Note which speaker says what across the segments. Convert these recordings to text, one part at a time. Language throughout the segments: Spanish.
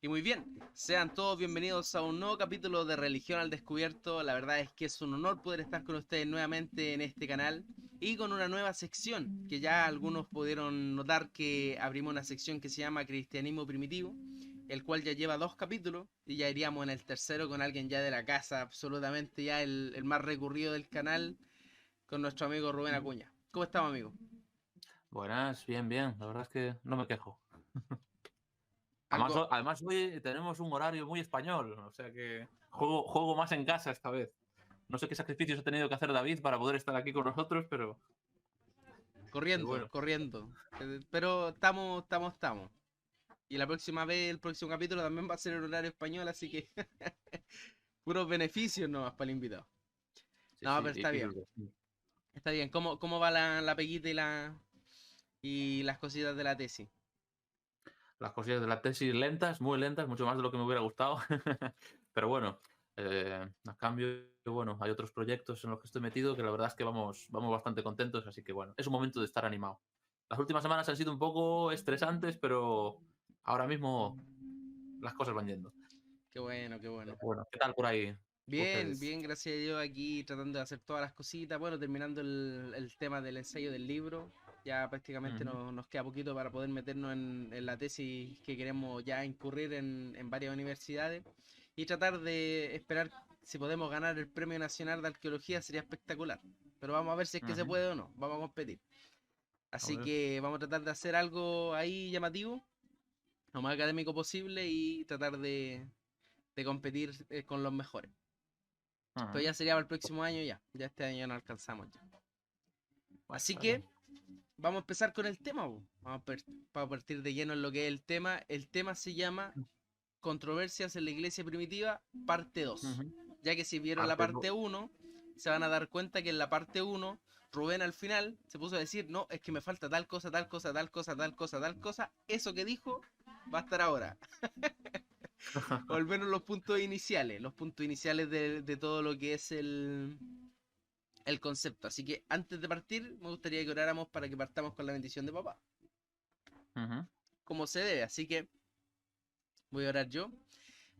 Speaker 1: Y muy bien, sean todos bienvenidos a un nuevo capítulo de Religión al Descubierto. La verdad es que es un honor poder estar con ustedes nuevamente en este canal y con una nueva sección que ya algunos pudieron notar que abrimos una sección que se llama Cristianismo Primitivo, el cual ya lleva 2 capítulos y ya iríamos en el tercero con alguien ya de la casa, absolutamente ya el más recurrido del canal, con nuestro amigo Rubén
Speaker 2: Ujú.
Speaker 1: Acuña. ¿Cómo estamos, amigo?
Speaker 2: Buenas, bien, bien. La verdad es que no me quejo. Además,
Speaker 1: Algo,
Speaker 2: además hoy tenemos un horario muy español, o sea que juego más en casa esta vez. No sé qué sacrificios ha tenido que hacer David para poder estar aquí con nosotros, pero
Speaker 1: corriendo,
Speaker 2: bueno.
Speaker 1: corriendo. Pero estamos. Y la próxima vez, el próximo capítulo también va a ser en horario español, así que puros beneficios nomás para el invitado.
Speaker 2: Sí,
Speaker 1: No,
Speaker 2: sí,
Speaker 1: pero está
Speaker 2: y
Speaker 1: bien.
Speaker 2: duro.
Speaker 1: Está bien. ¿Cómo va la peguita y las cositas de la tesis?
Speaker 2: Las cosillas de la tesis lentas, muy lentas, mucho más de lo que me hubiera gustado. Pero bueno, a cambio, bueno, hay otros proyectos en los que estoy metido que la verdad es que vamos bastante contentos, así que bueno, es un momento de estar animado. Las últimas semanas han sido un poco estresantes, pero ahora mismo las cosas van yendo.
Speaker 1: Qué bueno, qué bueno.
Speaker 2: Bueno, ¿qué tal por ahí
Speaker 1: Bien,
Speaker 2: ustedes?
Speaker 1: bien, gracias a Dios aquí tratando de hacer todas las cositas. Bueno, terminando el tema del ensayo del libro. Ya prácticamente
Speaker 2: Ujú,
Speaker 1: nos queda poquito para poder meternos en la tesis que queremos ya incurrir en varias universidades. Y tratar de esperar si podemos ganar el Premio Nacional de Arqueología sería espectacular. Pero vamos a ver si es que se
Speaker 2: ujú.
Speaker 1: puede o no. Vamos a competir.
Speaker 2: A
Speaker 1: Así
Speaker 2: ver.
Speaker 1: que vamos a tratar de hacer algo ahí llamativo, lo más académico posible y tratar de competir con los mejores. Pero
Speaker 2: Ujú.
Speaker 1: ya sería para el próximo año ya. Ya este año no alcanzamos ya.
Speaker 2: Bueno,
Speaker 1: Así
Speaker 2: está bien.
Speaker 1: que vamos a empezar con el tema. Vamos a partir de lleno en lo que es el tema. El tema se llama Controversias en la Iglesia Primitiva, parte 2.
Speaker 2: Ujú.
Speaker 1: Ya que si vieron la
Speaker 2: Parte
Speaker 1: parte 1, se van a dar cuenta que en la parte 1, Rubén al final se puso a decir, no, es que me falta tal cosa, tal cosa, tal cosa, tal cosa, tal cosa. Eso que dijo va a estar ahora. O al menos los puntos iniciales de todo lo que es el concepto. Así que antes de partir, me gustaría que oráramos para que partamos con la bendición de papá,
Speaker 2: Ujú.
Speaker 1: como se debe. Así que voy a orar yo.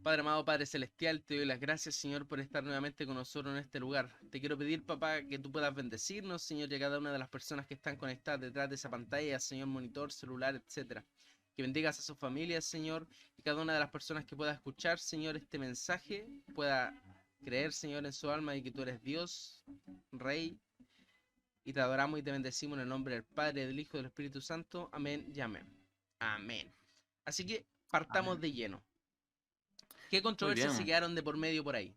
Speaker 1: Padre amado, Padre celestial, te doy las gracias, Señor, por estar nuevamente con nosotros en este lugar. Te quiero pedir, papá, que tú puedas bendecirnos, Señor, y a cada una de las personas que están conectadas detrás de esa pantalla, Señor, monitor, celular, etcétera. Que bendigas a sus familias, Señor, y cada una de las personas que pueda escuchar, Señor, este mensaje, pueda creer, Señor, en su alma y que tú eres Dios, Rey, y te adoramos y te bendecimos en el nombre del Padre, del Hijo y del Espíritu Santo. Amén y amén. Amén. Así que partamos
Speaker 2: Amén.
Speaker 1: de lleno. ¿Qué
Speaker 2: Muy
Speaker 1: controversias se
Speaker 2: bien.
Speaker 1: quedaron de por medio por ahí?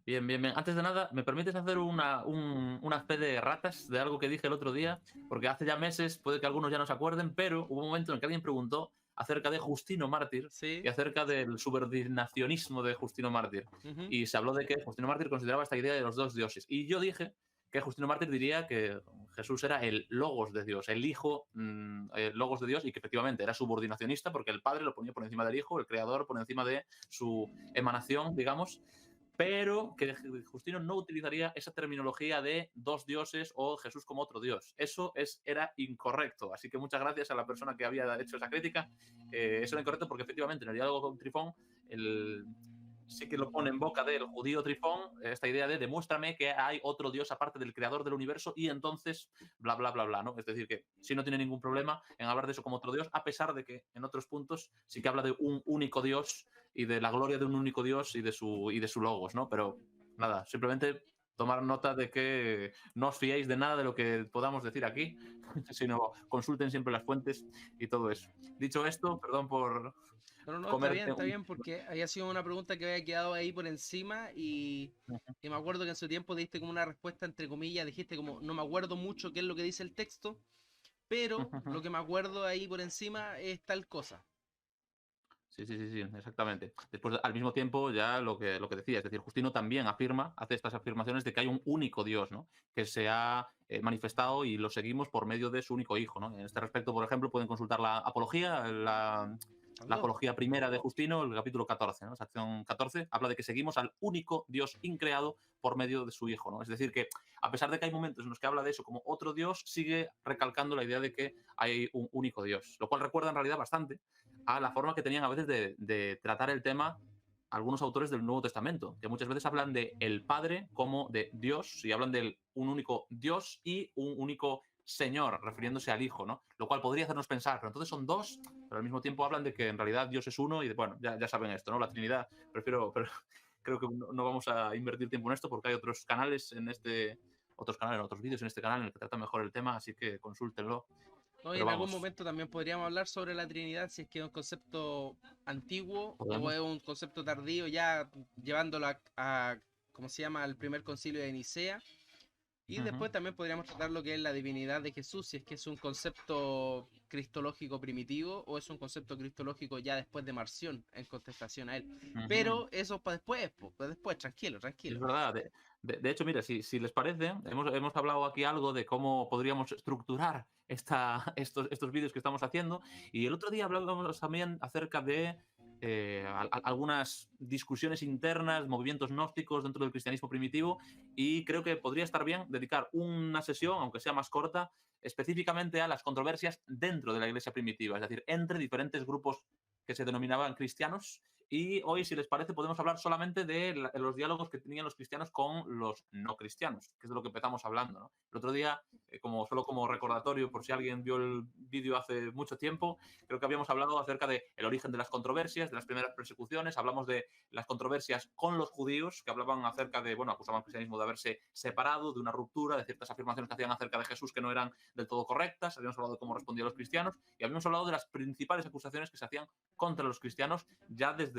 Speaker 2: Bien, bien, bien. Antes de nada, ¿me permites hacer una fe de ratas de algo que dije el otro día? Porque hace ya meses, puede que algunos ya no se acuerden, pero hubo un momento en el que alguien preguntó acerca de Justino Mártir y
Speaker 1: Sí.
Speaker 2: acerca del subordinacionismo de Justino Mártir.
Speaker 1: Ujú.
Speaker 2: Y se habló de que Justino Mártir consideraba esta idea de los dos dioses. Y yo dije que Justino Mártir diría que Jesús era el logos de Dios, el hijo el logos de Dios, y que efectivamente era subordinacionista porque el padre lo ponía por encima del hijo, el creador por encima de su emanación, digamos, pero que Justino no utilizaría esa terminología de dos dioses o Jesús como otro dios. Era incorrecto. Así que muchas gracias a la persona que había hecho esa crítica. Eso era incorrecto porque efectivamente en el diálogo con Trifón el, sí que lo pone en boca del judío Trifón esta idea de demuéstrame que hay otro dios aparte del creador del universo y entonces bla, bla, bla, bla, ¿no? Es decir, que sí no tiene ningún problema en hablar de eso como otro dios, a pesar de que en otros puntos sí que habla de un único dios y de la gloria de un único dios y de su logos, ¿no? Pero nada, simplemente tomar nota de que no os fiéis de nada de lo que podamos decir aquí, sino consulten siempre las fuentes y todo eso. Dicho esto, perdón por
Speaker 1: No, no, no,
Speaker 2: comerte
Speaker 1: está
Speaker 2: un...
Speaker 1: bien, porque había sido una pregunta que había quedado ahí por encima y me acuerdo que en su tiempo diste como una respuesta entre comillas, dijiste como, no me acuerdo mucho qué es lo que dice el texto, pero lo que me acuerdo ahí por encima es tal cosa.
Speaker 2: Sí, sí, sí, sí, exactamente. Después, al mismo tiempo, ya lo que decía, es decir, Justino también hace estas afirmaciones de que hay un único Dios, ¿no? Que se ha manifestado y lo seguimos por medio de su único hijo, ¿no? En este respecto, por ejemplo, pueden consultar la apología, la
Speaker 1: Habló.
Speaker 2: apología primera de Justino, el capítulo 14, ¿no? Sección 14, habla de que seguimos al único Dios increado por medio de su Hijo, ¿no? Es decir, que a pesar de que hay momentos en los que habla de eso como otro Dios, sigue recalcando la idea de que hay un único Dios, lo cual recuerda en realidad bastante a la forma que tenían a veces de tratar el tema algunos autores del Nuevo Testamento, que muchas veces hablan de el Padre como de Dios y hablan de un único Dios y un único Señor, refiriéndose al Hijo, ¿no? Lo cual podría hacernos pensar, pero entonces son dos, pero al mismo tiempo hablan de que en realidad Dios es uno y, bueno, ya saben esto, ¿no? La Trinidad, pero creo que no vamos a invertir tiempo en esto porque hay otros canales otros vídeos en este canal en el que tratan mejor el tema, así que consúltenlo.
Speaker 1: ¿No? Y
Speaker 2: Pero
Speaker 1: en algún
Speaker 2: vamos,
Speaker 1: momento también podríamos hablar sobre la Trinidad, si es que es un concepto antiguo o
Speaker 2: podemos.
Speaker 1: es un concepto tardío, ya llevándolo ¿cómo se llama?, al primer concilio de Nicea. Y
Speaker 2: Ujú.
Speaker 1: después también podríamos tratar lo que es la divinidad de Jesús, si es que es un concepto cristológico primitivo o es un concepto cristológico ya después de Marción, en contestación a él.
Speaker 2: Ujú.
Speaker 1: Pero eso para después, para después, tranquilo,
Speaker 2: Es
Speaker 1: tranquilo.
Speaker 2: verdad. De hecho, mira, si les parece, hemos hablado aquí algo de cómo podríamos estructurar estos vídeos que estamos haciendo. Y el otro día hablábamos también acerca de algunas discusiones internas, movimientos gnósticos dentro del cristianismo primitivo. Y creo que podría estar bien dedicar una sesión, aunque sea más corta, específicamente a las controversias dentro de la iglesia primitiva, es decir, entre diferentes grupos que se denominaban cristianos. Y hoy, si les parece, podemos hablar solamente de los diálogos que tenían los cristianos con los no cristianos, que es de lo que empezamos hablando, ¿no? El otro día, solo como recordatorio, por si alguien vio el vídeo hace mucho tiempo, creo que habíamos hablado acerca del origen de las controversias, de las primeras persecuciones, hablamos de las controversias con los judíos, que hablaban acerca de, bueno, acusaban al cristianismo de haberse separado, de una ruptura, de ciertas afirmaciones que hacían acerca de Jesús que no eran del todo correctas, habíamos hablado de cómo respondían los cristianos y habíamos hablado de las principales acusaciones que se hacían contra los cristianos ya desde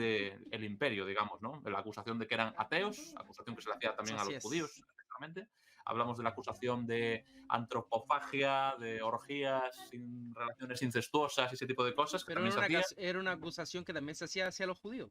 Speaker 2: el imperio, digamos, ¿no? La acusación de que eran ateos, acusación que se le hacía también a
Speaker 1: Así
Speaker 2: los
Speaker 1: es.
Speaker 2: judíos, especialmente. Hablamos de la acusación de antropofagia, de orgías, sin relaciones incestuosas y ese tipo de cosas que
Speaker 1: Pero
Speaker 2: también
Speaker 1: era
Speaker 2: se hacían.
Speaker 1: era una acusación que también se hacía hacia los judíos.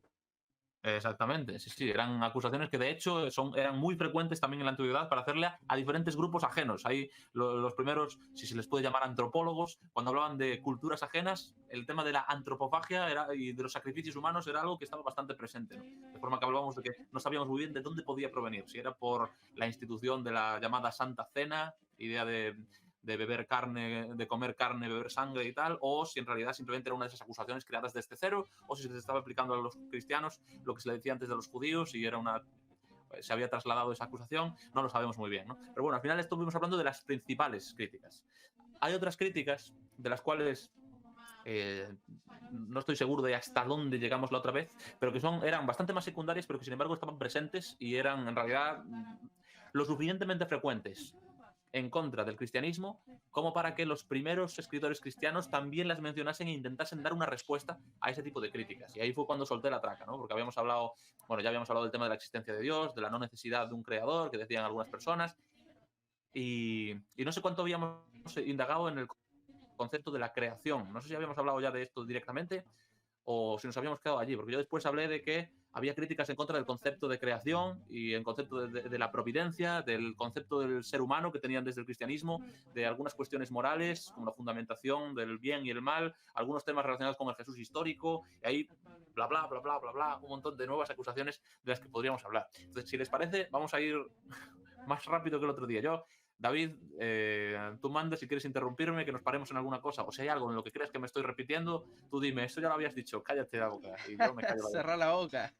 Speaker 2: Exactamente, sí, sí, eran acusaciones que de hecho eran muy frecuentes también en la antigüedad para hacerle a diferentes grupos ajenos. Ahí los primeros, si se les puede llamar antropólogos, cuando hablaban de culturas ajenas, el tema de la antropofagia y de los sacrificios humanos era algo que estaba bastante presente, ¿no? De forma que hablábamos de que no sabíamos muy bien de dónde podía provenir, si era por la institución de la llamada Santa Cena, idea de beber carne, de comer carne, beber sangre y tal, o si en realidad simplemente era una de esas acusaciones creadas desde cero, o si se estaba aplicando a los cristianos lo que se le decía antes de los judíos y era se había trasladado esa acusación, no lo sabemos muy bien, ¿no? Pero bueno, al final estuvimos hablando de las principales críticas. Hay otras críticas de las cuales eh, no estoy seguro de hasta dónde llegamos la otra vez, pero que eran bastante más secundarias, pero que sin embargo estaban presentes y eran en realidad lo suficientemente frecuentes en contra del cristianismo como para que los primeros escritores cristianos también las mencionasen e intentasen dar una respuesta a ese tipo de críticas. Y ahí fue cuando solté la traca, ¿no? Porque ya habíamos hablado del tema de la existencia de Dios, de la no necesidad de un creador, que decían algunas personas, y no sé cuánto habíamos indagado en el concepto de la creación. No sé si habíamos hablado ya de esto directamente o si nos habíamos quedado allí, porque yo después hablé de que había críticas en contra del concepto de creación y en concepto de la providencia, del concepto del ser humano que tenían desde el cristianismo, de algunas cuestiones morales, como la fundamentación del bien y el mal, algunos temas relacionados con el Jesús histórico, y ahí bla, bla, bla, bla, bla, bla, un montón de nuevas acusaciones de las que podríamos hablar. Entonces, si les parece, vamos a ir más rápido que el otro día. David, tú mandas si quieres interrumpirme, que nos paremos en alguna cosa, o si hay algo en lo que creas que me estoy repitiendo, tú dime, esto ya lo habías dicho, cállate la boca, y yo me callo la boca.
Speaker 1: Cerrar la boca.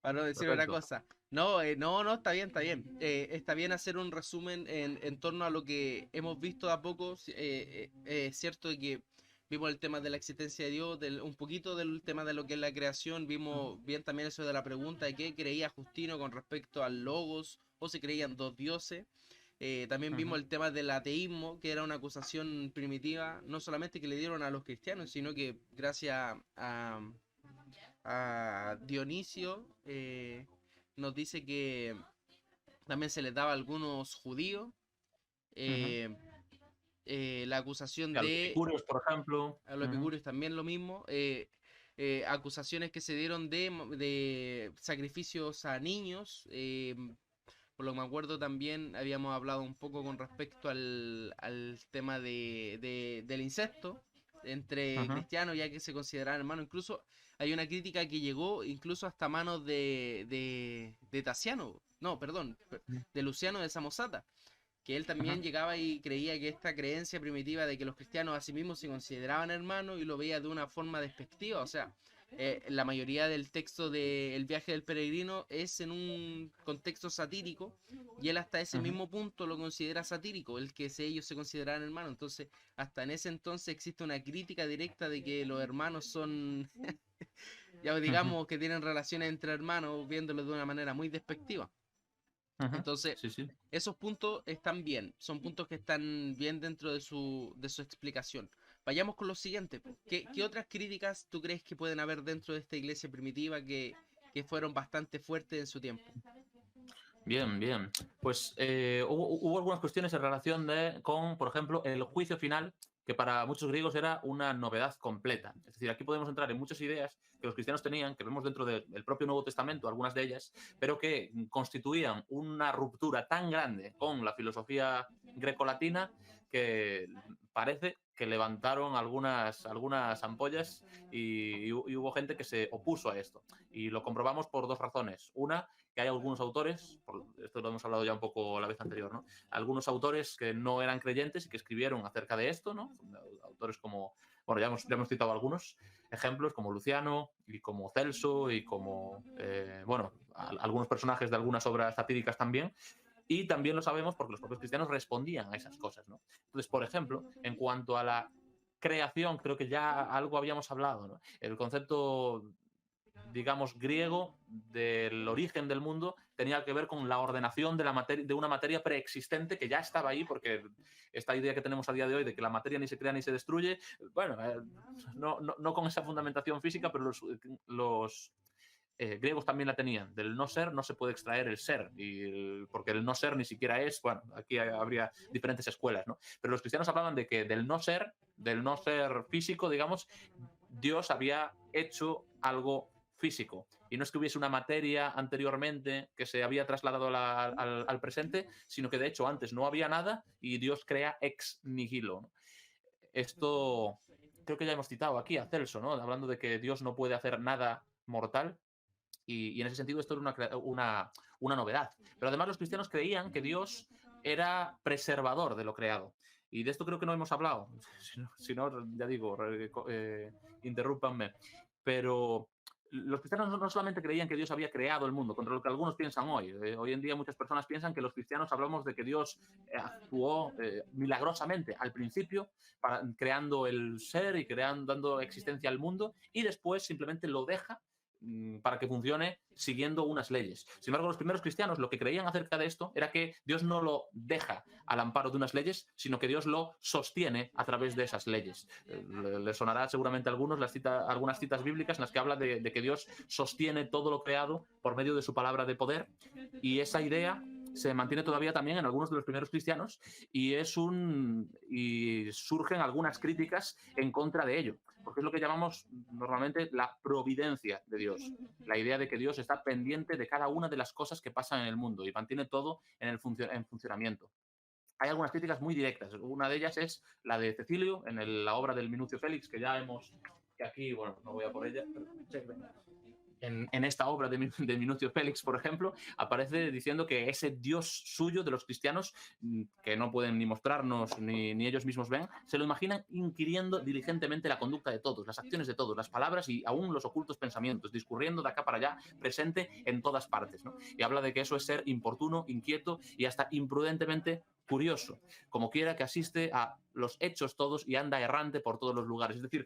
Speaker 1: Para no decir otra
Speaker 2: Perfecto.
Speaker 1: cosa. No, no, está bien, está bien. Está bien hacer un resumen en torno a lo que hemos visto de a poco. Es cierto que vimos el tema de la existencia de Dios, un poquito del tema de lo que es la creación, vimos bien también eso de la pregunta de qué creía Justino con respecto al Logos, o si creían dos dioses. También vimos
Speaker 2: Ujú.
Speaker 1: el tema del ateísmo, que era una acusación primitiva, no solamente que le dieron a los cristianos, sino que gracias a Dionisio, nos dice que también se les daba a algunos judíos
Speaker 2: Ujú.
Speaker 1: eh, la acusación
Speaker 2: A los
Speaker 1: de,
Speaker 2: epicúreos, por ejemplo.
Speaker 1: a los
Speaker 2: Ujú.
Speaker 1: epicúreos también lo mismo, acusaciones que se dieron de sacrificios a niños. Por lo que me acuerdo también habíamos hablado un poco con respecto al tema del incesto. entre
Speaker 2: Ujú,
Speaker 1: cristianos, ya que se consideraban hermanos. Incluso hay una crítica que llegó incluso hasta manos de Tasiano, no, perdón, de Luciano de Samosata, que él también
Speaker 2: ujú,
Speaker 1: llegaba y creía que esta creencia primitiva de que los cristianos a sí mismos se consideraban hermanos y lo veía de una forma despectiva. O sea, la mayoría del texto de El viaje del peregrino es en un contexto satírico y él hasta ese
Speaker 2: ujú,
Speaker 1: mismo punto lo considera satírico, el que ellos se consideraban hermanos. Entonces, hasta en ese entonces existe una crítica directa de que los hermanos son, ya
Speaker 2: ujú,
Speaker 1: digamos, que tienen relaciones entre hermanos, viéndolo de una manera muy despectiva.
Speaker 2: ujú.
Speaker 1: Entonces,
Speaker 2: Sí, sí.
Speaker 1: esos puntos están bien, son puntos que están bien dentro de su explicación. Vayamos con lo siguiente. ¿Qué otras críticas tú crees que pueden haber dentro de esta iglesia primitiva que fueron bastante fuertes en su tiempo?
Speaker 2: Bien, bien. Pues hubo algunas cuestiones en relación con, por ejemplo, el juicio final, que para muchos griegos era una novedad completa. Es decir, aquí podemos entrar en muchas ideas que los cristianos tenían, que vemos dentro del propio Nuevo Testamento, algunas de ellas, pero que constituían una ruptura tan grande con la filosofía grecolatina que parece que levantaron algunas ampollas y hubo gente que se opuso a esto. Y lo comprobamos por dos razones. Una, que hay algunos autores, esto lo hemos hablado ya un poco la vez anterior, ¿no? Algunos autores que no eran creyentes y que escribieron acerca de esto, ¿no? Autores como, bueno, ya hemos citado algunos ejemplos, como Luciano y como Celso y como, bueno, algunos personajes de algunas obras satíricas también. Y también lo sabemos porque los propios cristianos respondían a esas cosas, ¿no? Entonces, por ejemplo, en cuanto a la creación, creo que ya algo habíamos hablado, ¿no? El concepto, digamos, griego del origen del mundo tenía que ver con la ordenación de una materia preexistente que ya estaba ahí, porque esta idea que tenemos a día de hoy de que la materia ni se crea ni se destruye, bueno, no con esa fundamentación física, pero los griegos también la tenían. Del no ser no se puede extraer el ser, porque el no ser ni siquiera es, bueno, aquí habría diferentes escuelas, ¿no? Pero los cristianos hablaban de que del no ser físico, digamos, Dios había hecho algo físico. Y no es que hubiese una materia anteriormente que se había trasladado al presente, sino que de hecho antes no había nada y Dios crea ex nihilo, ¿no? Esto creo que ya hemos citado aquí a Celso, ¿no? Hablando de que Dios no puede hacer nada mortal, y en ese sentido esto era una novedad. Pero además los cristianos creían que Dios era preservador de lo creado. Y de esto creo que no hemos hablado. Si no, ya digo, interrúmpanme. Pero los cristianos no solamente creían que Dios había creado el mundo, contra lo que algunos piensan hoy. Hoy en día muchas personas piensan que los cristianos hablamos de que Dios actuó milagrosamente al principio, creando el ser y dando existencia al mundo, y después simplemente lo deja para que funcione siguiendo unas leyes. Sin embargo, los primeros cristianos lo que creían acerca de esto era que Dios no lo deja al amparo de unas leyes, sino que Dios lo sostiene a través de esas leyes. Le sonará seguramente a algunos algunas citas bíblicas en las que habla de que Dios sostiene todo lo creado por medio de su palabra de poder, y esa idea se mantiene todavía también en algunos de los primeros cristianos y surgen algunas críticas en contra de ello, porque es lo que llamamos normalmente la providencia de Dios, la idea de que Dios está pendiente de cada una de las cosas que pasan en el mundo y mantiene todo en funcionamiento. Hay algunas críticas muy directas. Una de ellas es la de Cecilio en la obra del Minucio Félix, que aquí, bueno, no voy a por ella, pero en esta obra de Minucio Félix, por ejemplo, aparece diciendo que ese Dios suyo de los cristianos, que no pueden ni mostrarnos ni ellos mismos ven, se lo imaginan inquiriendo diligentemente la conducta de todos, las acciones de todos, las palabras y aún los ocultos pensamientos, discurriendo de acá para allá, presente en todas partes, ¿no? Y habla de que eso es ser importuno, inquieto y hasta imprudentemente curioso, como quiera que asiste a los hechos todos y anda errante por todos los lugares. Es decir,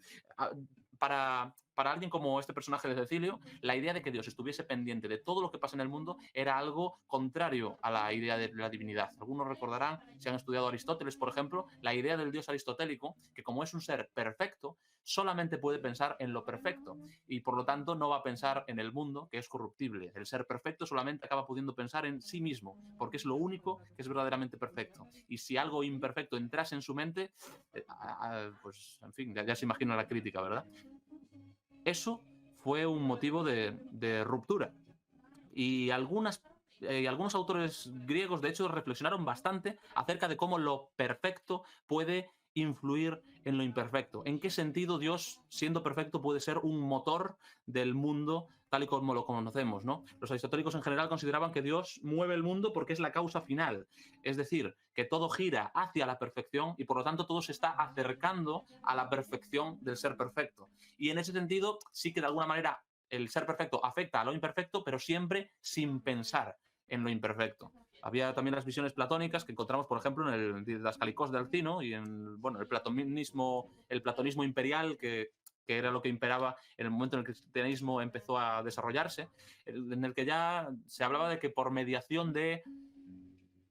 Speaker 2: para alguien como este personaje de Cecilio, la idea de que Dios estuviese pendiente de todo lo que pasa en el mundo era algo contrario a la idea de la divinidad. Algunos recordarán, si han estudiado Aristóteles, por ejemplo, la idea del Dios aristotélico, que como es un ser perfecto, solamente puede pensar en lo perfecto y por lo tanto no va a pensar en el mundo, que es corruptible. El ser perfecto solamente acaba pudiendo pensar en sí mismo, porque es lo único que es verdaderamente perfecto. Y si algo imperfecto entrase en su mente, pues en fin, ya se imagina la crítica, ¿verdad? Eso fue un motivo de ruptura. Y algunos autores griegos, de hecho, reflexionaron bastante acerca de cómo lo perfecto puede influir en lo imperfecto. ¿En qué sentido Dios, siendo perfecto, puede ser un motor del mundo tal y como lo conocemos, ¿no? Los aristotélicos en general consideraban que Dios mueve el mundo porque es la causa final, es decir, que todo gira hacia la perfección y por lo tanto todo se está acercando a la perfección del ser perfecto. Y en ese sentido sí que de alguna manera el ser perfecto afecta a lo imperfecto, pero siempre sin pensar en lo imperfecto. Había también las visiones platónicas que encontramos, por ejemplo, en el Didascalicos de Alcino y en bueno, el platonismo imperial que era lo que imperaba en el momento en el que el cristianismo empezó a desarrollarse, en el que ya se hablaba de que por mediación de,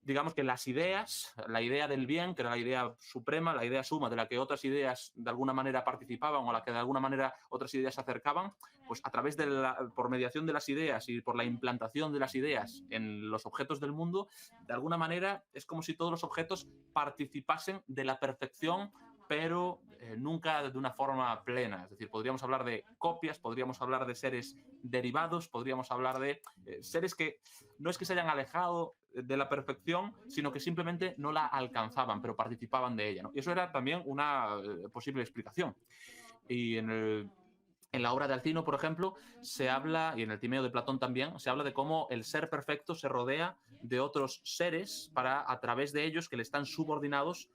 Speaker 2: digamos que las ideas, la idea del bien, que era la idea suprema, la idea suma de la que otras ideas de alguna manera participaban o a la que de alguna manera otras ideas se acercaban, pues a través de por mediación de las ideas y por la implantación de las ideas en los objetos del mundo, de alguna manera es como si todos los objetos participasen de la perfección, pero nunca de una forma plena. Es decir, podríamos hablar de copias, podríamos hablar de seres derivados, podríamos hablar de seres que no es que se hayan alejado de la perfección, sino que simplemente no la alcanzaban, pero participaban de ella, ¿no? Y eso era también una posible explicación. Y en la obra de Alcino, por ejemplo, se habla, y en el Timeo de Platón también, se habla de cómo el ser perfecto se rodea de otros seres para, a través de ellos, que le están subordinados,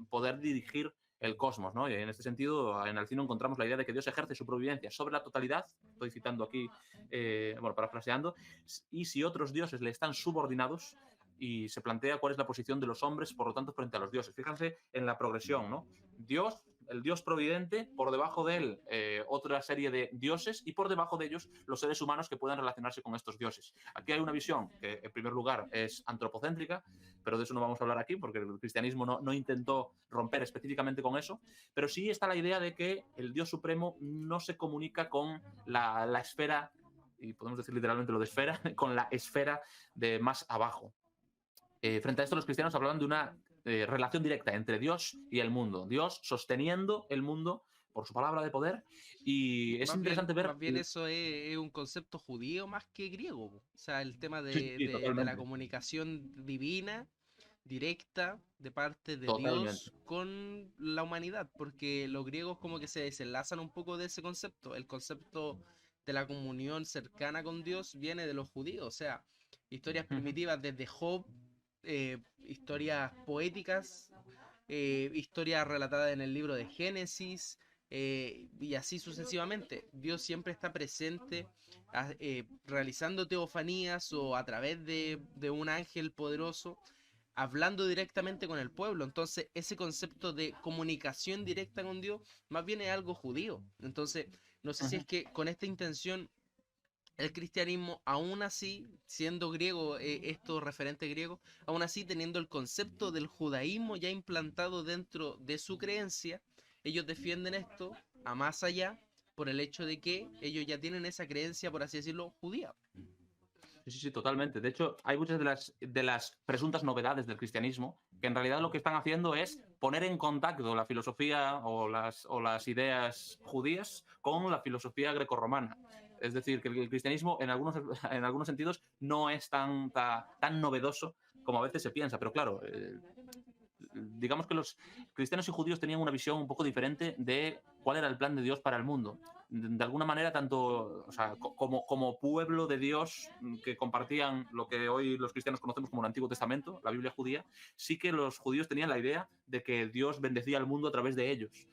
Speaker 2: poder dirigir el cosmos, ¿no? Y en este sentido, en Alcino encontramos la idea de que Dios ejerce su providencia sobre la totalidad, estoy citando aquí, bueno, parafraseando, y si otros dioses le están subordinados, y se plantea cuál es la posición de los hombres, por lo tanto, frente a los dioses. Fíjense en la progresión, ¿no? Dios, el Dios providente, por debajo de él otra serie de dioses y por debajo de ellos los seres humanos que puedan relacionarse con estos dioses. Aquí hay una visión que en primer lugar es antropocéntrica, pero de eso no vamos a hablar aquí porque el cristianismo no intentó romper específicamente con eso, pero sí está la idea de que el Dios supremo no se comunica con la esfera, y podemos decir literalmente lo de esfera, con la esfera de más abajo. Frente a esto los cristianos hablaban de una relación directa entre Dios y el mundo. Dios sosteniendo el mundo por su palabra de poder. Y es interesante ver...
Speaker 1: Más bien eso es un concepto judío más que griego. O sea, el tema
Speaker 2: Sí, sí, sí,
Speaker 1: de la
Speaker 2: totalmente.
Speaker 1: comunicación divina, directa, de parte de
Speaker 2: Totalmente.
Speaker 1: Dios con la humanidad. Porque los griegos como que se desenlazan un poco de ese concepto. El concepto de la comunión cercana con Dios viene de los judíos. O sea, historias primitivas desde Job, historias poéticas, historias relatadas en el libro de Génesis, y así sucesivamente. Dios siempre está presente realizando teofanías o a través de un ángel poderoso, hablando directamente con el pueblo. Entonces, ese concepto de comunicación directa con Dios más bien es algo judío. Entonces, no sé si es que con esta intención el cristianismo, aún así, siendo griego, esto referente griego, aún así teniendo el concepto del judaísmo ya implantado dentro de su creencia, ellos defienden esto a más allá por el hecho de que ellos ya tienen esa creencia, por así decirlo, judía.
Speaker 2: Sí, sí, sí, totalmente. De hecho, hay muchas de las presuntas novedades del cristianismo que en realidad lo que están haciendo es poner en contacto la filosofía o las ideas judías con la filosofía grecorromana. Es decir, que el cristianismo en algunos sentidos no es tan novedoso como a veces se piensa. Pero claro, digamos que los cristianos y judíos tenían una visión un poco diferente de cuál era el plan de Dios para el mundo. De alguna manera, tanto o sea, como pueblo de Dios que compartían lo que hoy los cristianos conocemos como el Antiguo Testamento, la Biblia judía, sí que los judíos tenían la idea de que Dios bendecía al mundo a través de ellos.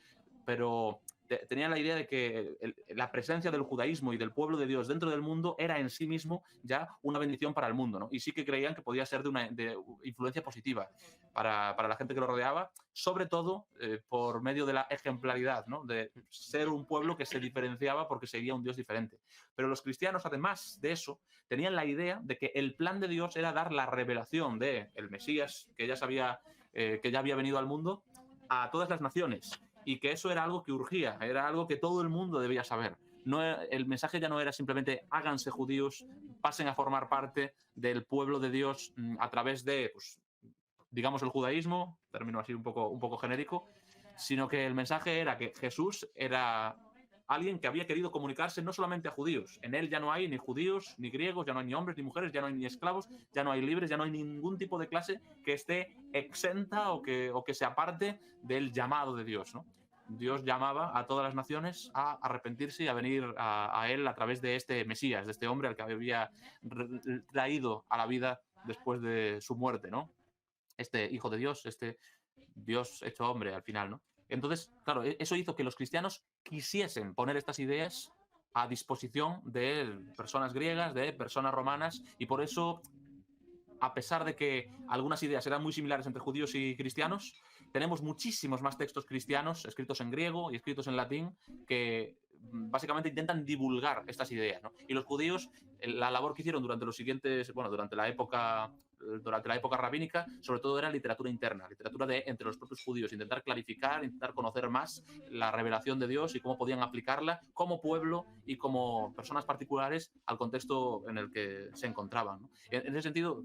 Speaker 2: Pero tenían la idea de que la presencia del judaísmo y del pueblo de Dios dentro del mundo era en sí mismo ya una bendición para el mundo, ¿no? Y sí que creían que podía ser de influencia positiva para la gente que lo rodeaba, sobre todo por medio de la ejemplaridad, ¿no? De ser un pueblo que se diferenciaba porque seguía un Dios diferente. Pero los cristianos, además de eso, tenían la idea de que el plan de Dios era dar la revelación de el Mesías que ya había venido al mundo a todas las naciones y que eso era algo que urgía, era algo que todo el mundo debía saber. No, el mensaje ya no era simplemente háganse judíos, pasen a formar parte del pueblo de Dios a través de, pues, digamos, el judaísmo, término así un poco genérico, sino que el mensaje era que Jesús era alguien que había querido comunicarse no solamente a judíos. En él ya no hay ni judíos, ni griegos, ya no hay ni hombres, ni mujeres, ya no hay ni esclavos, ya no hay libres, ya no hay ningún tipo de clase que esté exenta o que se aparte del llamado de Dios, ¿no? Dios llamaba a todas las naciones a arrepentirse y a venir a él a través de este Mesías, de este hombre al que había traído a la vida después de su muerte, ¿no? Este hijo de Dios, este Dios hecho hombre al final, ¿no? Entonces, claro, eso hizo que los cristianos quisiesen poner estas ideas a disposición de personas griegas, de personas romanas, y por eso, a pesar de que algunas ideas eran muy similares entre judíos y cristianos, tenemos muchísimos más textos cristianos escritos en griego y escritos en latín que básicamente intentan divulgar estas ideas, ¿no? Y los judíos, la labor que hicieron durante los siguientes, bueno, durante la época rabínica, sobre todo era literatura interna, literatura de entre los propios judíos, intentar clarificar, intentar conocer más la revelación de Dios y cómo podían aplicarla como pueblo y como personas particulares al contexto en el que se encontraban, ¿no? En ese sentido,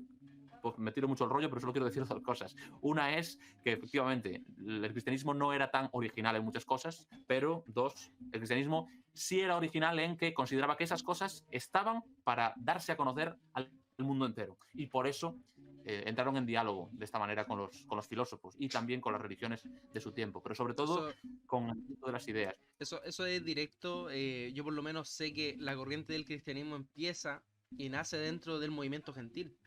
Speaker 2: pues me tiro mucho el rollo, pero solo quiero decir dos cosas. Una es que efectivamente el cristianismo no era tan original en muchas cosas, pero dos, el cristianismo sí era original en que consideraba que esas cosas estaban para darse a conocer al mundo entero. Y por eso entraron en diálogo de esta manera con los filósofos y también con las religiones de su tiempo, pero sobre todo
Speaker 1: Eso,
Speaker 2: con el punto de las ideas.
Speaker 1: eso es directo. Yo por lo menos sé que la corriente del cristianismo empieza y nace dentro del movimiento gentil,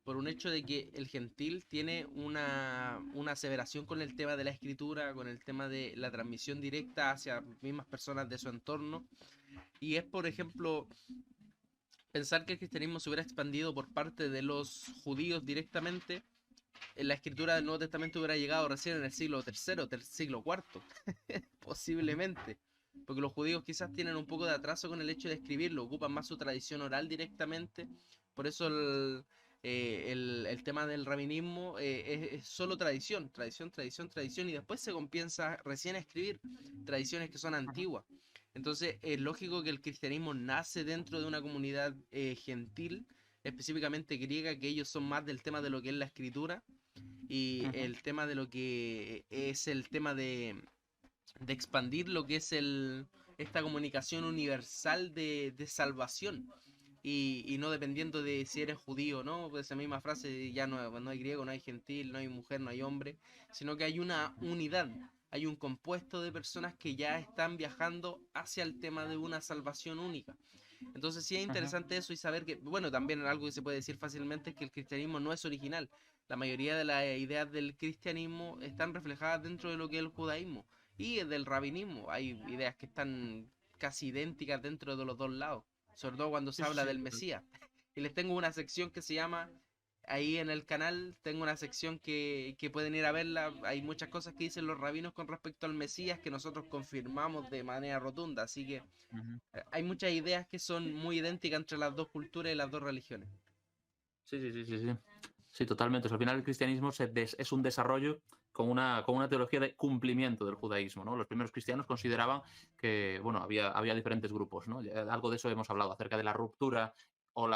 Speaker 1: por un hecho de que el gentil tiene una aseveración con el tema de la escritura, con el tema de la transmisión directa hacia mismas personas de su entorno, y es, por ejemplo, pensar que el cristianismo se hubiera expandido por parte de los judíos directamente. En la escritura del Nuevo Testamento hubiera llegado recién en el siglo tercero, siglo cuarto, posiblemente. Porque los judíos quizás tienen un poco de atraso con el hecho de escribirlo, ocupan más su tradición oral directamente. Por eso el tema del rabinismo es solo tradición, tradición, tradición, tradición, y después se comienza recién a escribir tradiciones que son antiguas. Entonces es lógico que el cristianismo nace dentro de una comunidad gentil, específicamente griega, que ellos son más del tema de lo que es la escritura y el tema de lo que es el tema de expandir lo que es esta comunicación universal de salvación. Y no dependiendo de si eres judío o no, pues esa misma frase, ya no hay griego, no hay gentil, no hay mujer, no hay hombre, sino que hay una unidad, hay un compuesto de personas que ya están viajando hacia el tema de una salvación única. Entonces sí es interesante eso y saber que, bueno, también algo que se puede decir fácilmente es que el cristianismo no es original. La mayoría de las ideas del cristianismo están reflejadas dentro de lo que es el judaísmo y del rabinismo. Hay ideas que están casi idénticas dentro de los dos lados, sobre todo cuando se
Speaker 2: Sí, sí,
Speaker 1: habla
Speaker 2: sí.
Speaker 1: del Mesías. Y les tengo una sección que se llama, ahí en el canal, tengo una sección que pueden ir a verla. Hay muchas cosas que dicen los rabinos con respecto al Mesías que nosotros confirmamos de manera rotunda. Así que
Speaker 2: Ujú.
Speaker 1: hay muchas ideas que son muy idénticas entre las dos culturas y las dos religiones.
Speaker 2: Sí, sí, sí, sí, sí. Sí, totalmente. O sea, al final el cristianismo es un desarrollo con una teología de cumplimiento del judaísmo, ¿no? Los primeros cristianos consideraban que, bueno, había diferentes grupos, ¿no? Algo de eso hemos hablado, acerca de la ruptura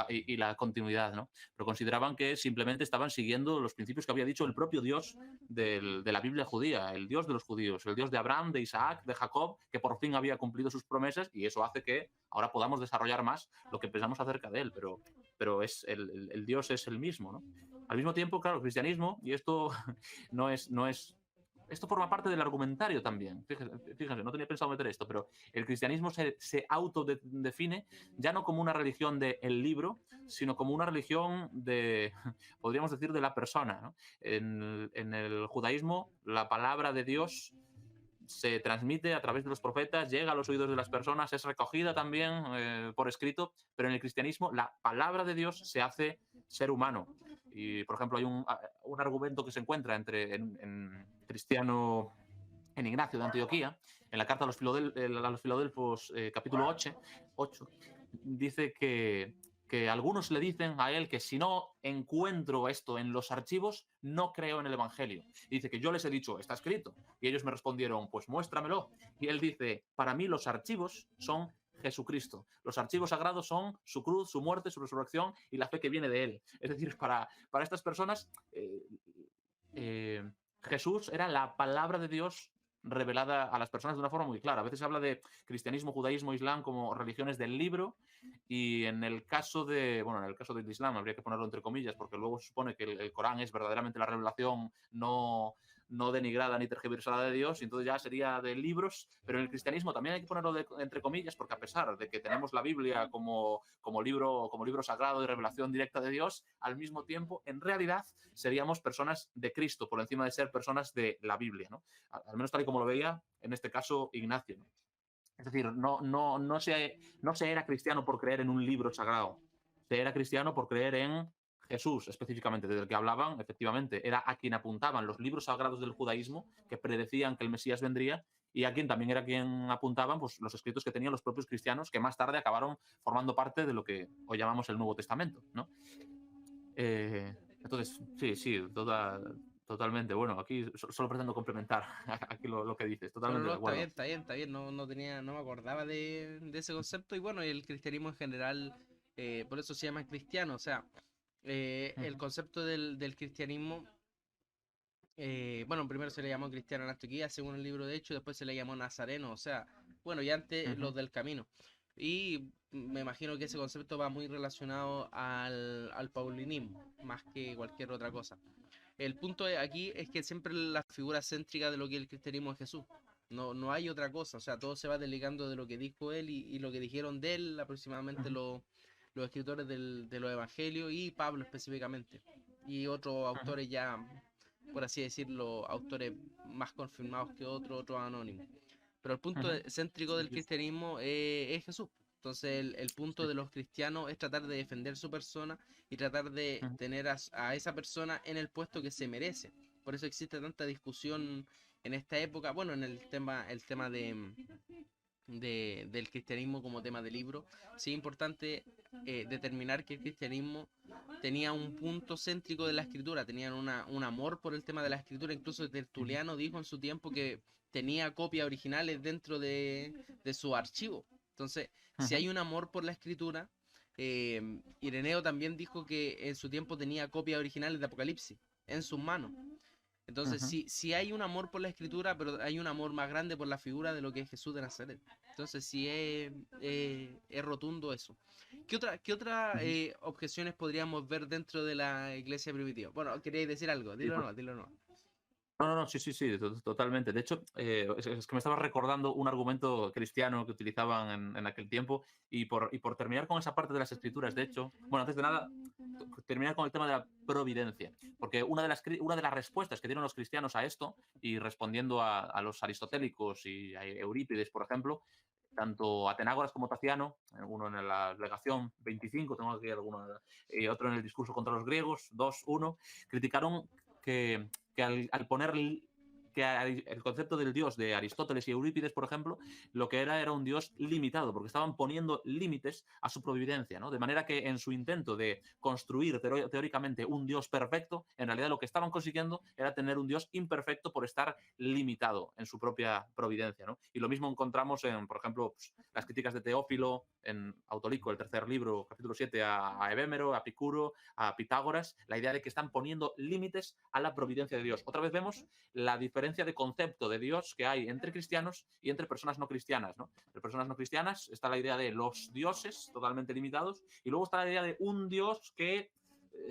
Speaker 2: y la continuidad, ¿no? Pero consideraban que simplemente estaban siguiendo los principios que había dicho el propio Dios de la Biblia judía, el Dios de los judíos, el Dios de Abraham, de Isaac, de Jacob, que por fin había cumplido sus promesas y eso hace que ahora podamos desarrollar más lo que pensamos acerca de él, pero el Dios es el mismo, ¿no? Al mismo tiempo, claro, el cristianismo, y esto no es esto forma parte del argumentario también. Fíjense, no tenía pensado meter esto, pero el cristianismo se autodefine ya no como una religión del libro, sino como una religión podríamos decir, de la persona, ¿no? En el judaísmo, la palabra de Dios se transmite a través de los profetas, llega a los oídos de las personas, es recogida también por escrito, pero en el cristianismo la palabra de Dios se hace ser humano. Y, por ejemplo, hay un argumento que se encuentra en Cristiano, en Ignacio de Antioquía, en la carta a los Filadelfos, capítulo 8, dice que algunos le dicen a él que si no encuentro esto en los archivos, no creo en el Evangelio. Y dice que yo les he dicho, está escrito. Y ellos me respondieron, pues muéstramelo. Y él dice, para mí los archivos son Jesucristo. Los archivos sagrados son su cruz, su muerte, su resurrección y la fe que viene de él. Es decir, para estas personas, Jesús era la palabra de Dios revelada a las personas de una forma muy clara. A veces se habla de cristianismo, judaísmo, islam como religiones del libro, y en el caso del islam habría que ponerlo entre comillas, porque luego se supone que el Corán es verdaderamente la revelación no denigrada ni tergiversada de Dios, y entonces ya sería de libros, pero en el cristianismo también hay que ponerlo entre comillas, porque a pesar de que tenemos la Biblia como libro sagrado de revelación directa de Dios, al mismo tiempo, en realidad, seríamos personas de Cristo, por encima de ser personas de la Biblia, ¿no? Al menos tal y como lo veía, en este caso, Ignacio, ¿no? Es decir, no se era cristiano por creer en un libro sagrado, se era cristiano por creer en Jesús, específicamente, del que hablaban, efectivamente, era a quien apuntaban los libros sagrados del judaísmo, que predecían que el Mesías vendría, y a quien también era quien apuntaban pues, los escritos que tenían los propios cristianos, que más tarde acabaron formando parte de lo que hoy llamamos el Nuevo Testamento, ¿no? Entonces, sí, totalmente. Bueno, aquí solo pretendo complementar aquí lo que dices, totalmente
Speaker 1: No,
Speaker 2: de
Speaker 1: está bien,
Speaker 2: acuerdo.
Speaker 1: está bien, está bien. No me acordaba de ese concepto. Y bueno, el cristianismo en general, por eso se llama cristiano. O sea, el
Speaker 2: Ujú,
Speaker 1: concepto del cristianismo, bueno, primero se le llamó cristiano en Antioquía, según el libro de Hechos, después se le llamó nazareno. O sea, bueno, y antes
Speaker 2: ujú,
Speaker 1: los del camino. Y me imagino que ese concepto va muy relacionado al paulinismo, más que cualquier otra cosa. El punto aquí es que siempre la figura céntrica de lo que es el cristianismo es Jesús. No hay otra cosa, o sea, todo se va desligando de lo que dijo él y lo que dijeron de él aproximadamente
Speaker 2: ujú,
Speaker 1: los escritores de los evangelios y Pablo específicamente. Y otros
Speaker 2: ujú,
Speaker 1: autores ya, por así decirlo, autores más confirmados que otros anónimos. Pero el punto
Speaker 2: ujú.
Speaker 1: céntrico
Speaker 2: Sí,
Speaker 1: del
Speaker 2: sí,
Speaker 1: cristianismo es Jesús. Entonces el punto
Speaker 2: sí.
Speaker 1: de los cristianos es tratar de defender su persona y tratar de
Speaker 2: Ujú,
Speaker 1: tener a esa persona en el puesto que se merece. Por eso existe tanta discusión en esta época, bueno, en el tema del cristianismo como tema de libro. Sí es importante determinar que el cristianismo tenía un punto céntrico de la escritura, tenían un amor por el tema de la escritura, incluso
Speaker 2: ujú,
Speaker 1: Tertuliano dijo en su tiempo que tenía copias originales dentro de su archivo. Entonces, si
Speaker 2: ujú,
Speaker 1: hay un amor por la escritura, Ireneo también dijo que en su tiempo tenía copias originales de Apocalipsis en sus manos. Entonces,
Speaker 2: ujú,
Speaker 1: sí hay un amor por la escritura, pero hay un amor más grande por la figura de lo que es Jesús de Nazaret. Entonces, sí es rotundo eso. ¿Qué otra
Speaker 2: ujú.
Speaker 1: objeciones podríamos ver dentro de la iglesia primitiva? Bueno, queréis decir algo,
Speaker 2: Sí,
Speaker 1: dilo no, dilo no.
Speaker 2: no, sí, totalmente. De hecho, es que me estaba recordando un argumento cristiano que utilizaban en aquel tiempo, y por terminar con esa parte de las escrituras, de hecho, bueno, antes de nada, terminar con el tema de la providencia, porque una de las respuestas que dieron los cristianos a esto, y respondiendo a los aristotélicos y a Eurípides, por ejemplo, tanto Atenágoras como Taciano, uno en la Legación 25, tengo aquí alguno, y otro en el Discurso contra los griegos, 2:1, criticaron que al poner el concepto del dios de Aristóteles y Eurípides, por ejemplo, lo que era un dios limitado, porque estaban poniendo límites a su providencia, ¿no? De manera que en su intento de construir teóricamente un dios perfecto, en realidad lo que estaban consiguiendo era tener un dios imperfecto por estar limitado en su propia providencia, ¿no? Y lo mismo encontramos en, por ejemplo, pues, las críticas de Teófilo en Autolico, el tercer libro, capítulo 7, a Ebémero, a Epicuro, a Pitágoras, la idea de que están poniendo límites a la providencia de Dios. Otra vez vemos la diferencia de concepto de Dios que hay entre cristianos y entre personas no cristianas, ¿no? Entre personas no cristianas está la idea de los dioses totalmente limitados, y luego está la idea de un Dios que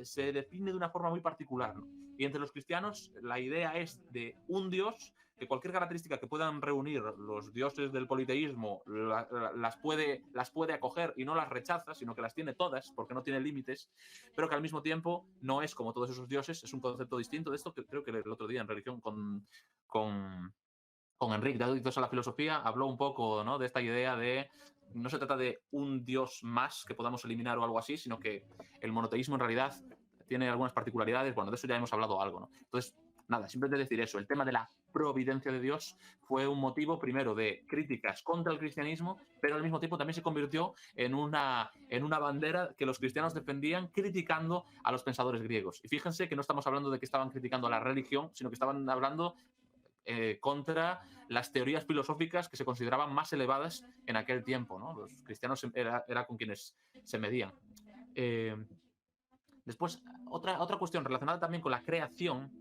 Speaker 2: se define de una forma muy particular, ¿no? Y entre los cristianos la idea es de un Dios que cualquier característica que puedan reunir los dioses del politeísmo las puede acoger y no las rechaza, sino que las tiene todas porque no tiene límites, pero que al mismo tiempo no es como todos esos dioses, es un concepto distinto de esto que creo que el otro día en religión con, con Enrique de Adictos a la Filosofía habló un poco, ¿no? De esta idea de no se trata de un dios más que podamos eliminar o algo así, sino que el monoteísmo en realidad tiene algunas particularidades. Bueno, de eso ya hemos hablado algo, ¿no? Entonces, nada, simplemente decir eso. El tema de la providencia de Dios fue un motivo primero de críticas contra el cristianismo, pero al mismo tiempo también se convirtió en una bandera que los cristianos defendían criticando a los pensadores griegos. Y fíjense que no estamos hablando de que estaban criticando a la religión, sino que estaban hablando contra las teorías filosóficas que se consideraban más elevadas en aquel tiempo, ¿no? Los cristianos era con quienes se medían. Eh, Después, otra cuestión relacionada también con la creación,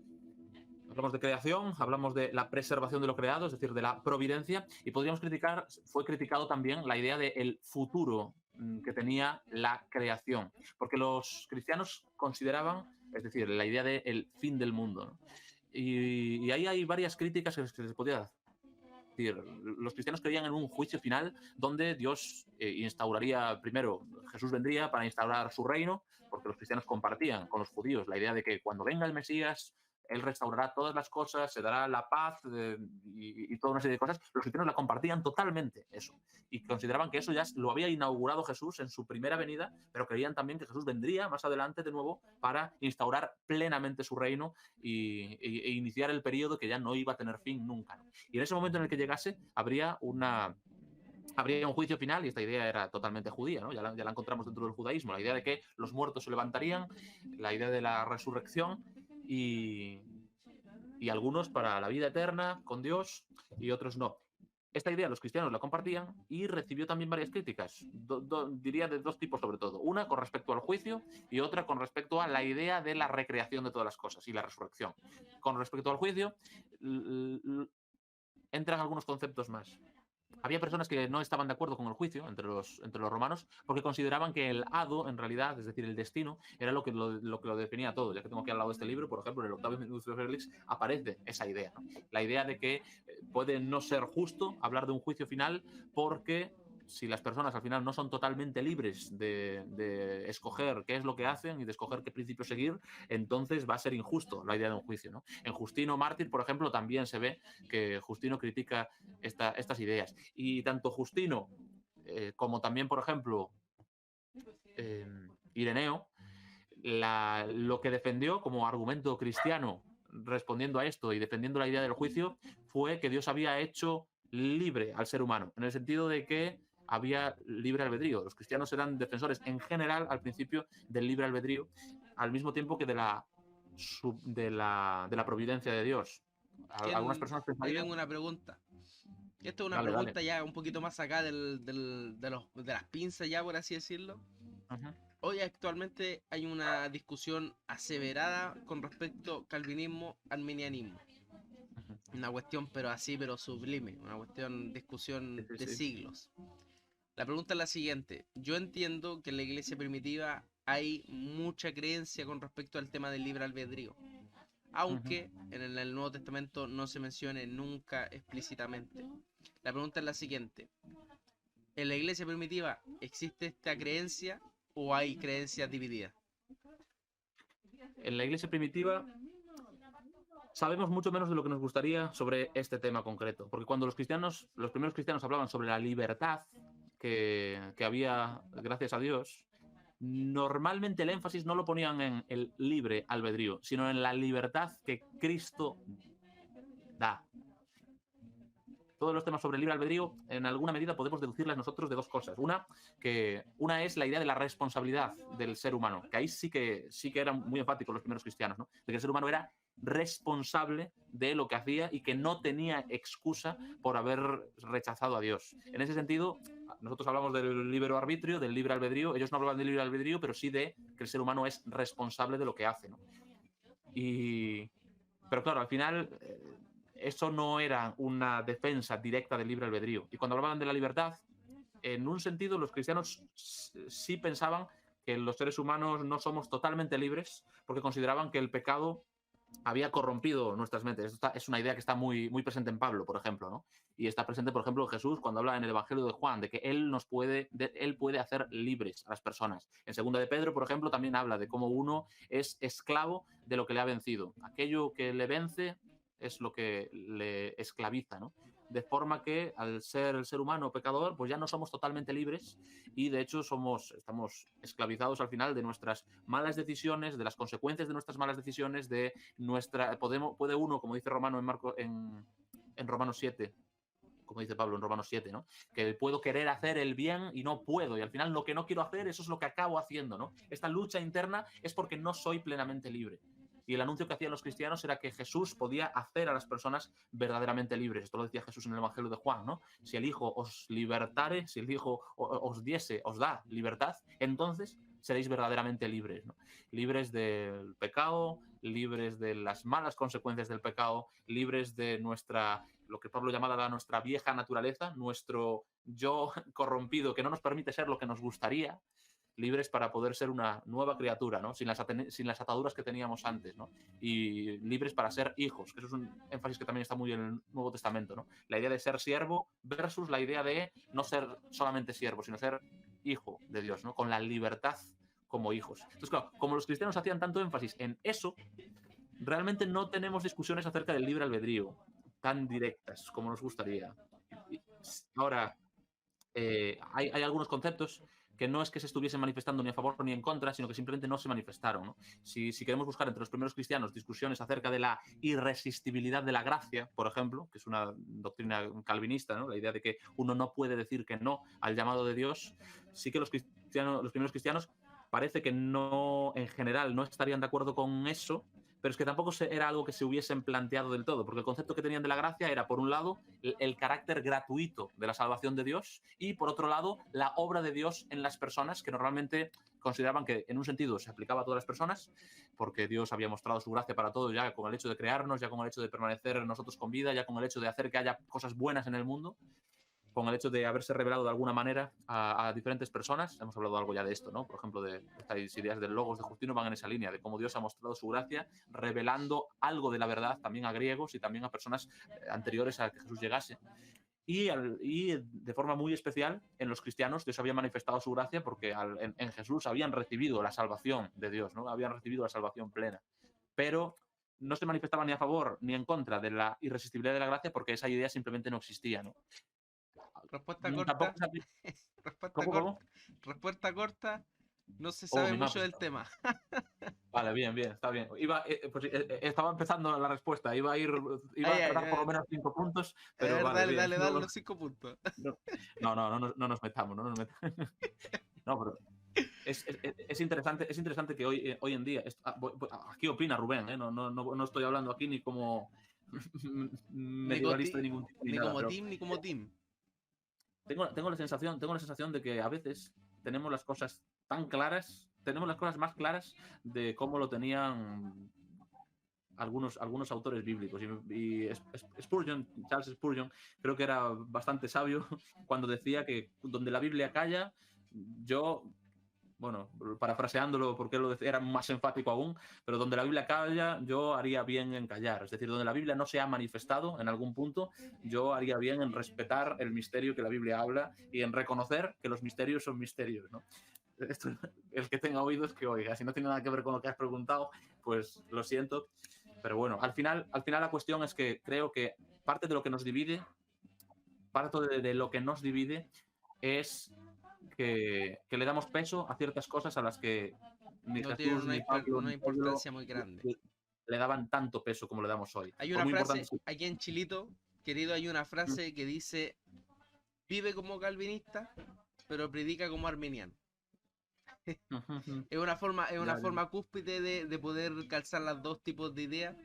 Speaker 2: hablamos de creación, hablamos de la preservación de lo creado, es decir, de la providencia, y podríamos criticar, fue criticado también la idea del futuro que tenía la creación, porque los cristianos consideraban, es decir, la idea del fin del mundo, ¿no? Y ahí hay varias críticas que se podía decir. Los cristianos creían en un juicio final donde Dios instauraría, primero, Jesús vendría para instaurar su reino, porque los cristianos compartían con los judíos la idea de que cuando venga el Mesías, él restaurará todas las cosas, se dará la paz y toda una serie de cosas. Los cristianos la compartían totalmente, eso. Y consideraban que eso ya lo había inaugurado Jesús en su primera venida, pero creían también que Jesús vendría más adelante de nuevo para instaurar plenamente su reino e iniciar el periodo que ya no iba a tener fin nunca, ¿no? Y en ese momento en el que llegase, habría un juicio final, y esta idea era totalmente judía, ¿no? Ya la encontramos dentro del judaísmo, la idea de que los muertos se levantarían, la idea de la resurrección y, y algunos para la vida eterna con Dios y otros no. Esta idea los cristianos la compartían y recibió también varias críticas, diría de dos tipos sobre todo. Una con respecto al juicio y otra con respecto a la idea de la recreación de todas las cosas y la resurrección. Con respecto al juicio, entran algunos conceptos más. Había personas que no estaban de acuerdo con el juicio entre los romanos porque consideraban que el hado, en realidad, es decir, el destino, era lo que lo definía todo. Ya que tengo aquí al lado de este libro, por ejemplo, en el Octavio Minucio Felix aparece esa idea, ¿no? La idea de que puede no ser justo hablar de un juicio final porque si las personas al final no son totalmente libres de escoger qué es lo que hacen y de escoger qué principio seguir, entonces va a ser injusto la idea de un juicio, ¿no? En Justino Mártir, por ejemplo, también se ve que Justino critica estas ideas. Y tanto Justino como también, por ejemplo, Ireneo, lo que defendió como argumento cristiano respondiendo a esto y defendiendo la idea del juicio fue que Dios había hecho libre al ser humano, en el sentido de que había libre albedrío. Los cristianos eran defensores en general al principio del libre albedrío, al mismo tiempo que de la providencia de Dios. Algunas personas
Speaker 1: Ahí
Speaker 2: pensarían...
Speaker 1: tengo una pregunta. Esto es una
Speaker 2: Dale, dale.
Speaker 1: pregunta ya un poquito más acá de las pinzas ya, por así decirlo.
Speaker 2: Uh-huh.
Speaker 1: Hoy actualmente hay una discusión aseverada con respecto al calvinismo-arminianismo. Una cuestión pero así, pero sublime. Una discusión
Speaker 2: Sí,
Speaker 1: de
Speaker 2: sí.
Speaker 1: siglos. La pregunta es la siguiente. Yo entiendo que en la iglesia primitiva hay mucha creencia con respecto al tema del libre albedrío. Aunque en el Nuevo Testamento no se mencione nunca explícitamente. La pregunta es la siguiente. ¿En la iglesia primitiva existe esta creencia o hay creencias divididas?
Speaker 2: En la iglesia primitiva sabemos mucho menos de lo que nos gustaría sobre este tema concreto, porque cuando los primeros cristianos hablaban sobre la libertad que había gracias a Dios, normalmente el énfasis no lo ponían en el libre albedrío, sino en la libertad que Cristo da. Todos los temas sobre el libre albedrío, en alguna medida podemos deducirlas nosotros de dos cosas. Una es la idea de la responsabilidad del ser humano, que ahí sí que eran muy enfáticos los primeros cristianos, ¿no? De que el ser humano era responsable de lo que hacía y que no tenía excusa por haber rechazado a Dios. En ese sentido, nosotros hablamos del libre arbitrio, del libre albedrío. Ellos no hablaban del libre albedrío, pero sí de que el ser humano es responsable de lo que hace, ¿no? Pero claro, al final... eso no era una defensa directa del libre albedrío. Y cuando hablaban de la libertad, en un sentido los cristianos sí pensaban que los seres humanos no somos totalmente libres porque consideraban que el pecado había corrompido nuestras mentes. Esta es una idea que está muy, muy presente en Pablo, por ejemplo, ¿no? Y está presente, por ejemplo, en Jesús cuando habla en el Evangelio de Juan de que él puede hacer libres a las personas. En Segunda de Pedro, por ejemplo, también habla de cómo uno es esclavo de lo que le ha vencido. Aquello que le vence es lo que le esclaviza, ¿no? De forma que al ser el ser humano pecador, pues ya no somos totalmente libres y de hecho estamos esclavizados al final de nuestras malas decisiones, de las consecuencias de nuestras malas decisiones, puede uno, como dice Romano en Romanos 7, como dice Pablo en Romanos 7, ¿no? Que puedo querer hacer el bien y no puedo, y al final lo que no quiero hacer, eso es lo que acabo haciendo, ¿no? Esta lucha interna es porque no soy plenamente libre. Y el anuncio que hacían los cristianos era que Jesús podía hacer a las personas verdaderamente libres. Esto lo decía Jesús en el Evangelio de Juan, ¿no? Si el Hijo os libertare, si el Hijo os da libertad, entonces seréis verdaderamente libres, ¿no? Libres del pecado, libres de las malas consecuencias del pecado, libres de lo que Pablo llamaba nuestra vieja naturaleza, nuestro yo corrompido que no nos permite ser lo que nos gustaría, libres para poder ser una nueva criatura, ¿no? Sin las ataduras que teníamos antes, ¿no? Y libres para ser hijos, que eso es un énfasis que también está muy en el Nuevo Testamento, ¿no? La idea de ser siervo versus la idea de no ser solamente siervo, sino ser hijo de Dios, ¿no? Con la libertad como hijos. Entonces, claro, como los cristianos hacían tanto énfasis en eso, realmente no tenemos discusiones acerca del libre albedrío tan directas como nos gustaría. Ahora, hay algunos conceptos que no es que se estuviesen manifestando ni a favor ni en contra, sino que simplemente no se manifestaron, ¿no? Si queremos buscar entre los primeros cristianos discusiones acerca de la irresistibilidad de la gracia, por ejemplo, que es una doctrina calvinista, ¿no? La idea de que uno no puede decir que no al llamado de Dios, sí que los primeros cristianos parece que no, en general, no estarían de acuerdo con eso, pero es que tampoco era algo que se hubiesen planteado del todo, porque el concepto que tenían de la gracia era, por un lado, el carácter gratuito de la salvación de Dios y, por otro lado, la obra de Dios en las personas, que normalmente consideraban que, en un sentido, se aplicaba a todas las personas, porque Dios había mostrado su gracia para todos, ya con el hecho de crearnos, ya con el hecho de permanecer nosotros con vida, ya con el hecho de hacer que haya cosas buenas en el mundo, con el hecho de haberse revelado de alguna manera a diferentes personas. Hemos hablado algo ya de esto, ¿no? Por ejemplo, de estas ideas del logos de Justino van en esa línea, de cómo Dios ha mostrado su gracia, revelando algo de la verdad también a griegos y también a personas anteriores a que Jesús llegase. Y de forma muy especial, en los cristianos Dios había manifestado su gracia porque en Jesús habían recibido la salvación de Dios, ¿no? Habían recibido la salvación plena. Pero no se manifestaba ni a favor ni en contra de la irresistibilidad de la gracia porque esa idea simplemente no existía, ¿no?
Speaker 1: Respuesta
Speaker 2: Tampoco
Speaker 1: corta.
Speaker 2: se aplica.
Speaker 1: Respuesta
Speaker 2: ¿Cómo,
Speaker 1: corta.
Speaker 2: cómo?
Speaker 1: Respuesta corta. No se
Speaker 2: Oh,
Speaker 1: sabe
Speaker 2: mi
Speaker 1: mucho
Speaker 2: mapa.
Speaker 1: del tema.
Speaker 2: Vale, bien, bien, está bien. Estaba empezando la respuesta, iba
Speaker 1: Ay,
Speaker 2: a
Speaker 1: ay,
Speaker 2: dar por lo
Speaker 1: ay.
Speaker 2: menos 5 puntos,
Speaker 1: A
Speaker 2: pero
Speaker 1: ver,
Speaker 2: vale,
Speaker 1: dale,
Speaker 2: bien.
Speaker 1: dale, dale los 5 puntos.
Speaker 2: No nos metamos, no nos metamos. No, pero es interesante que hoy en día, aquí opina Rubén, ¿eh? No estoy hablando aquí ni como
Speaker 1: Ni,
Speaker 2: medievalista de ningún tipo ni
Speaker 1: ni
Speaker 2: nada,
Speaker 1: como
Speaker 2: pero
Speaker 1: team, ni como team.
Speaker 2: tengo la sensación de que a veces tenemos las cosas tan claras, tenemos las cosas más claras de cómo lo tenían algunos autores bíblicos. Y Spurgeon, Charles Spurgeon, creo que era bastante sabio cuando decía que donde la Biblia calla, yo, bueno, parafraseándolo porque él lo decía, era más enfático aún, pero donde la Biblia calla, yo haría bien en callar. Es decir, donde la Biblia no se ha manifestado en algún punto, yo haría bien en respetar el misterio que la Biblia habla y en reconocer que los misterios son misterios, ¿no? Esto, el que tenga oídos que oiga. Si no tiene nada que ver con lo que has preguntado, pues lo siento. Pero bueno, al final la cuestión es que creo que parte de lo que nos divide, de lo que nos divide es que le damos peso a ciertas cosas a las que ni
Speaker 1: No tienen
Speaker 2: Jesús, ni Pablo,
Speaker 1: una
Speaker 2: ni Pablo
Speaker 1: importancia muy grande.
Speaker 2: le daban tanto peso como le damos hoy.
Speaker 1: Hay
Speaker 2: Por
Speaker 1: una
Speaker 2: muy importante.
Speaker 1: frase, aquí en Chilito, querido, hay una frase que dice: vive como calvinista, pero predica como arminiano. Es una
Speaker 2: Ya, ya.
Speaker 1: forma cúspide de poder calzar los dos tipos de ideas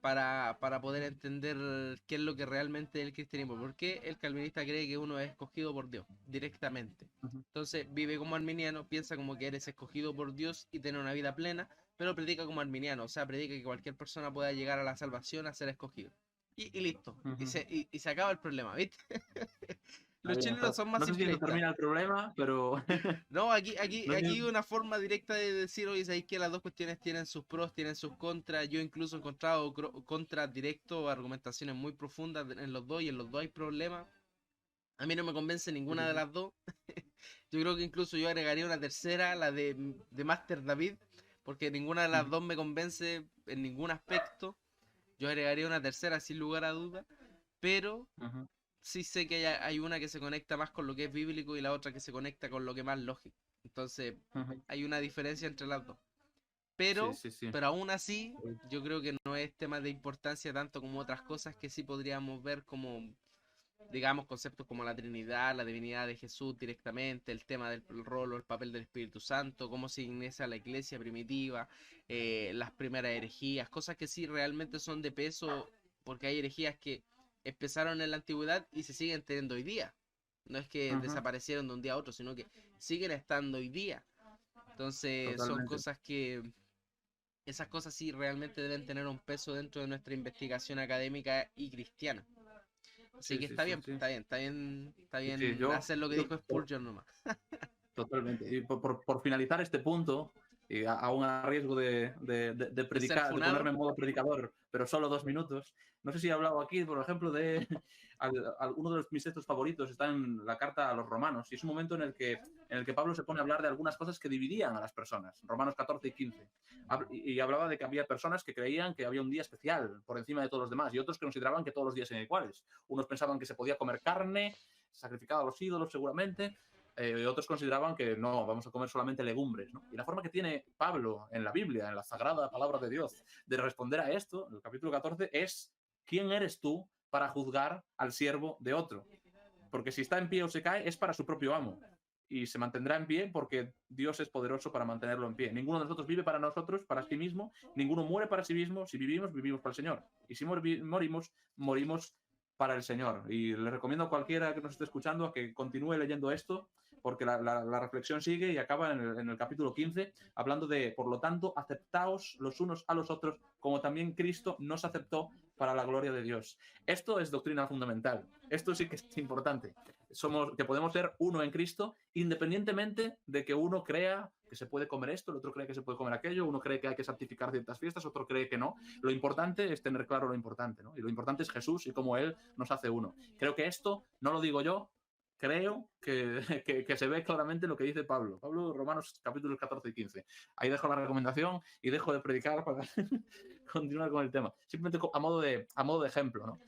Speaker 1: para poder entender qué es lo que realmente es el cristianismo. Porque el calvinista cree que uno es escogido por Dios directamente. Entonces vive como arminiano, piensa como que eres escogido por Dios y tiene una vida plena, pero predica como arminiano, o sea, predica que cualquier persona pueda llegar a la salvación a ser escogido. Y listo, y se acaba el problema, ¿viste? Los chilenos son más
Speaker 2: No sé si eso
Speaker 1: simplistas.
Speaker 2: termina el problema, pero
Speaker 1: No, aquí
Speaker 2: no sé
Speaker 1: hay
Speaker 2: si-
Speaker 1: una forma directa de decir, oye, sabéis que las dos cuestiones tienen sus pros, tienen sus contras. Yo incluso he encontrado contras directos, argumentaciones muy profundas en los dos, y en los dos hay problemas. A mí no me convence ninguna de las dos. Yo creo que incluso yo agregaría una tercera, la de Master David, porque ninguna de las dos me convence en ningún aspecto. Yo agregaría una tercera sin lugar a duda, pero sí sé que hay una que se conecta más con lo que es bíblico y la otra que se conecta con lo que es más lógico. Entonces, hay una diferencia entre las dos.
Speaker 2: Sí,
Speaker 1: Pero,
Speaker 2: sí, sí.
Speaker 1: pero aún así, yo creo que no es tema de importancia tanto como otras cosas que sí podríamos ver como, digamos, conceptos como la Trinidad, la divinidad de Jesús directamente, el tema del rol o el papel del Espíritu Santo, cómo se inicia la iglesia primitiva, las primeras herejías, cosas que sí realmente son de peso, porque hay herejías que empezaron en la antigüedad y se siguen teniendo hoy día. No es que desaparecieron de un día a otro, sino que siguen estando hoy día. Entonces son
Speaker 2: Totalmente.
Speaker 1: cosas que, esas cosas sí realmente deben tener un peso dentro de nuestra investigación académica y cristiana. Así
Speaker 2: Sí,
Speaker 1: que
Speaker 2: sí,
Speaker 1: está
Speaker 2: sí,
Speaker 1: bien,
Speaker 2: sí.
Speaker 1: está bien, está bien, está
Speaker 2: Sí, sí,
Speaker 1: bien hacer lo que dijo Spurgeon nomás.
Speaker 2: totalmente. Y por finalizar este punto, y aún a riesgo de
Speaker 1: De ser
Speaker 2: predicar, de
Speaker 1: funado.
Speaker 2: ponerme en modo predicador, pero solo 2 minutos, no sé si he hablado aquí, por ejemplo, de uno de mis textos favoritos, está en la carta a los romanos, y es un momento en el que Pablo se pone a hablar de algunas cosas que dividían a las personas, Romanos 14 y 15. Y hablaba de que había personas que creían que había un día especial por encima de todos los demás, y otros que consideraban que todos los días eran iguales. Unos pensaban que se podía comer carne, sacrificada a los ídolos seguramente, otros consideraban que no, vamos a comer solamente legumbres, ¿no? Y la forma que tiene Pablo en la Biblia, en la sagrada palabra de Dios, de responder a esto, en el capítulo 14, es: ¿quién eres tú para juzgar al siervo de otro? Porque si está en pie o se cae, es para su propio amo. Y se mantendrá en pie porque Dios es poderoso para mantenerlo en pie. Ninguno de nosotros vive para nosotros, para sí mismo. Ninguno muere para sí mismo. Si vivimos, vivimos para el Señor. Y si morimos, morimos para el Señor. Y le recomiendo a cualquiera que nos esté escuchando a que continúe leyendo esto, porque la reflexión sigue y acaba en el capítulo 15, hablando de: por lo tanto, aceptaos los unos a los otros, como también Cristo nos aceptó para la gloria de Dios. Esto es doctrina fundamental. Esto sí que es importante. Que podemos ser uno en Cristo, independientemente de que uno crea que se puede comer esto, el otro cree que se puede comer aquello, uno cree que hay que santificar ciertas fiestas, otro cree que no. Lo importante es tener claro lo importante, ¿no? Y lo importante es Jesús y cómo Él nos hace uno. Creo que esto no lo digo yo, creo que se ve claramente lo que dice Pablo. Pablo, Romanos capítulos 14 y 15. Ahí dejo la recomendación y dejo de predicar para continuar con el tema. Simplemente a modo de ejemplo, ¿no?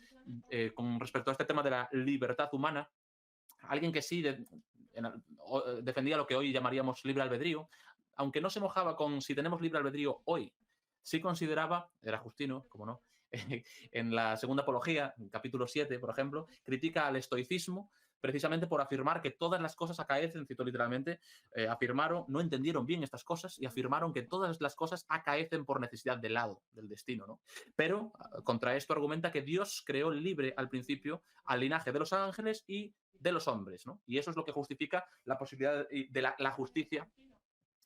Speaker 2: Con respecto a este tema de la libertad humana, alguien que sí defendía lo que hoy llamaríamos libre albedrío, aunque no se mojaba con si tenemos libre albedrío hoy, sí consideraba, era Justino, como no, en la segunda apología, en capítulo 7, por ejemplo, critica al estoicismo precisamente por afirmar que todas las cosas acaecen, cito literalmente, afirmaron, no entendieron bien estas cosas y afirmaron que todas las cosas acaecen por necesidad del lado, del destino, ¿no? Pero contra esto argumenta que Dios creó libre al principio al linaje de los ángeles y de los hombres, ¿no? Y eso es lo que justifica la posibilidad de la justicia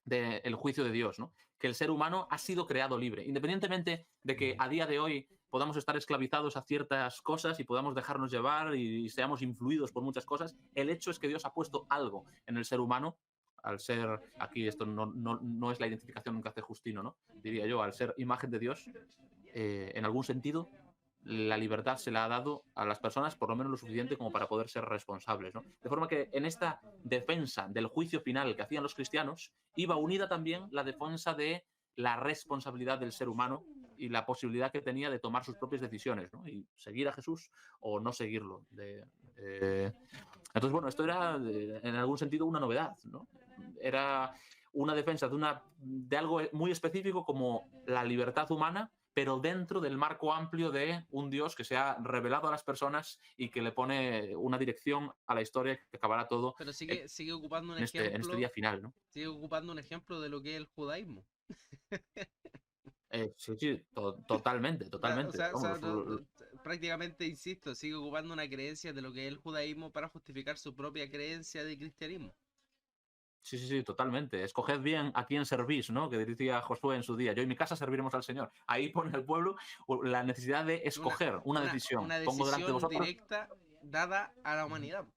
Speaker 2: del juicio de Dios, ¿no? Que el ser humano ha sido creado libre, independientemente de que a día de hoy podamos estar esclavizados a ciertas cosas y podamos dejarnos llevar y seamos influidos por muchas cosas. El hecho es que Dios ha puesto algo en el ser humano, al ser, aquí esto no es la identificación que hace Justino, ¿no? Diría yo, al ser imagen de Dios, en algún sentido, la libertad se la ha dado a las personas por lo menos lo suficiente como para poder ser responsables, ¿no? De forma que en esta defensa del juicio final que hacían los cristianos iba unida también la defensa de la responsabilidad del ser humano y la posibilidad que tenía de tomar sus propias decisiones, ¿no? Y seguir a Jesús o no seguirlo. Entonces, bueno, esto era en algún sentido una novedad, ¿no? Era una defensa de algo muy específico como la libertad humana, pero dentro del marco amplio de un Dios que se ha revelado a las personas y que le pone una dirección a la historia que acabará todo
Speaker 1: Pero
Speaker 2: en
Speaker 1: sigue ocupando un
Speaker 2: este día
Speaker 1: ejemplo,
Speaker 2: final, ¿no?
Speaker 1: sigue ocupando un ejemplo de lo que es el judaísmo.
Speaker 2: Sí, sí, totalmente, totalmente.
Speaker 1: O sea,
Speaker 2: Vamos,
Speaker 1: prácticamente, insisto, sigue ocupando una creencia de lo que es el judaísmo para justificar su propia creencia de cristianismo.
Speaker 2: sí, sí, sí, totalmente. Escoged bien a quién servís, ¿no? Que decía Josué en su día. Yo y mi casa serviremos al Señor. Ahí pone el pueblo la necesidad de
Speaker 1: Una,
Speaker 2: escoger una decisión.
Speaker 1: una
Speaker 2: Pongo delante de
Speaker 1: decisión
Speaker 2: vosotros.
Speaker 1: directa dada a la
Speaker 2: Ujú.
Speaker 1: humanidad. O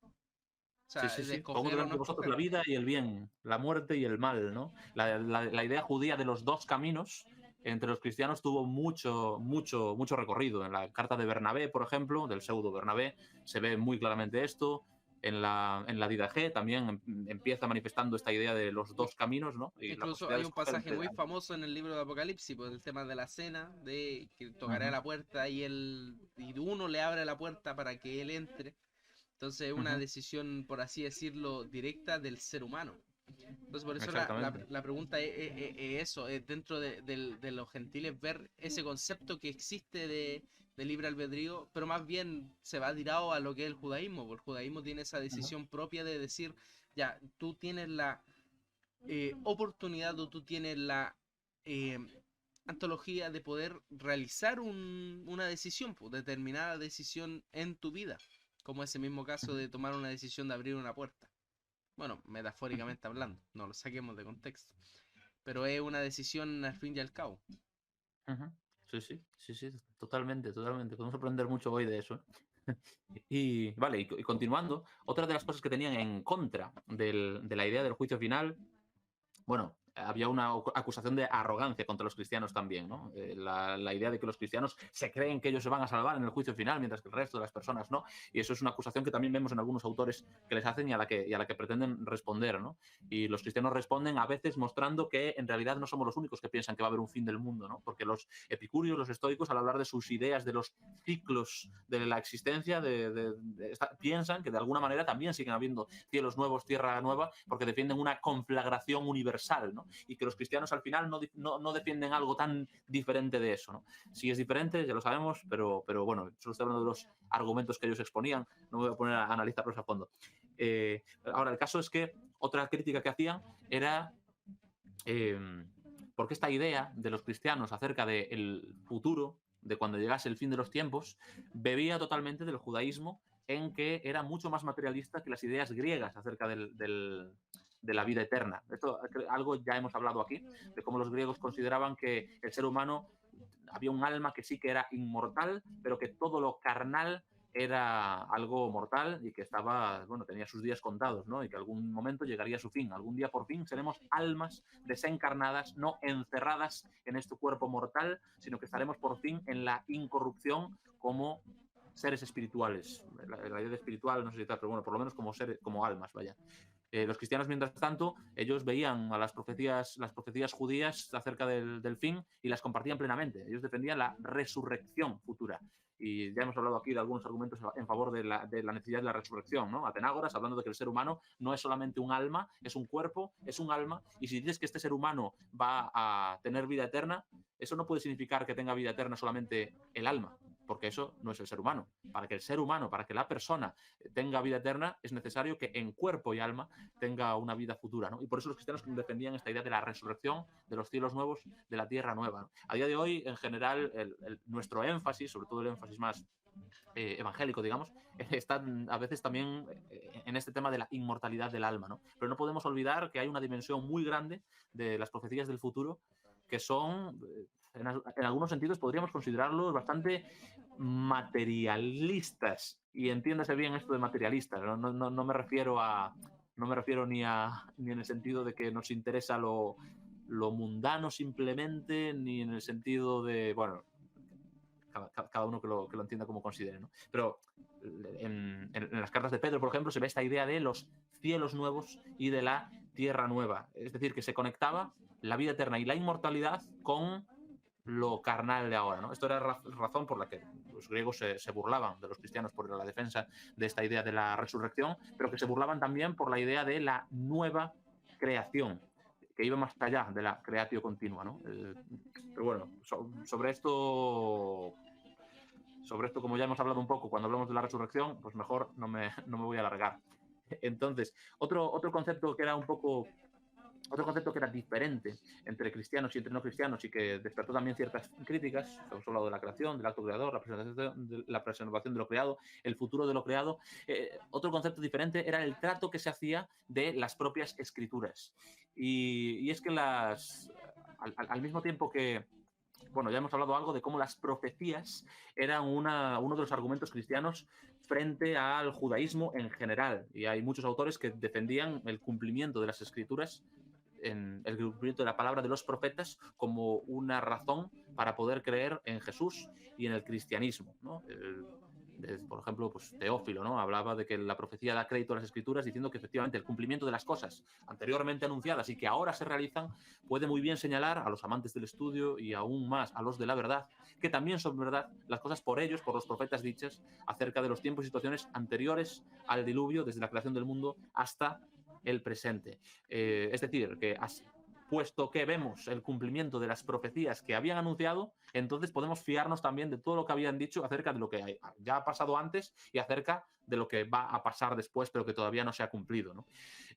Speaker 2: Sí,
Speaker 1: sea,
Speaker 2: sí,
Speaker 1: de
Speaker 2: sí. Pongo
Speaker 1: escoger o
Speaker 2: delante
Speaker 1: no
Speaker 2: de vosotros la
Speaker 1: escoger.
Speaker 2: vida y el bien, la muerte y el mal, ¿no? La idea judía de los dos caminos entre los cristianos tuvo mucho, mucho, mucho recorrido. En la carta de Bernabé, por ejemplo, del pseudo Bernabé, se ve muy claramente esto. En la Didache también empieza manifestando esta idea de los dos caminos, ¿no? Y la
Speaker 1: Incluso
Speaker 2: posibilidad
Speaker 1: hay
Speaker 2: de
Speaker 1: un
Speaker 2: escoger
Speaker 1: pasaje
Speaker 2: entre.
Speaker 1: muy famoso en el libro de Apocalipsis, por el tema de la cena, de que tocará
Speaker 2: Ujú,
Speaker 1: la puerta y uno le abre la puerta para que él entre. Entonces es una
Speaker 2: ujú,
Speaker 1: decisión, por así decirlo, directa del ser humano. Entonces por eso
Speaker 2: exactamente.
Speaker 1: la pregunta es eso, es dentro de los gentiles ver ese concepto que existe de libre albedrío, pero más bien se va tirado a lo que es el judaísmo, porque el judaísmo tiene esa
Speaker 2: Ujú,
Speaker 1: decisión propia de decir, ya, tú tienes la oportunidad o tú tienes la eh, antología de poder realizar una decisión, pues, determinada decisión en tu vida, como ese mismo caso
Speaker 2: ujú.
Speaker 1: de tomar una decisión de abrir una puerta. Bueno, metafóricamente hablando, no lo saquemos de contexto. Pero es una decisión al fin y al cabo.
Speaker 2: Ujú. Sí, sí, sí, sí, totalmente, totalmente. Podemos aprender mucho hoy de eso. Y vale, y continuando, otra de las cosas que tenían en contra de la idea del juicio final, bueno, había una acusación de arrogancia contra los cristianos también, ¿no? La idea de que los cristianos se creen que ellos se van a salvar en el juicio final, mientras que el resto de las personas no. Y eso es una acusación que también vemos en algunos autores que les hacen y a la que pretenden responder, ¿no? Y los cristianos responden a veces mostrando que en realidad no somos los únicos que piensan que va a haber un fin del mundo, ¿no? Porque los epicúreos, los estoicos, al hablar de sus ideas de los ciclos de la existencia, piensan que de alguna manera también siguen habiendo cielos nuevos, tierra nueva, porque defienden una conflagración universal, ¿no? Y que los cristianos al final no defienden algo tan diferente de eso, ¿no? Sí es diferente, ya lo sabemos, pero bueno, solo estoy hablando de los argumentos que ellos exponían, no me voy a poner a analizarlos a fondo. Ahora, el caso es que otra crítica que hacían era eh, porque esta idea de los cristianos acerca del futuro, de cuando llegase el fin de los tiempos, bebía totalmente del judaísmo, en que era mucho más materialista que las ideas griegas acerca de la vida eterna. Esto algo ya hemos hablado aquí, de cómo los griegos consideraban que el ser humano había un alma que sí que era inmortal, pero que todo lo carnal era algo mortal y que estaba, bueno, tenía sus días contados, ¿no? Y que algún momento llegaría a su fin. Algún día por fin seremos almas desencarnadas, no encerradas en este cuerpo mortal, sino que estaremos por fin en la incorrupción como seres espirituales. La idea de espiritual no sé si tal, pero bueno, por lo menos como seres, como almas, vaya. Los cristianos, mientras tanto, ellos veían a las profecías judías acerca del fin y las compartían plenamente. Ellos defendían la resurrección futura. Y ya hemos hablado aquí de algunos argumentos en favor de la necesidad de la resurrección, ¿no? Atenágoras, hablando de que el ser humano no es solamente un alma, es un cuerpo, es un alma, y si dices que este ser humano va a tener vida eterna, eso no puede significar que tenga vida eterna solamente el alma, porque eso no es el ser humano. Para que el ser humano, para que la persona tenga vida eterna, esนecesario que en cuerpo y alma tenga una vida futura, ¿no? Y por eso los cristianos defendían esta idea de la resurrección, de los cielos nuevos, de la tierra nueva, ¿no? A día de hoy, en general, nuestro énfasis, sobre todo el énfasis más evangélico, digamos, está a veces también en este tema de la inmortalidad del alma, ¿no? Pero no podemos olvidar que hay una dimensión muy grande de las profecías del futuro que son, en algunos sentidos, podríamos considerarlos bastante materialistas. Y entiéndase bien esto de materialistas, no me refiero a, no me refiero ni en el sentido de que nos interesa lo mundano simplemente, ni en el sentido de, bueno, cada uno que lo entienda como considere, ¿no? Pero en las cartas de Pedro, por ejemplo, se ve esta idea de los cielos nuevos y de la tierra nueva. Es decir, que se conectaba la vida eterna y la inmortalidad con lo carnal de ahora, ¿no? Esto era razón por la que los griegos se burlaban de los cristianos por la defensa de esta idea de la resurrección, pero que se burlaban también por la idea de la nueva creación, que iba más allá de la creatio continua, ¿no? Pero bueno, sobre esto, como ya hemos hablado un poco cuando hablamos de la resurrección, pues mejor no me voy a alargar. Entonces, otro concepto que era un poco otro concepto que era diferente entre cristianos y entre no cristianos y que despertó también ciertas críticas, hemos hablado de la creación, del acto creador, la preservación de lo creado, el futuro de lo creado. Otro concepto diferente era el trato que se hacía de las propias escrituras. Y es que al mismo tiempo que, bueno, ya hemos hablado algo de cómo las profecías eran uno de los argumentos cristianos frente al judaísmo en general. Y hay muchos autores que defendían el cumplimiento de las escrituras en el cumplimiento de la palabra de los profetas como una razón para poder creer en Jesús y en el cristianismo, ¿no? Por ejemplo, pues Teófilo, ¿no? Hablaba de que la profecía da crédito a las escrituras diciendo que efectivamente el cumplimiento de las cosas anteriormente anunciadas y que ahora se realizan puede muy bien señalar a los amantes del estudio y aún más a los de la verdad que también son verdad las cosas por ellos, por los profetas dichas acerca de los tiempos y situaciones anteriores al diluvio desde la creación del mundo hasta el presente. Es decir, que puesto que vemos el cumplimiento de las profecías que habían anunciado, entonces podemos fiarnos también de todo lo que habían dicho acerca de lo que ya ha pasado antes y acerca de lo que va a pasar después, pero que todavía no se ha cumplido, ¿no?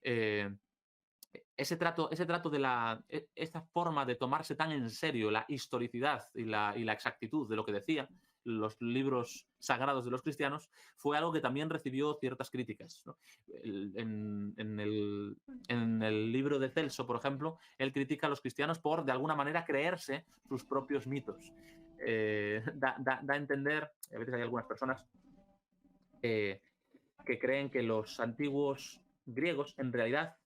Speaker 2: Ese trato esta forma de tomarse tan en serio la historicidad y la exactitud de lo que decía, los libros sagrados de los cristianos, fue algo que también recibió ciertas críticas, ¿no? En el libro de Celso, por ejemplo, él critica a los cristianos por, de alguna manera, creerse sus propios mitos. Da a entender, a veces hay algunas personas que creen que los antiguos griegos en realidad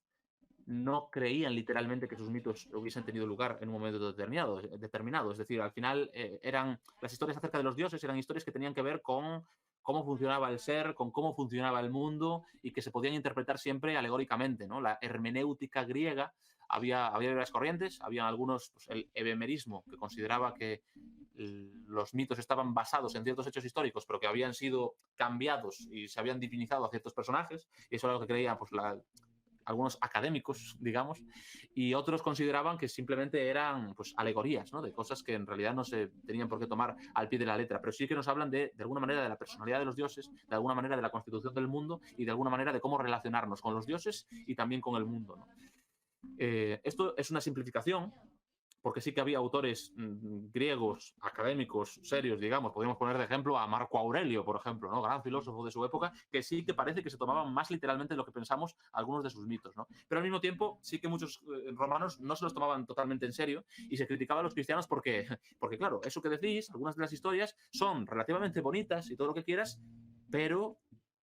Speaker 2: no creían literalmente que sus mitos hubiesen tenido lugar en un momento determinado. Es decir, al final eran las historias acerca de los dioses, eran historias que tenían que ver con cómo funcionaba el ser, con cómo funcionaba el mundo y que se podían interpretar siempre alegóricamente, ¿no? La hermenéutica griega, había varias corrientes, había algunos, pues, el ebemerismo, que consideraba que los mitos estaban basados en ciertos hechos históricos, pero que habían sido cambiados y se habían divinizado a ciertos personajes, y eso era lo que creían, pues, algunos académicos, digamos, y otros consideraban que simplemente eran, pues, alegorías, ¿no? De cosas que en realidad no se tenían por qué tomar al pie de la letra, pero sí que nos hablan de alguna manera de la personalidad de los dioses, de alguna manera de la constitución del mundo y de alguna manera de cómo relacionarnos con los dioses y también con el mundo, ¿no? Esto es una simplificación, porque sí que había autores griegos, académicos, serios, digamos, podríamos poner de ejemplo a Marco Aurelio, por ejemplo, ¿no? Gran filósofo de su época, que sí que parece que se tomaban más literalmente de lo que pensamos algunos de sus mitos, ¿no? Pero al mismo tiempo sí que muchos romanos no se los tomaban totalmente en serio y se criticaba a los cristianos porque, claro, eso que decís, algunas de las historias son relativamente bonitas y todo lo que quieras, pero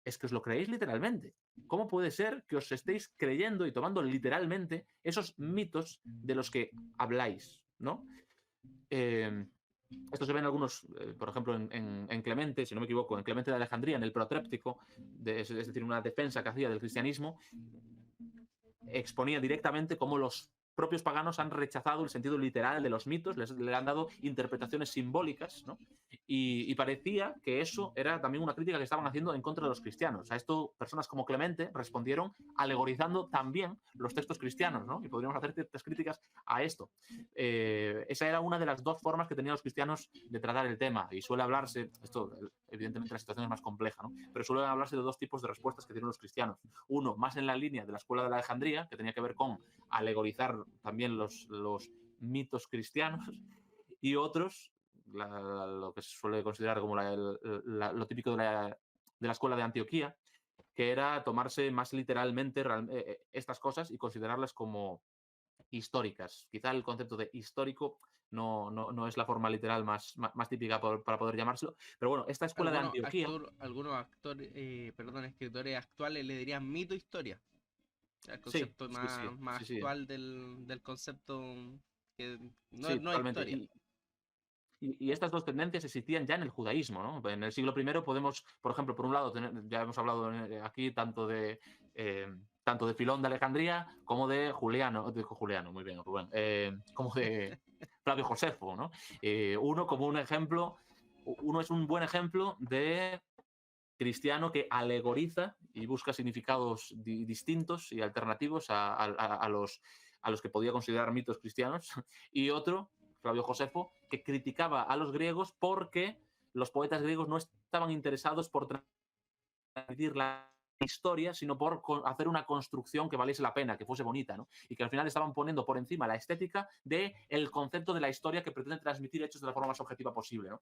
Speaker 2: es que os lo creéis literalmente. ¿Cómo puede ser que os estéis creyendo y tomando literalmente esos mitos de los que habláis, ¿no? Eh, Esto se ve en algunos, por ejemplo, en Clemente, si no me equivoco, en Clemente de Alejandría, en el Protréptico, es decir, una defensa que hacía del cristianismo, exponía directamente cómo los propios paganos han rechazado el sentido literal de los mitos, le han dado interpretaciones simbólicas, ¿no? Y parecía que eso era también una crítica que estaban haciendo en contra de los cristianos. A esto personas como Clemente respondieron alegorizando también los textos cristianos, ¿no? Y podríamos hacer ciertas críticas a esto. Esa era una de las dos formas que tenían los cristianos de tratar el tema, y suele hablarse, esto evidentemente la situación es más compleja, ¿no? Pero suele hablarse de dos tipos de respuestas que tienen los cristianos. Uno, más en la línea de la escuela de la Alejandría, que tenía que ver con alegorizar también los mitos cristianos, y otros, lo que se suele considerar como lo típico de la escuela de Antioquía, que era tomarse más literalmente estas cosas y considerarlas como históricas. Quizá el concepto de histórico no es la forma literal más típica para poder llamárselo, pero bueno, esta escuela de Antioquía...
Speaker 1: Algunos actores, perdón, escritores actuales le dirían mito historia. El
Speaker 2: Sí,
Speaker 1: concepto
Speaker 2: sí, sí,
Speaker 1: más
Speaker 2: sí, sí,
Speaker 1: actual del concepto que
Speaker 2: sí,
Speaker 1: no es
Speaker 2: totalmente.
Speaker 1: historia.
Speaker 2: Y estas dos tendencias existían ya en el judaísmo, ¿no? En el siglo I podemos, por ejemplo, por un lado, ya hemos hablado aquí tanto de Filón de Alejandría como de Juliano, muy bien, Rubén, como de Flavio Josefo, ¿no? Uno es un buen ejemplo de cristiano que alegoriza y busca significados distintos y alternativos a los que podía considerar mitos cristianos, y otro, Flavio Josefo, que criticaba a los griegos porque los poetas griegos no estaban interesados por transmitir la historia, sino por hacer una construcción que valiese la pena, que fuese bonita, ¿no? Y que al final estaban poniendo por encima la estética del concepto de la historia que pretende transmitir hechos de la forma más objetiva posible, ¿no?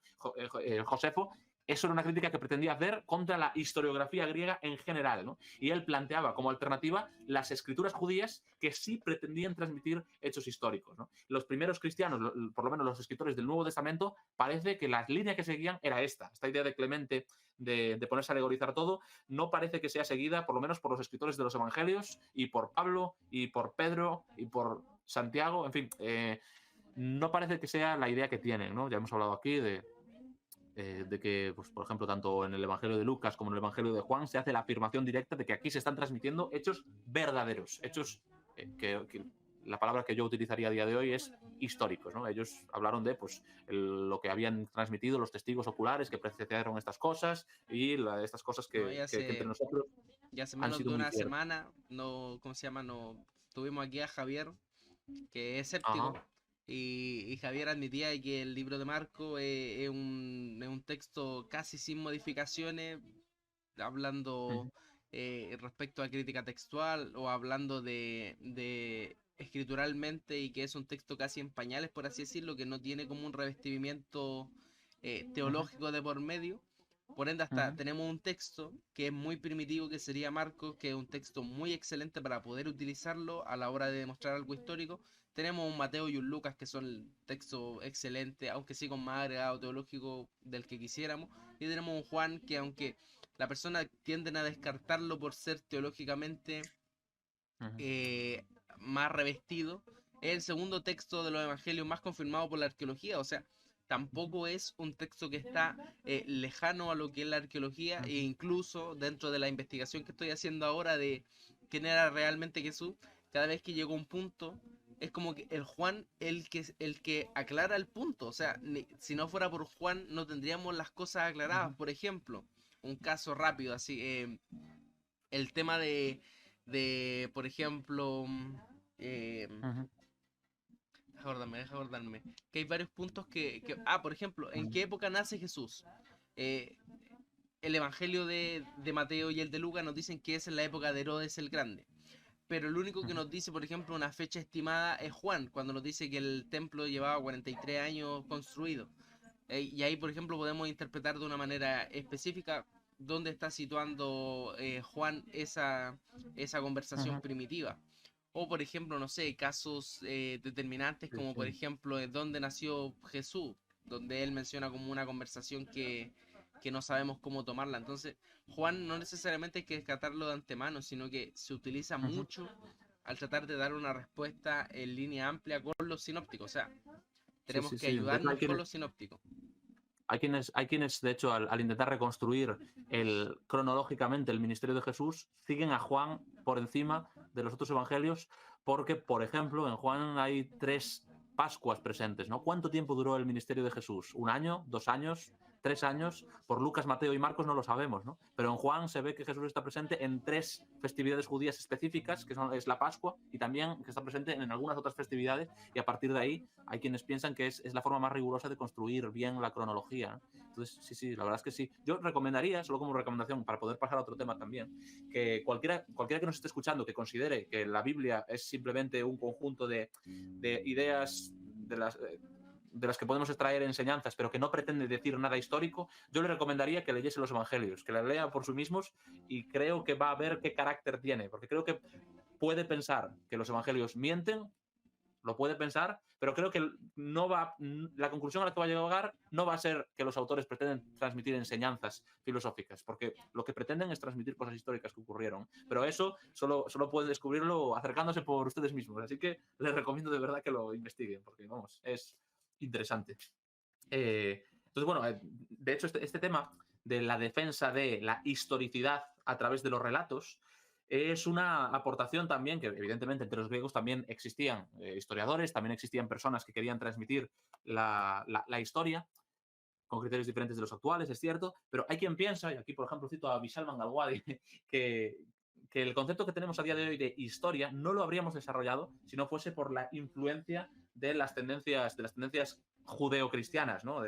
Speaker 2: Josefo, eso era una crítica que pretendía hacer contra la historiografía griega en general, ¿no? Y él planteaba como alternativa las escrituras judías que sí pretendían transmitir hechos históricos, ¿no? Los primeros cristianos, por lo menos los escritores del Nuevo Testamento, parece que la línea que seguían era esta idea de Clemente de ponerse a alegorizar todo, no parece que sea seguida, por lo menos por los escritores de los evangelios, y por Pablo, y por Pedro, y por Santiago, en fin, no parece que sea la idea que tienen, ¿no? Ya hemos hablado aquí de que, pues, por ejemplo, tanto en el Evangelio de Lucas como en el Evangelio de Juan se hace la afirmación directa de que aquí se están transmitiendo hechos verdaderos, hechos que la palabra que yo utilizaría a día de hoy es históricos, ¿no? Ellos hablaron de, pues, lo que habían transmitido los testigos oculares que presenciaron estas cosas y estas cosas
Speaker 1: No,
Speaker 2: que entre nosotros
Speaker 1: ya hace
Speaker 2: han
Speaker 1: menos
Speaker 2: sido
Speaker 1: de
Speaker 2: muy
Speaker 1: una
Speaker 2: ciertas.
Speaker 1: semana, no, ¿cómo se llama? No, tuvimos aquí a Javier, que es
Speaker 2: Ajá.
Speaker 1: escéptico, y Javier admitía que el libro de Marco es un texto casi sin modificaciones, hablando respecto a crítica textual o hablando de escrituralmente, y que es un texto casi en pañales, por así decirlo, que no tiene como un revestimiento
Speaker 2: Ujú,
Speaker 1: teológico de por medio. Por ende, hasta
Speaker 2: ujú,
Speaker 1: tenemos un texto que es muy primitivo, que sería Marcos, que es un texto muy excelente para poder utilizarlo a la hora de demostrar algo histórico. Tenemos un Mateo y un Lucas que son textos excelentes, aunque sí con más agregado teológico del que quisiéramos. Y tenemos un Juan que, aunque la persona tienden a descartarlo por ser teológicamente
Speaker 2: ujú,
Speaker 1: eh, más revestido, es el segundo texto de los evangelios más confirmado por la arqueología. O sea,
Speaker 2: ujú,
Speaker 1: tampoco es un texto que está lejano a lo que es la arqueología, e
Speaker 2: ujú,
Speaker 1: incluso dentro de la investigación que estoy haciendo ahora de quién era realmente Jesús, cada vez que llegó a un punto, es como que el Juan el que aclara el punto. O sea, si no fuera por Juan, no tendríamos las cosas aclaradas.
Speaker 2: ujú,
Speaker 1: Por ejemplo, un caso rápido, así, el tema de por ejemplo, eh,
Speaker 2: ujú,
Speaker 1: deja acordarme, que hay varios puntos por ejemplo, ¿en
Speaker 2: ujú,
Speaker 1: qué época nace Jesús? Eh, el Evangelio de Mateo y el de Lucas nos dicen que es en la época de Herodes el Grande. Pero el único que
Speaker 2: ujú,
Speaker 1: nos dice, por ejemplo, una fecha estimada es Juan, cuando nos dice que el templo llevaba 43 años construido. Y ahí, por ejemplo, podemos interpretar de una manera específica dónde está situando Juan esa conversación
Speaker 2: ujú.
Speaker 1: primitiva. O, por ejemplo, no sé, casos determinantes
Speaker 2: Sí,
Speaker 1: como,
Speaker 2: sí.
Speaker 1: por ejemplo, dónde nació Jesús, donde él menciona como una conversación que no sabemos cómo tomarla. Entonces, Juan no necesariamente hay que descartarlo de antemano, sino que se utiliza
Speaker 2: Ujú.
Speaker 1: mucho al tratar de dar una respuesta en línea amplia con los sinópticos. O sea,
Speaker 2: Sí,
Speaker 1: tenemos
Speaker 2: sí,
Speaker 1: que
Speaker 2: sí. De hecho,
Speaker 1: ayudarnos con los sinópticos.
Speaker 2: hay quienes, de hecho, al intentar reconstruir cronológicamente el ministerio de Jesús, siguen a Juan por encima de los otros evangelios, porque, por ejemplo, en Juan hay 3 Pascuas presentes, ¿no? ¿Cuánto tiempo duró el ministerio de Jesús? ¿Un año? ¿2 años? ¿3 años? Por Lucas, Mateo y Marcos no lo sabemos, ¿no? Pero en Juan se ve que Jesús está presente en 3 festividades judías específicas, es la Pascua, y también que está presente en algunas otras festividades, y a partir de ahí hay quienes piensan que es la forma más rigurosa de construir bien la cronología, ¿no? Entonces, sí, sí, la verdad es que sí. Yo recomendaría, solo como recomendación, para poder pasar a otro tema también, que cualquiera que nos esté escuchando que considere que la Biblia es simplemente un conjunto de ideas de las que podemos extraer enseñanzas, pero que no pretende decir nada histórico, yo le recomendaría que leyese los evangelios, que la lea por sí mismos, y creo que va a ver qué carácter tiene, porque creo que puede pensar que los evangelios mienten, lo puede pensar, pero creo que la conclusión a la que va a llegar no va a ser que los autores pretenden transmitir enseñanzas filosóficas, porque lo que pretenden es transmitir cosas históricas que ocurrieron. Pero eso solo pueden descubrirlo acercándose por ustedes mismos. Así que les recomiendo de verdad que lo investiguen, porque vamos, es interesante. Entonces, bueno, de hecho, este tema de la defensa de la historicidad a través de los relatos es una aportación también que, evidentemente, entre los griegos también existían historiadores, también existían personas que querían transmitir la historia con criterios diferentes de los actuales, es cierto, pero hay quien piensa, y aquí, por ejemplo, cito a Vishal Mangalwadi, que, que el concepto que tenemos a día de hoy de historia no lo habríamos desarrollado si no fuese por la influencia de las tendencias judeocristianas, ¿no?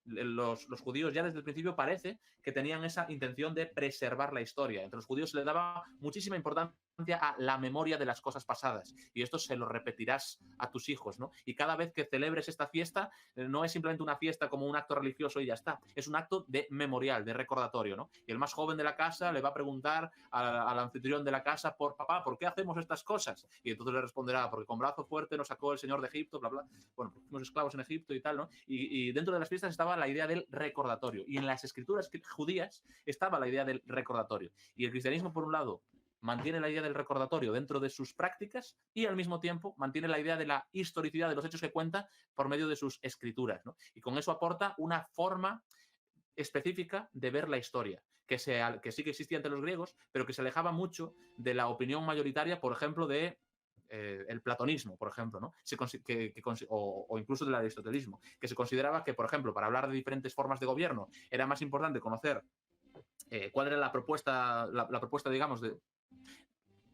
Speaker 2: Los judíos ya desde el principio parece que tenían esa intención de preservar la historia. Entre los judíos se le daba muchísima importancia a la memoria de las cosas pasadas, y esto se lo repetirás a tus hijos, ¿no? Y cada vez que celebres esta fiesta, no es simplemente una fiesta como un acto religioso y ya está, es un acto de memorial, de recordatorio, ¿no? Y el más joven de la casa le va a preguntar al anfitrión de la casa papá, ¿por qué hacemos estas cosas? Y entonces le responderá, porque con brazo fuerte nos sacó el Señor de Egipto, bla, bla. Bueno, porque fuimos esclavos en Egipto y tal, ¿no? Y dentro de las fiestas estaba la idea del recordatorio, y en las escrituras judías estaba la idea del recordatorio. Y el cristianismo, por un lado, mantiene la idea del recordatorio dentro de sus prácticas, y al mismo tiempo mantiene la idea de la historicidad de los hechos que cuenta por medio de sus escrituras, ¿no? Y con eso aporta una forma específica de ver la historia, que sí que existía entre los griegos, pero que se alejaba mucho de la opinión mayoritaria, por ejemplo, de el platonismo, por ejemplo, ¿no? O incluso del aristotelismo, que se consideraba que, por ejemplo, para hablar de diferentes formas de gobierno, era más importante conocer cuál era la propuesta, digamos, de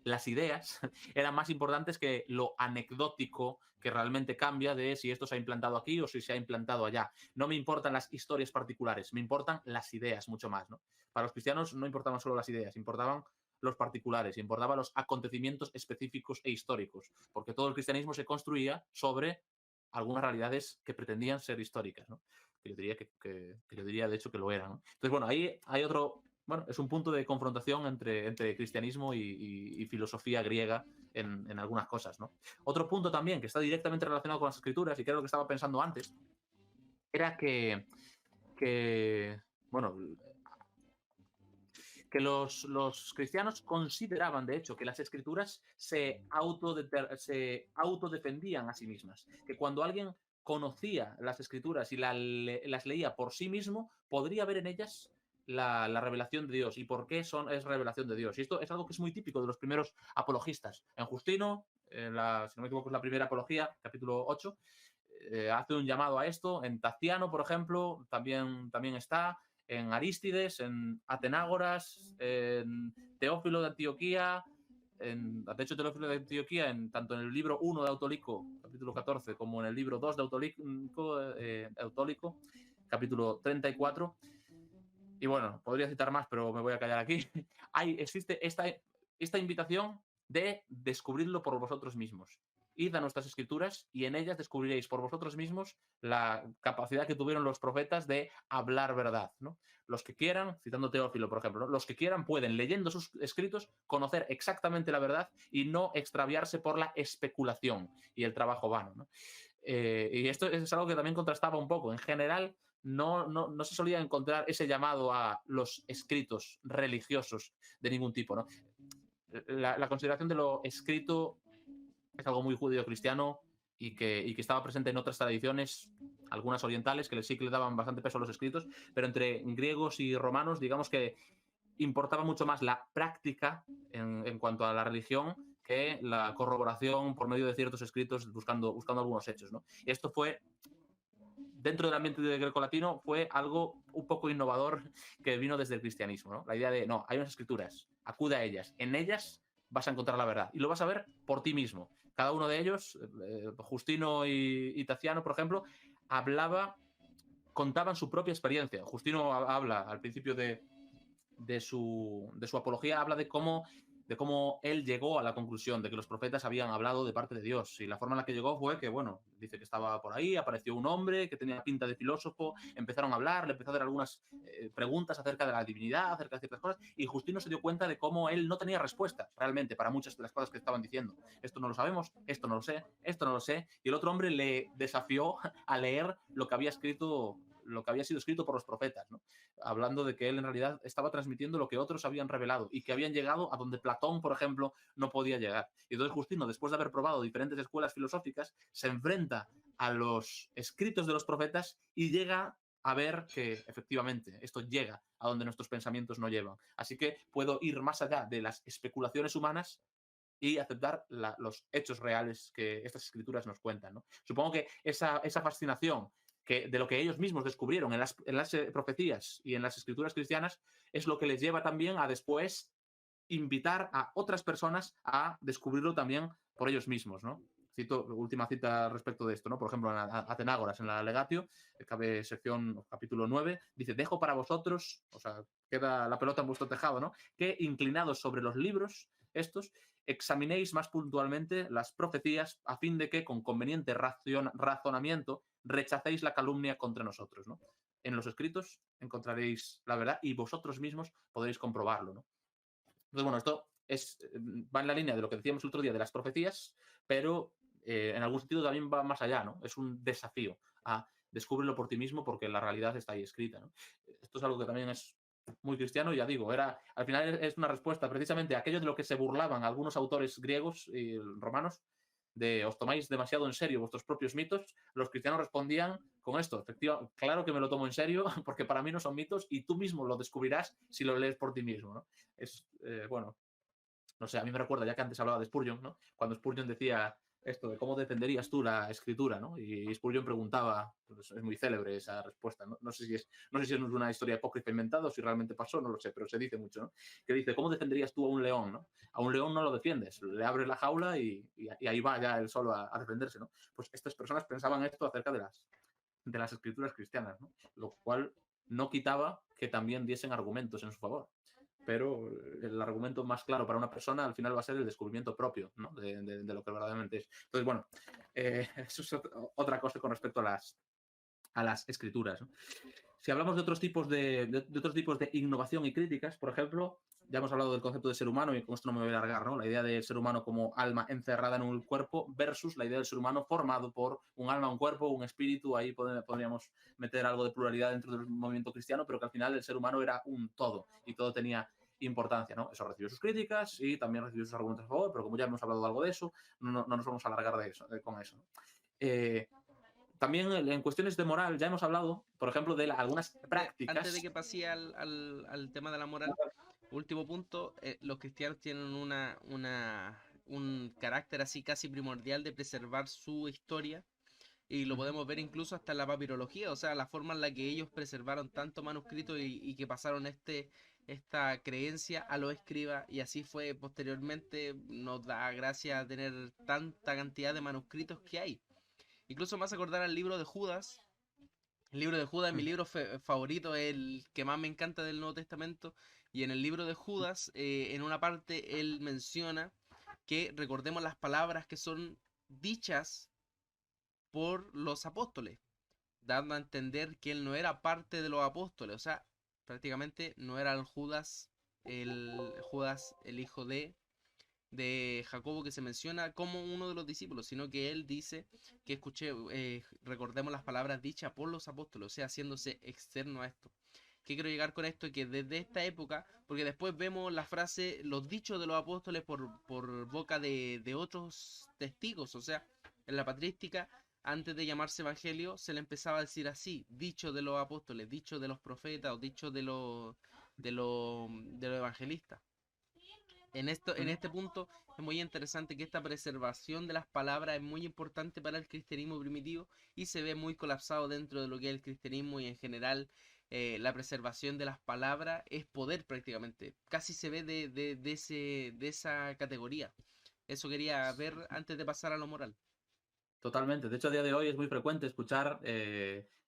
Speaker 2: las ideas eran más importantes que lo anecdótico que realmente cambia de si esto se ha implantado aquí o si se ha implantado allá. No me importan las historias particulares, me importan las ideas mucho más, ¿no? Para los cristianos no importaban solo las ideas, importaban los particulares, importaban los acontecimientos específicos e históricos, porque todo el cristianismo se construía sobre algunas realidades que pretendían ser históricas, ¿no? que yo diría que yo diría de hecho que lo era, ¿no? Entonces, bueno, ahí hay otro, bueno, es un punto de confrontación entre cristianismo y filosofía griega en algunas cosas, ¿no? Otro punto también que está directamente relacionado con las escrituras y que era lo que estaba pensando antes, era que bueno, que los cristianos consideraban, de hecho, que las escrituras se autodefendían a sí mismas, que cuando alguien conocía las escrituras y las leía por sí mismo, podría ver en ellas la revelación de Dios y por qué es revelación de Dios. Y esto es algo que es muy típico de los primeros apologistas. En Justino, si no me equivoco, es la primera apología, capítulo 8, hace un llamado a esto. En Taciano, por ejemplo, también está. En Arístides, en Atenágoras, en Teófilo de Antioquía, de hecho, Teófilo de Antioquía, tanto en el libro 1 de Autolico, capítulo 14, como en el libro 2 de Autólico, capítulo 34. Y bueno, podría citar más, pero me voy a callar aquí. Existe esta invitación de descubrirlo por vosotros mismos. Id a nuestras escrituras y en ellas descubriréis por vosotros mismos la capacidad que tuvieron los profetas de hablar verdad, ¿no? Los que quieran, citando Teófilo, por ejemplo, ¿no? Los que quieran pueden, leyendo sus escritos, conocer exactamente la verdad y no extraviarse por la especulación y el trabajo vano, ¿no? Y esto es algo que también contrastaba un poco. En general, no se solía encontrar ese llamado a los escritos religiosos de ningún tipo, ¿no? La consideración de lo escrito es algo muy judío-cristiano y que estaba presente en otras tradiciones, algunas orientales, que sí que le daban bastante peso a los escritos, pero entre griegos y romanos, digamos que importaba mucho más la práctica en cuanto a la religión que la corroboración por medio de ciertos escritos buscando algunos hechos, ¿no? Y esto fue, dentro del ambiente de grecolatino, fue algo un poco innovador que vino desde el cristianismo, ¿no? La idea de, no, hay unas escrituras, acude a ellas, en ellas vas a encontrar la verdad y lo vas a ver por ti mismo. Cada uno de ellos, Justino y Taciano, por ejemplo, contaban su propia experiencia. Justino habla al principio de su apología, habla de cómo él llegó a la conclusión de que los profetas habían hablado de parte de Dios. Y la forma en la que llegó fue que, bueno, dice que estaba por ahí, apareció un hombre que tenía pinta de filósofo, empezaron a hablar, le empezó a hacer algunas preguntas acerca de la divinidad, acerca de ciertas cosas, y Justino se dio cuenta de cómo él no tenía respuestas realmente para muchas de las cosas que estaban diciendo. Esto no lo sabemos, esto no lo sé, esto no lo sé. Y el otro hombre le desafió a leer lo que había sido escrito por los profetas, ¿no? Hablando de que él en realidad estaba transmitiendo lo que otros habían revelado y que habían llegado a donde Platón, por ejemplo, no podía llegar. Y entonces Justino, después de haber probado diferentes escuelas filosóficas, se enfrenta a los escritos de los profetas y llega a ver que efectivamente esto llega a donde nuestros pensamientos no llevan. Así que puedo ir más allá de las especulaciones humanas y aceptar los hechos reales que estas escrituras nos cuentan, ¿no? Supongo que esa fascinación de lo que ellos mismos descubrieron en las profecías y en las escrituras cristianas es lo que les lleva también a después invitar a otras personas a descubrirlo también por ellos mismos, ¿no? Última cita respecto de esto, ¿no? Por ejemplo, en Atenágoras, en la Legatio, cabe sección capítulo 9, dice, dejo para vosotros, o sea, queda la pelota en vuestro tejado, ¿no? Que inclinados sobre los libros estos, examinéis más puntualmente las profecías a fin de que con conveniente razonamiento rechacéis la calumnia contra nosotros, ¿no? En los escritos encontraréis la verdad y vosotros mismos podréis comprobarlo, ¿no? Entonces, bueno, esto va en la línea de lo que decíamos el otro día de las profecías, pero en algún sentido también va más allá, ¿no? Es un desafío a descubrirlo por ti mismo porque la realidad está ahí escrita, ¿no? Esto es algo que también es muy cristiano, y ya digo, al final es una respuesta precisamente a aquello de lo que se burlaban algunos autores griegos y romanos, de os tomáis demasiado en serio vuestros propios mitos. Los cristianos respondían con esto, efectivamente, claro que me lo tomo en serio porque para mí no son mitos y tú mismo lo descubrirás si lo lees por ti mismo, ¿no? Bueno, no sé, a mí me recuerda, ya que antes hablaba de Spurgeon, ¿no? Cuando Spurgeon decía esto de cómo defenderías tú la escritura, ¿no? Y Spurgeon preguntaba, pues es muy célebre esa respuesta, ¿no? No sé si es una historia apócrifa inventada o si realmente pasó, no lo sé, pero se dice mucho, ¿no? Que dice, ¿cómo defenderías tú a un león, ¿no? A un león no lo defiendes, le abres la jaula y ahí va ya él solo a defenderse, ¿no? Pues estas personas pensaban esto acerca de las escrituras cristianas, ¿no? Lo cual no quitaba que también diesen argumentos en su favor. Pero el argumento más claro para una persona al final va a ser el descubrimiento propio, ¿no? de lo que verdaderamente es. Entonces, bueno, eso es otra cosa con respecto a a las escrituras, ¿no? Si hablamos de otros tipos de innovación y críticas, por ejemplo, ya hemos hablado del concepto de ser humano y con esto no me voy a alargar, ¿no? La idea del ser humano como alma encerrada en un cuerpo versus la idea del ser humano formado por un alma, un cuerpo, un espíritu. Ahí podríamos meter algo de pluralidad dentro del movimiento cristiano, pero que al final el ser humano era un todo y todo tenía importancia, ¿no? Eso recibió sus críticas y también recibió sus argumentos a favor, pero como ya hemos hablado algo de eso, no nos vamos a alargar con eso, ¿no? Eh, También en cuestiones de moral ya hemos hablado, por ejemplo, de algunas
Speaker 1: Antes de
Speaker 2: prácticas.
Speaker 1: que pase al tema de la moral, último punto, los cristianos tienen un carácter así casi primordial de preservar su historia y lo podemos ver incluso hasta en la papirología, o sea, la forma en la que ellos preservaron tanto manuscrito y que pasaron esta creencia a los escribas y así fue posteriormente, nos da gracia tener tanta cantidad de manuscritos que hay. Incluso me hace acordar al libro de Judas. El libro de Judas, mi libro favorito, es el que más me encanta del Nuevo Testamento. Y en el libro de Judas, en una parte, él menciona que recordemos las palabras que son dichas por los apóstoles, dando a entender que él no era parte de los apóstoles. O sea, prácticamente no era Judas, el hijo de Jacobo que se menciona como uno de los discípulos, sino que él dice que recordemos las palabras dichas por los apóstoles, o sea, haciéndose externo a esto. ¿Qué quiero llegar con esto? Que desde esta época, porque después vemos la frase, los dichos de los apóstoles por boca de otros testigos, o sea, en la patrística, antes de llamarse evangelio, se le empezaba a decir así, dicho de los apóstoles, dicho de los profetas o dicho de los evangelistas. En este punto es muy interesante que esta preservación de las palabras es muy importante para el cristianismo primitivo y se ve muy colapsado dentro de lo que es el cristianismo y en general la preservación de las palabras es poder prácticamente. Casi se ve de esa categoría. Eso quería ver antes de pasar a lo moral.
Speaker 2: Totalmente. De hecho, a día de hoy es muy frecuente escuchar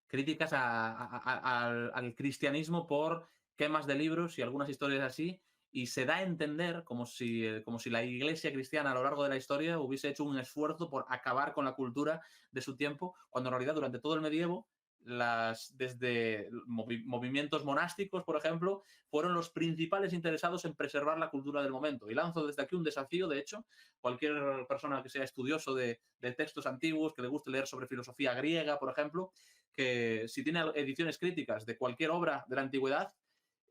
Speaker 2: críticas al cristianismo por quemas de libros y algunas historias así, y se da a entender como si la iglesia cristiana a lo largo de la historia hubiese hecho un esfuerzo por acabar con la cultura de su tiempo, cuando en realidad durante todo el medievo desde movimientos monásticos, por ejemplo, fueron los principales interesados en preservar la cultura del momento. Y lanzo desde aquí un desafío, de hecho, cualquier persona que sea estudioso de textos antiguos, que le guste leer sobre filosofía griega, por ejemplo, que si tiene ediciones críticas de cualquier obra de la antigüedad,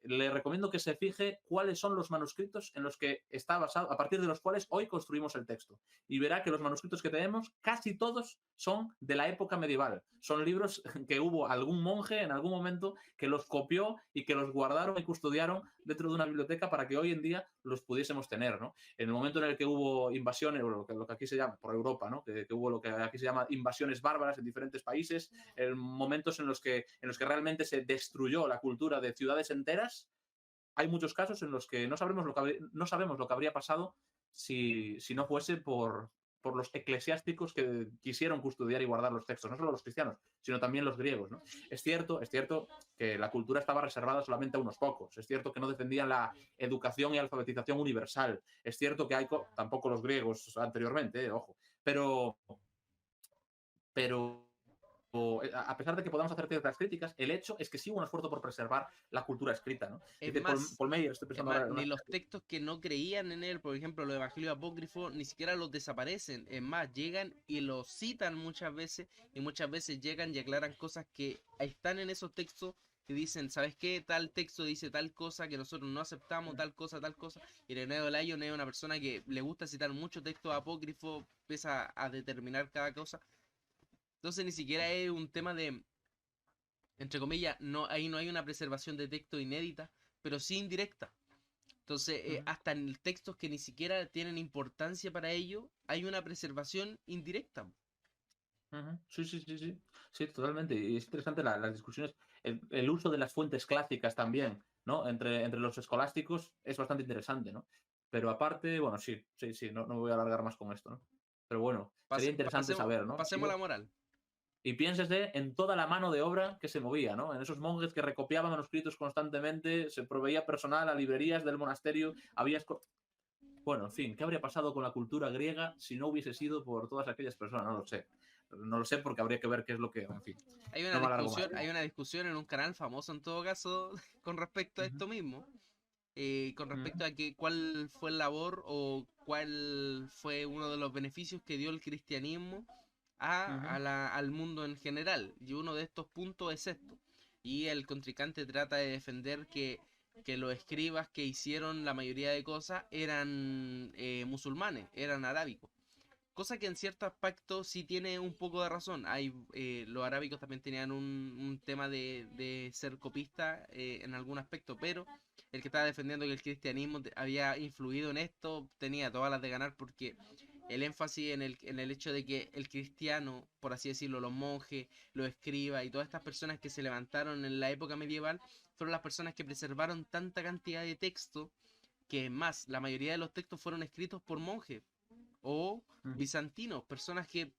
Speaker 2: le recomiendo que se fije cuáles son los manuscritos en los que está basado, a partir de los cuales hoy construimos el texto. Y verá que los manuscritos que tenemos, casi todos son de la época medieval. Son libros que hubo algún monje en algún momento que los copió y que los guardaron y custodiaron dentro de una biblioteca para que hoy en día los pudiésemos tener, ¿no? En el momento en el que hubo invasiones, o lo que aquí se llama, por Europa, ¿no? Que hubo lo que aquí se llama invasiones bárbaras en diferentes países, en momentos en los que realmente se destruyó la cultura de ciudades enteras, hay muchos casos en los que no sabemos lo que habría pasado si no fuese por los eclesiásticos que quisieron custodiar y guardar los textos, no solo los cristianos, sino también los griegos, ¿no? Es cierto que la cultura estaba reservada solamente a unos pocos, es cierto que no defendían la educación y alfabetización universal, es cierto que tampoco los griegos anteriormente, ojo, pero a pesar de que podamos hacer ciertas críticas, el hecho es que sí hubo un esfuerzo por preservar la cultura escrita, ¿no?
Speaker 1: Es
Speaker 2: Dice
Speaker 1: más,
Speaker 2: Paul Meyer, estoy
Speaker 1: Es
Speaker 2: pensando
Speaker 1: más,
Speaker 2: ahora en
Speaker 1: ni
Speaker 2: una...
Speaker 1: los textos que no creían en él, por ejemplo, los evangelios apócrifos, ni siquiera los desaparecen. Es más, llegan y los citan muchas veces, y muchas veces llegan y aclaran cosas que están en esos textos y dicen, ¿sabes qué? Tal texto dice tal cosa que nosotros no aceptamos, tal cosa, tal cosa. Y René Lyon es una persona que le gusta citar muchos textos apócrifos, empieza a determinar cada cosa. Entonces ni siquiera es un tema de, entre comillas, no, ahí no hay una preservación de texto inédita, pero sí indirecta. Entonces,
Speaker 2: Uh -huh.
Speaker 1: hasta en textos que ni siquiera tienen importancia para ello, hay una preservación indirecta.
Speaker 2: Uh -huh. Sí, sí, sí, sí. Sí, totalmente. Y es interesante las discusiones, el uso de las fuentes clásicas también, ¿no? Entre los escolásticos es bastante interesante, ¿no? Pero aparte, bueno, sí, sí, sí, no me voy a alargar más con esto, ¿no? Pero bueno, sería interesante saber, ¿no?
Speaker 1: Pasemos a la moral.
Speaker 2: Y piénsese en toda la mano de obra que se movía, ¿no? En esos monjes que recopiaban manuscritos constantemente, se proveía personal a librerías del monasterio, había... Bueno, en fin, ¿qué habría pasado con la cultura griega si no hubiese sido por todas aquellas personas? No lo sé. No lo sé porque habría que ver qué es lo que, en fin,
Speaker 1: Hay
Speaker 2: no me alargo más.
Speaker 1: hay una discusión en un canal famoso en todo caso con respecto a
Speaker 2: Ujú,
Speaker 1: esto mismo. Con
Speaker 2: ujú,
Speaker 1: respecto a que cuál fue el labor o cuál fue uno de los beneficios que dio el cristianismo
Speaker 2: ujú,
Speaker 1: al mundo en general. Y uno de estos puntos es esto. Y el contrincante trata de defender que los escribas que hicieron la mayoría de cosas eran musulmanes, eran arábicos. Cosa que en cierto aspecto sí tiene un poco de razón. Los arábicos también tenían un tema de ser copista en algún aspecto, pero el que estaba defendiendo que el cristianismo había influido en esto tenía todas las de ganar porque el énfasis en el hecho de que el cristiano, por así decirlo, los monjes, los escribas y todas estas personas que se levantaron en la época medieval fueron las personas que preservaron tanta cantidad de texto que más la mayoría de los textos fueron escritos por monjes o
Speaker 2: ujú,
Speaker 1: bizantinos, personas que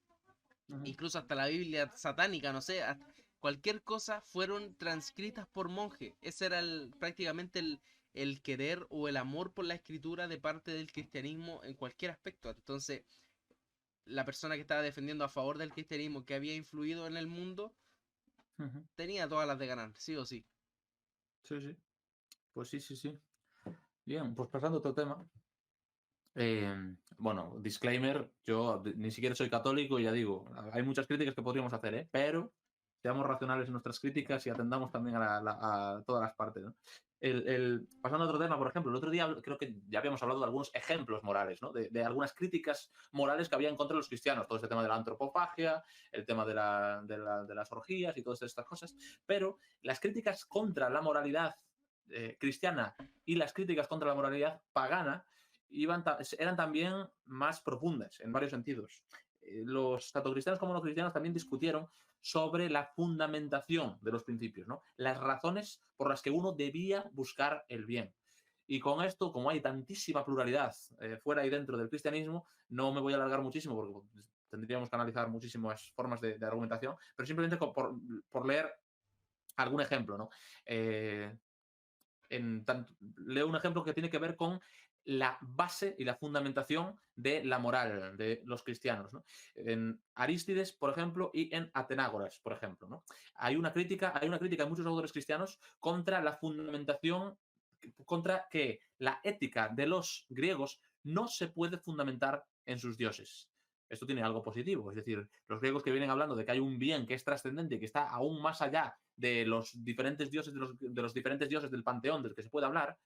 Speaker 2: ujú.
Speaker 1: incluso hasta la Biblia satánica, no sé, cualquier cosa fueron transcritas por monjes. Ese era prácticamente el querer o el amor por la escritura de parte del cristianismo en cualquier aspecto. Entonces, la persona que estaba defendiendo a favor del cristianismo que había influido en el mundo
Speaker 2: Ujú.
Speaker 1: tenía todas las de ganar, sí o sí.
Speaker 2: Sí, sí. Pues sí, sí, sí. Bien, pues pasando a otro tema. Bueno, disclaimer, yo ni siquiera soy católico y ya digo, hay muchas críticas que podríamos hacer, ¿eh? Pero seamos racionales en nuestras críticas y atendamos también a todas las partes, ¿no? Pasando a otro tema, por ejemplo, el otro día creo que ya habíamos hablado de algunos ejemplos morales, ¿no? De algunas críticas morales que había en contra de los cristianos, todo este tema de la antropofagia, el tema de las orgías y todas estas cosas, pero las críticas contra la moralidad cristiana y las críticas contra la moralidad pagana eran también más profundas en varios sentidos. Los tanto cristianos como no cristianos también discutieron sobre la fundamentación de los principios, ¿no? Las razones por las que uno debía buscar el bien. Y con esto, como hay tantísima pluralidad fuera y dentro del cristianismo, no me voy a alargar muchísimo porque tendríamos que analizar muchísimas formas de argumentación, pero simplemente por leer algún ejemplo, ¿no? Eh, leo un ejemplo que tiene que ver con la base y la fundamentación de la moral de los cristianos, ¿no? En Arístides, por ejemplo, y en Atenágoras, por ejemplo, ¿no? Hay una crítica de muchos autores cristianos contra la fundamentación, contra que la ética de los griegos no se puede fundamentar en sus dioses. Esto tiene algo positivo, es decir, los griegos que vienen hablando de que hay un bien que es trascendente y que está aún más allá de los diferentes dioses, de los diferentes dioses del panteón del que se puede hablar,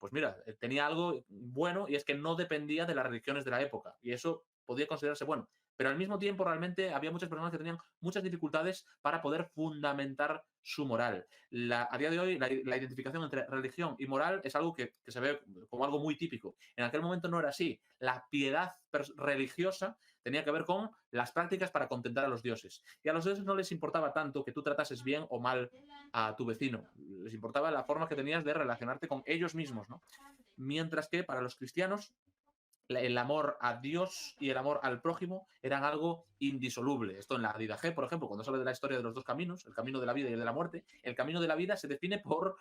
Speaker 2: pues mira, tenía algo bueno y es que no dependía de las religiones de la época y eso podía considerarse bueno. Pero al mismo tiempo realmente había muchas personas que tenían muchas dificultades para poder fundamentar su moral. A día de hoy la identificación entre religión y moral es algo que se ve como algo muy típico. En aquel momento no era así. La piedad religiosa tenía que ver con las prácticas para contentar a los dioses. Y a los dioses no les importaba tanto que tú tratases bien o mal a tu vecino. Les importaba la forma que tenías de relacionarte con ellos mismos, ¿no? Mientras que para los cristianos el amor a Dios y el amor al prójimo eran algo indisoluble. Esto en la Didaje, por ejemplo, cuando se habla de la historia de los dos caminos, el camino de la vida y el de la muerte, el camino de la vida se define por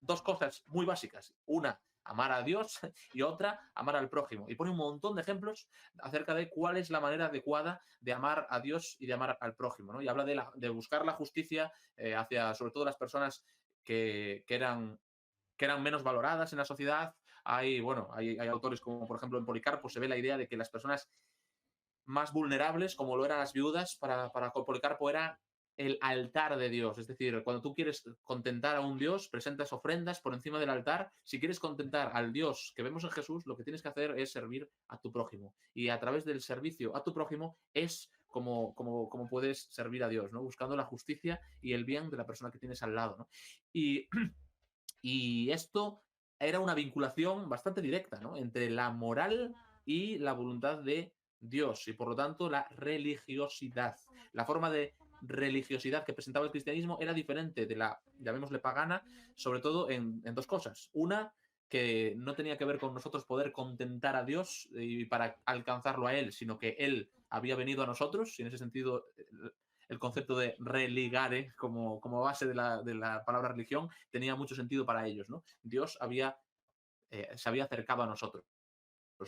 Speaker 2: dos cosas muy básicas. Una, amar a Dios y otra, amar al prójimo. Y pone un montón de ejemplos acerca de cuál es la manera adecuada de amar a Dios y de amar al prójimo, ¿no? Y habla de buscar la justicia hacia, sobre todo, las personas que eran menos valoradas en la sociedad. Bueno, hay autores como, por ejemplo, en Policarpo se ve la idea de que las personas más vulnerables, como lo eran las viudas, para Policarpo era el altar de Dios. Es decir, cuando tú quieres contentar a un Dios, presentas ofrendas por encima del altar. Si quieres contentar al Dios que vemos en Jesús, lo que tienes que hacer es servir a tu prójimo. Y a través del servicio a tu prójimo es como puedes servir a Dios, ¿no? Buscando la justicia y el bien de la persona que tienes al lado, ¿no? Y, y esto era una vinculación bastante directa, ¿no? Entre la moral y la voluntad de Dios y por lo tanto la religiosidad. La forma de religiosidad que presentaba el cristianismo era diferente de la, llamémosle pagana, sobre todo en dos cosas. Una, que no tenía que ver con nosotros poder contentar a Dios y para alcanzarlo a Él, sino que Él había venido a nosotros y en ese sentido el concepto de religare como base de la palabra religión tenía mucho sentido para ellos, ¿no? Dios se había acercado a nosotros.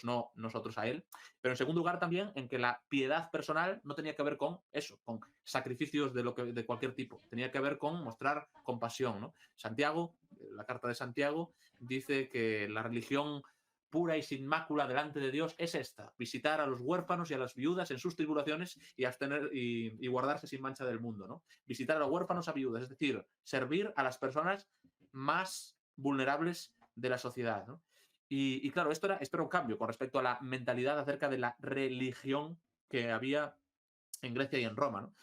Speaker 2: no nosotros a él. Pero en segundo lugar también en que la piedad personal no tenía que ver con eso, con sacrificios de cualquier tipo. Tenía que ver con mostrar compasión, ¿no? Santiago, la carta de Santiago, dice que la religión pura y sin mácula delante de Dios es esta: visitar a los huérfanos y a las viudas en sus tribulaciones y guardarse sin mancha del mundo, ¿no? Visitar a los huérfanos, a viudas, es decir, servir a las personas más vulnerables de la sociedad, ¿no? Y claro, esto era un cambio con respecto a la mentalidad acerca de la religión que había en Grecia y en Roma, ¿no?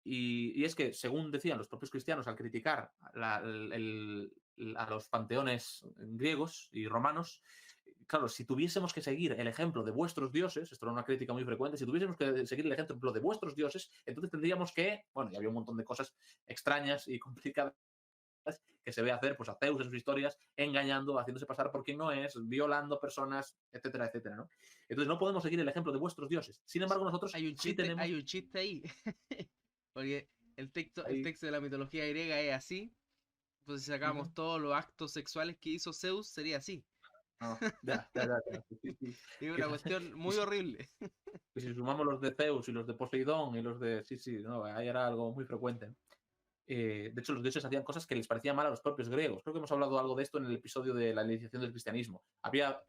Speaker 2: Y es que, según decían los propios cristianos al criticar a los panteones griegos y romanos, claro, si tuviésemos que seguir el ejemplo de vuestros dioses, esto era una crítica muy frecuente, si tuviésemos que seguir el ejemplo de vuestros dioses, entonces tendríamos que, bueno, y había un montón de cosas extrañas y complicadas que se ve hacer, pues, a Zeus en sus historias, engañando, haciéndose pasar por quien no es, violando personas, etcétera, etcétera, ¿no? Entonces no podemos seguir el ejemplo de vuestros dioses. Sin embargo, nosotros sí tenemos...
Speaker 1: Hay un chiste ahí. Porque el
Speaker 2: Ahí,
Speaker 1: texto de la mitología griega es así. Pues si sacamos todos los actos sexuales que hizo Zeus, sería así.
Speaker 2: no, ya. Sí, sí.
Speaker 1: Es
Speaker 2: Que
Speaker 1: una cuestión
Speaker 2: y
Speaker 1: muy
Speaker 2: si,
Speaker 1: horrible.
Speaker 2: y si sumamos los de Zeus y los de Poseidón y los de... Sí, sí, no, ahí era algo muy frecuente. De hecho, los dioses hacían cosas que les parecían mal a los propios griegos. Creo que hemos hablado algo de esto en el episodio de la iniciación del cristianismo. Había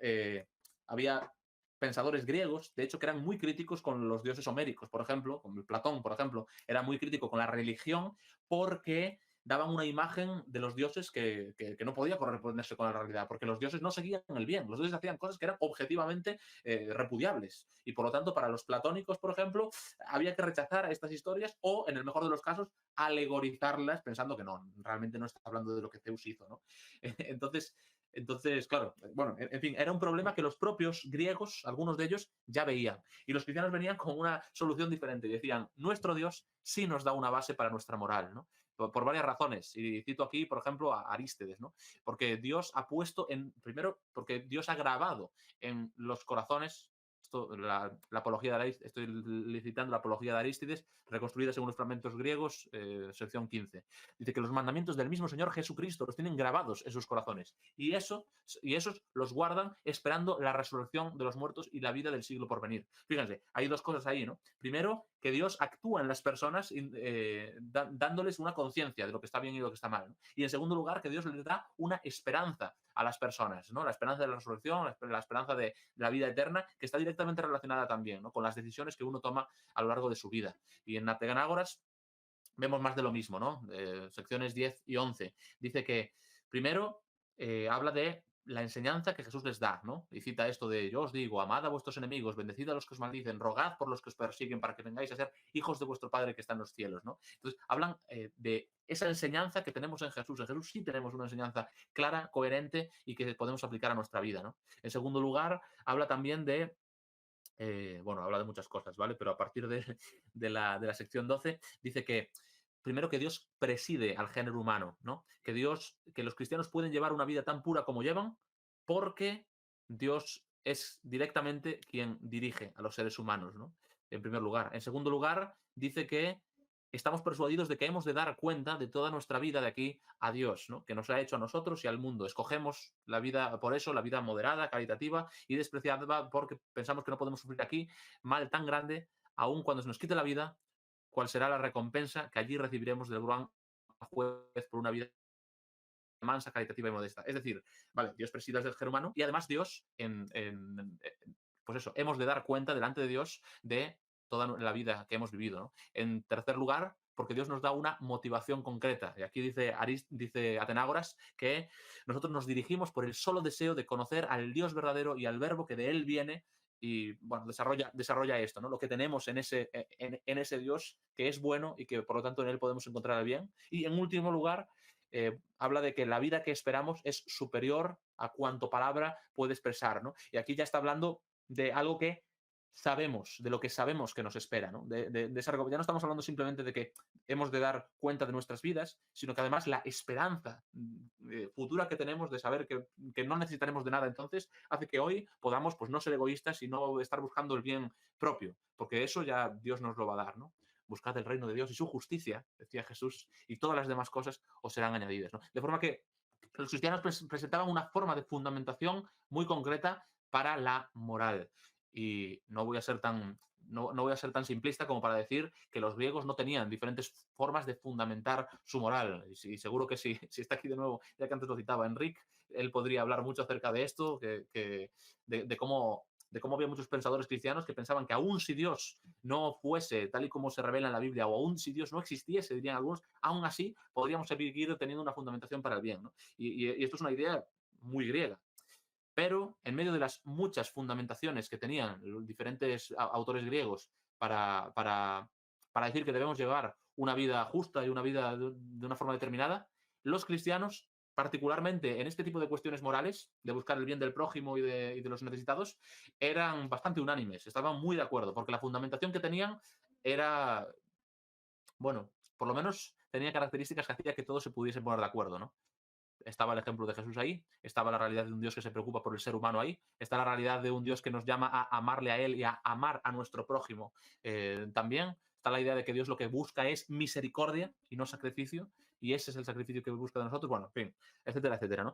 Speaker 2: pensadores griegos, de hecho, que eran muy críticos con los dioses homéricos, por ejemplo, con Platón, por ejemplo, era muy crítico con la religión porque daban una imagen de los dioses que no podía corresponderse con la realidad, porque los dioses no seguían el bien, los dioses hacían cosas que eran objetivamente repudiables. Y por lo tanto, para los platónicos, por ejemplo, había que rechazar estas historias o, en el mejor de los casos, alegorizarlas pensando que no, realmente no está hablando de lo que Zeus hizo, ¿no? Entonces, claro, bueno, en fin, era un problema que los propios griegos, algunos de ellos, ya veían. Y los cristianos venían con una solución diferente. Y decían, nuestro Dios sí nos da una base para nuestra moral, ¿no? Por varias razones. Y cito aquí, por ejemplo, a Arístedes, ¿no? Porque Dios ha puesto primero, porque Dios ha grabado en los corazones, la apología de estoy licitando la apología de Arístides, reconstruida según los fragmentos griegos, sección 15. Dice que los mandamientos del mismo Señor Jesucristo los tienen grabados en sus corazones. Y esos los guardan esperando la resurrección de los muertos y la vida del siglo por venir. Fíjense, hay dos cosas ahí, ¿no? Primero, que Dios actúa en las personas dándoles una conciencia de lo que está bien y lo que está mal, ¿no? Y en segundo lugar, que Dios les da una esperanza a las personas, ¿no? La esperanza de la resurrección, la esperanza de la vida eterna, que está directamente relacionada también, ¿no? Con las decisiones que uno toma a lo largo de su vida. Y en Atenágoras vemos más de lo mismo, ¿no? Secciones 10 y 11. Dice que primero habla de la enseñanza que Jesús les da, ¿no? Y cita esto de: yo os digo, amad a vuestros enemigos, bendecid a los que os maldicen, rogad por los que os persiguen para que vengáis a ser hijos de vuestro Padre que está en los cielos, ¿no? Entonces, hablan de esa enseñanza que tenemos en Jesús. En Jesús sí tenemos una enseñanza clara, coherente y que podemos aplicar a nuestra vida, ¿no? En segundo lugar, habla también de bueno, habla de muchas cosas, ¿vale? Pero a partir de la sección 12 dice que primero que Dios preside al género humano, ¿no? Que los cristianos pueden llevar una vida tan pura como llevan porque Dios es directamente quien dirige a los seres humanos, ¿no? En primer lugar. En segundo lugar, dice que estamos persuadidos de que hemos de dar cuenta de toda nuestra vida de aquí a Dios, ¿no? Que nos ha hecho a nosotros y al mundo. Escogemos la vida, por eso, la vida moderada, caritativa y despreciada, porque pensamos que no podemos sufrir aquí mal tan grande, aun cuando se nos quite la vida, cuál será la recompensa que allí recibiremos del gran juez por una vida mansa, caritativa y modesta. Es decir, vale, Dios preside al ser humano y además Dios, pues eso, hemos de dar cuenta delante de Dios de toda la vida que hemos vivido, ¿no? En tercer lugar, porque Dios nos da una motivación concreta. Y aquí dice Atenágoras que nosotros nos dirigimos por el solo deseo de conocer al Dios verdadero y al Verbo que de él viene. Y bueno, desarrolla esto, ¿no? Lo que tenemos en ese Dios que es bueno y que por lo tanto en él podemos encontrar el bien. Y en último lugar, habla de que la vida que esperamos es superior a cuanto palabra puede expresar, ¿no? Y aquí ya está hablando de algo que sabemos, de lo que sabemos que nos espera, ¿no? De esa ya no estamos hablando simplemente de que hemos de dar cuenta de nuestras vidas, sino que además la esperanza futura que tenemos de saber que no necesitaremos de nada entonces hace que hoy podamos, pues, no ser egoístas y no estar buscando el bien propio, porque eso ya Dios nos lo va a dar, ¿no? Buscad el reino de Dios y su justicia, decía Jesús, y todas las demás cosas os serán añadidas, ¿no? De forma que los cristianos presentaban una forma de fundamentación muy concreta para la moral. Y no voy a ser tan, no voy a ser tan simplista como para decir que los griegos no tenían diferentes formas de fundamentar su moral. Y seguro que si está aquí de nuevo, ya que antes lo citaba Enric, él podría hablar mucho acerca de esto, de cómo había muchos pensadores cristianos que pensaban que aún si Dios no fuese tal y como se revela en la Biblia, o aún si Dios no existiese, dirían algunos, aún así podríamos seguir teniendo una fundamentación para el bien, ¿no? Y esto es una idea muy griega. Pero en medio de las muchas fundamentaciones que tenían los diferentes autores griegos para decir que debemos llevar una vida justa y una vida de una forma determinada, los cristianos, particularmente en este tipo de cuestiones morales, de buscar el bien del prójimo y de los necesitados, eran bastante unánimes, estaban muy de acuerdo, porque la fundamentación que tenían era, bueno, por lo menos tenía características que hacía que todos se pudiesen poner de acuerdo, ¿no? Estaba el ejemplo de Jesús ahí, estaba la realidad de un Dios que se preocupa por el ser humano ahí, está la realidad de un Dios que nos llama a amarle a Él y a amar a nuestro prójimo. También está la idea de que Dios lo que busca es misericordia y no sacrificio, y ese es el sacrificio que busca de nosotros, bueno, en fin, etcétera, etcétera, ¿no?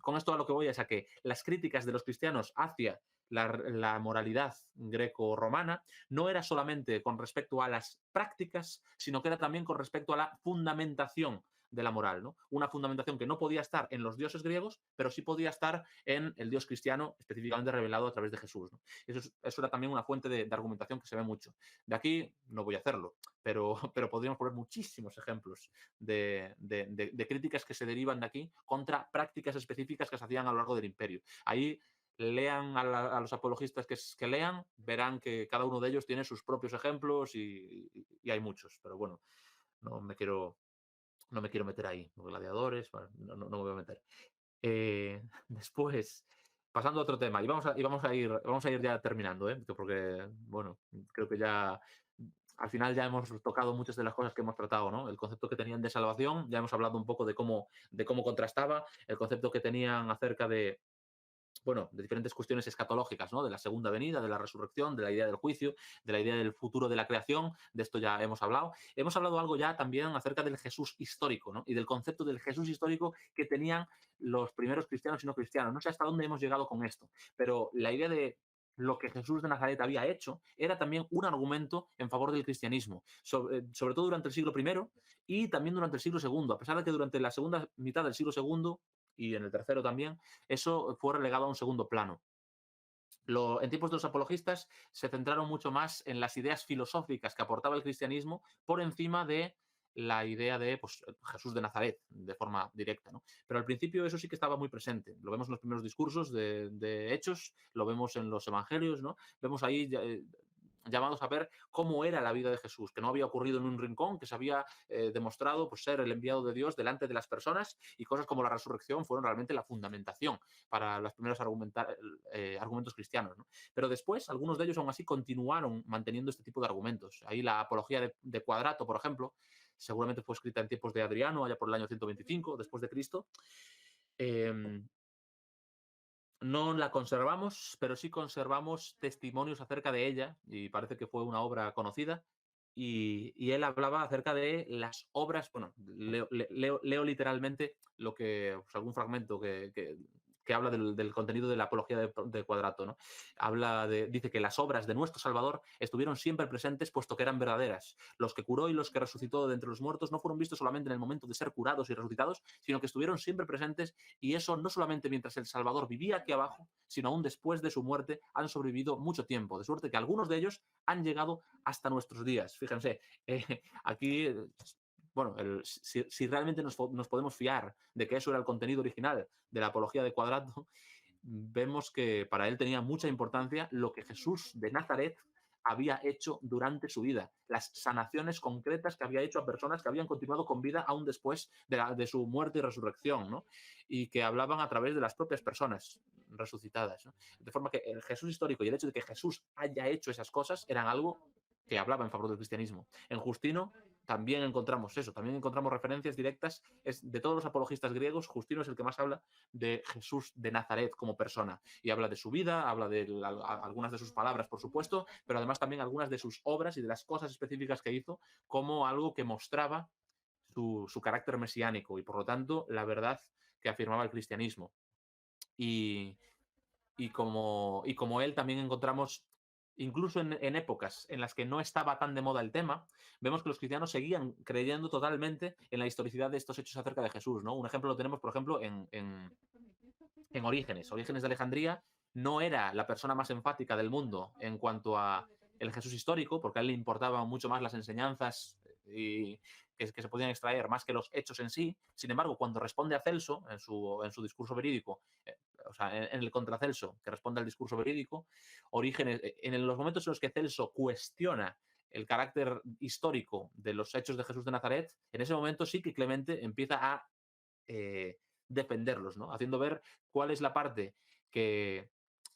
Speaker 2: Con esto a lo que voy es a que las críticas de los cristianos hacia la moralidad greco-romana no era solamente con respecto a las prácticas, sino que era también con respecto a la fundamentación de la moral, ¿no? Una fundamentación que no podía estar en los dioses griegos, pero sí podía estar en el dios cristiano, específicamente revelado a través de Jesús, ¿no? Eso era también una fuente de argumentación que se ve mucho. De aquí no voy a hacerlo, pero podríamos poner muchísimos ejemplos de críticas que se derivan de aquí contra prácticas específicas que se hacían a lo largo del imperio. Ahí lean a los apologistas que lean, verán que cada uno de ellos tiene sus propios ejemplos y hay muchos, pero bueno, no me quiero no me quiero meter ahí. Gladiadores, bueno, no me voy a meter. Después, pasando a otro tema, vamos a ir ya terminando, ¿eh? Porque, bueno, creo que ya al final ya hemos tocado muchas de las cosas que hemos tratado, ¿no? El concepto que tenían de salvación, ya hemos hablado un poco de cómo contrastaba, el concepto que tenían acerca de, bueno, de diferentes cuestiones escatológicas, ¿no? De la segunda venida, de la resurrección, de la idea del juicio, de la idea del futuro de la creación, de esto ya hemos hablado. Hemos hablado algo ya también acerca del Jesús histórico, ¿no? Y del concepto del Jesús histórico que tenían los primeros cristianos y no cristianos. No sé hasta dónde hemos llegado con esto, pero la idea de lo que Jesús de Nazaret había hecho era también un argumento en favor del cristianismo, sobre todo durante el siglo I y también durante el siglo II, a pesar de que durante la segunda mitad del siglo II y en el tercero también, eso fue relegado a un segundo plano. En tiempos de los apologistas se centraron mucho más en las ideas filosóficas que aportaba el cristianismo por encima de la idea de pues, Jesús de Nazaret de forma directa, ¿no? Pero al principio eso sí que estaba muy presente. Lo vemos en los primeros discursos de Hechos, lo vemos en los evangelios, ¿no? Vemos ahí llamados a ver cómo era la vida de Jesús, que no había ocurrido en un rincón, que se había demostrado pues, ser el enviado de Dios delante de las personas, y cosas como la resurrección fueron realmente la fundamentación para los primeros argumentos cristianos, ¿no? Pero después, algunos de ellos aún así continuaron manteniendo este tipo de argumentos. Ahí la apología de Cuadrato, por ejemplo, seguramente fue escrita en tiempos de Adriano, allá por el año 125 después de Cristo. Eh, no la conservamos, pero sí conservamos testimonios acerca de ella, y parece que fue una obra conocida. Y él hablaba acerca de las obras, bueno, leo literalmente lo que, pues, algún fragmento que habla del contenido de la apología de Cuadrato, ¿no? Dice que las obras de nuestro Salvador estuvieron siempre presentes, puesto que eran verdaderas. Los que curó y los que resucitó de entre los muertos no fueron vistos solamente en el momento de ser curados y resucitados, sino que estuvieron siempre presentes, y eso no solamente mientras el Salvador vivía aquí abajo, sino aún después de su muerte han sobrevivido mucho tiempo, de suerte que algunos de ellos han llegado hasta nuestros días. Fíjense, aquí, bueno, si realmente nos podemos fiar de que eso era el contenido original de la apología de Cuadrato, vemos que para él tenía mucha importancia lo que Jesús de Nazaret había hecho durante su vida, las sanaciones concretas que había hecho a personas que habían continuado con vida aún después de su muerte y resurrección, ¿no? Y que hablaban a través de las propias personas resucitadas, ¿no? De forma que el Jesús histórico y el hecho de que Jesús haya hecho esas cosas eran algo que hablaba en favor del cristianismo. En Justino también encontramos eso, también encontramos referencias directas. De todos los apologistas griegos, Justino es el que más habla de Jesús de Nazaret como persona, y habla de su vida, habla de algunas de sus palabras, por supuesto, pero además también algunas de sus obras y de las cosas específicas que hizo como algo que mostraba su carácter mesiánico y por lo tanto la verdad que afirmaba el cristianismo. Y, y como él también encontramos, incluso en épocas en las que no estaba tan de moda el tema, vemos que los cristianos seguían creyendo totalmente en la historicidad de estos hechos acerca de Jesús, ¿no? Un ejemplo lo tenemos, por ejemplo, en Orígenes. Orígenes de Alejandría no era la persona más enfática del mundo en cuanto a el Jesús histórico, porque a él le importaban mucho más las enseñanzas y que se podían extraer más que los hechos en sí. Sin embargo, cuando responde a Celso en su discurso verídico, o sea, en el contra Celso, que responde al discurso verídico, Orígenes, en los momentos en los que Celso cuestiona el carácter histórico de los hechos de Jesús de Nazaret, en ese momento sí que Clemente empieza a eh, defenderlos, ¿no? Haciendo ver cuál es la parte que,